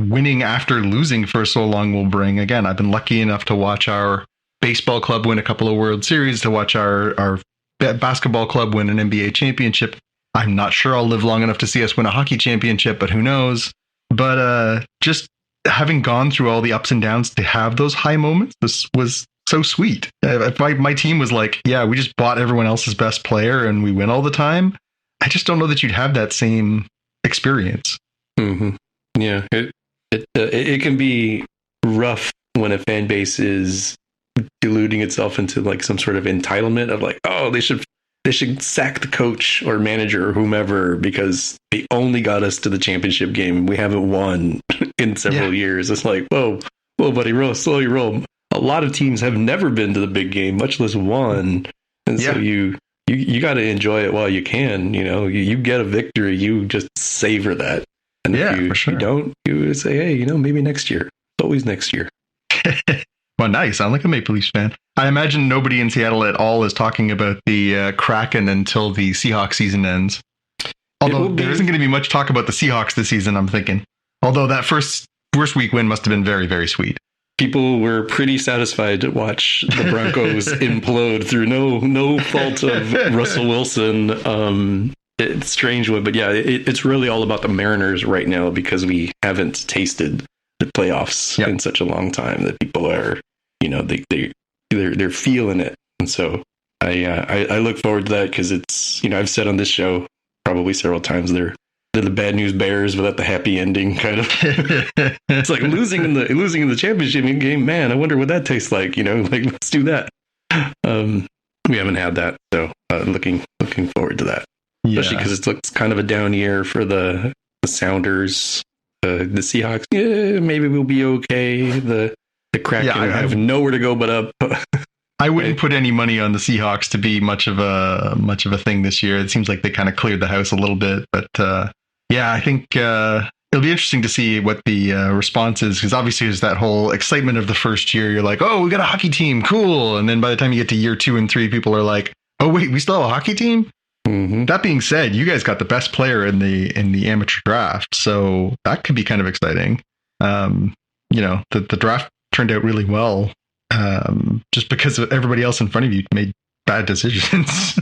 S3: winning after losing for so long will bring. Again, I've been lucky enough to watch our baseball club win a couple of World Series, to watch our basketball club win an NBA championship. I'm not sure I'll live long enough to see us win a hockey championship, but who knows? But just having gone through all the ups and downs to have those high moments, this was so sweet. If my team was like, yeah, we just bought everyone else's best player and we win all the time, I just don't know that you'd have that same experience.
S4: Mm-hmm. Yeah, it can be rough when a fan base is deluding itself into like some sort of entitlement of like, oh, they should sack the coach or manager or whomever because they only got us to the championship game. We haven't won in several years. It's like, whoa, buddy, slow your roll. A lot of teams have never been to the big game, much less won. And so you got to enjoy it while you can. You get a victory, you just savor that. And if you don't, you would say, hey, maybe next year. It's always next year.
S3: Well, now you sound like a Maple Leafs fan. I imagine nobody in Seattle at all is talking about the Kraken until the Seahawks season ends. Although there isn't going to be much talk about the Seahawks this season, I'm thinking. Although that first week win must have been very, very sweet.
S4: People were pretty satisfied to watch the Broncos implode through no fault of Russell Wilson. It's a strange one, but yeah, it's really all about the Mariners right now because we haven't tasted the playoffs in such a long time that people are, they're feeling it, and so I look forward to that because it's I've said on this show probably several times they're the bad news bears without the happy ending kind of. It's like losing in the championship game. Man, I wonder what that tastes like. Like let's do that. We haven't had that, so looking forward to that. Especially because it looks kind of a down year for the Sounders, the Seahawks. Yeah, maybe we'll be okay. The Kraken have nowhere to go but up.
S3: I wouldn't put any money on the Seahawks to be much of a thing this year. It seems like they kind of cleared the house a little bit, but I think it'll be interesting to see what the response is, because obviously there's that whole excitement of the first year. You're like, oh, we got a hockey team, cool, and then by the time you get to year 2 and 3, people are like, oh wait, we still have a hockey team. Mm-hmm. That being said, you guys got the best player in the amateur draft, so that could be kind of exciting. The draft turned out really well, just because everybody else in front of you made bad decisions.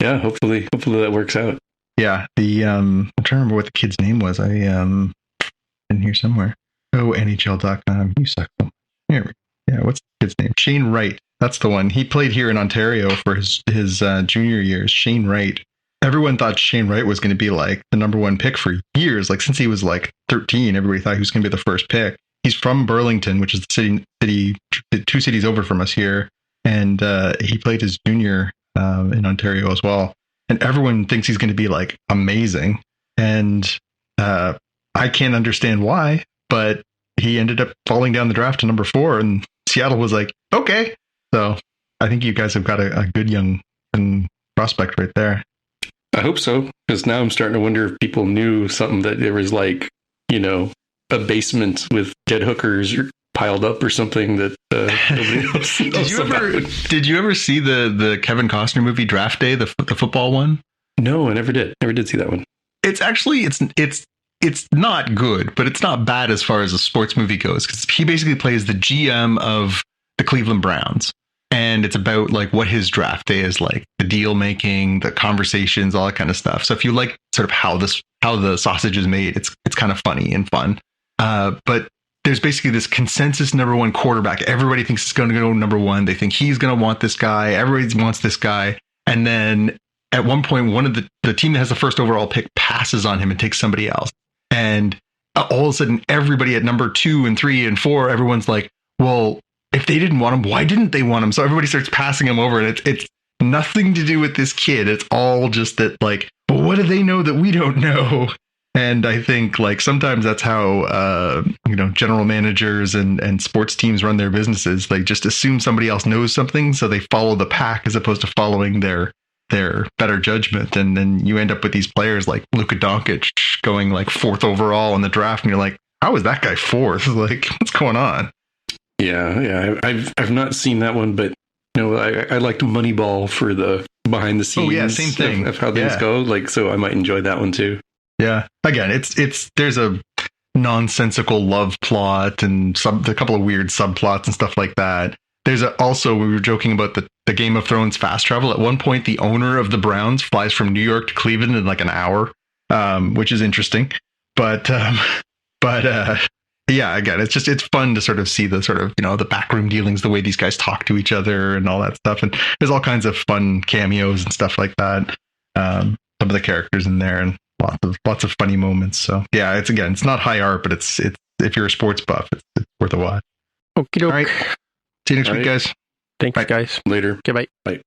S4: Yeah, hopefully that works out.
S3: Yeah, I'm trying to remember what the kid's name was. I in here somewhere. Oh, NHL.com. You suck. Here we go. Yeah, what's the kid's name? Shane Wright. That's the one. He played here in Ontario for his junior years. Shane Wright. Everyone thought Shane Wright was going to be like the number 1 pick for years. Like since he was like 13, everybody thought he was going to be the first pick. He's from Burlington, which is the city 2 cities over from us here, and he played his junior in Ontario as well. And everyone thinks he's going to be like amazing, and I can't understand why, but he ended up falling down the draft to number 4, and Seattle was like, okay. So I think you guys have got a good young prospect right there.
S4: I hope so, because now I'm starting to wonder if people knew something, that there was like, a basement with dead hookers piled up or something that nobody else knows.
S3: Did you ever see the Kevin Costner movie Draft Day, the football one?
S4: No, I never did. Never did see that one.
S3: It's actually it's not good, but it's not bad as far as a sports movie goes, because he basically plays the GM of the Cleveland Browns. And it's about like what his draft day is like, the deal making, the conversations, all that kind of stuff. So if you like sort of how the sausage is made, it's kind of funny and fun. But there's basically this consensus number 1 quarterback. Everybody thinks it's going to go number 1. They think he's going to want this guy. Everybody wants this guy. And then at one point, one of the team that has the first overall pick passes on him and takes somebody else. And all of a sudden, everybody at number 2 and 3 and 4, everyone's like, well, if they didn't want him, why didn't they want him? So everybody starts passing him over, and it's nothing to do with this kid. It's all just that, like, but what do they know that we don't know? And I think, like, sometimes that's how general managers and sports teams run their businesses. They just assume somebody else knows something, so they follow the pack as opposed to following their better judgment. And then you end up with these players like Luka Doncic going like 4th overall in the draft, and you're like, how is that guy 4th? Like, what's going on?
S4: Yeah. I've not seen that one, but I liked Moneyball for the behind the scenes.
S3: Oh yeah, same thing
S4: of how things go. Like, so I might enjoy that one too.
S3: Yeah. Again, it's there's a nonsensical love plot and a couple of weird subplots and stuff like that. There's also, we were joking about the Game of Thrones fast travel. At one point, the owner of the Browns flies from New York to Cleveland in like an hour, which is interesting. But yeah, again, it's fun to sort of see the sort of, the backroom dealings, the way these guys talk to each other and all that stuff. And there's all kinds of fun cameos and stuff like that. Some of the characters in there, and lots of funny moments. So yeah, it's not high art, but it's if you're a sports buff, it's worth a watch.
S2: Okie doke.
S3: All right. See you next week, guys.
S2: Thanks, guys.
S4: Later.
S2: Okay, bye.
S4: Bye.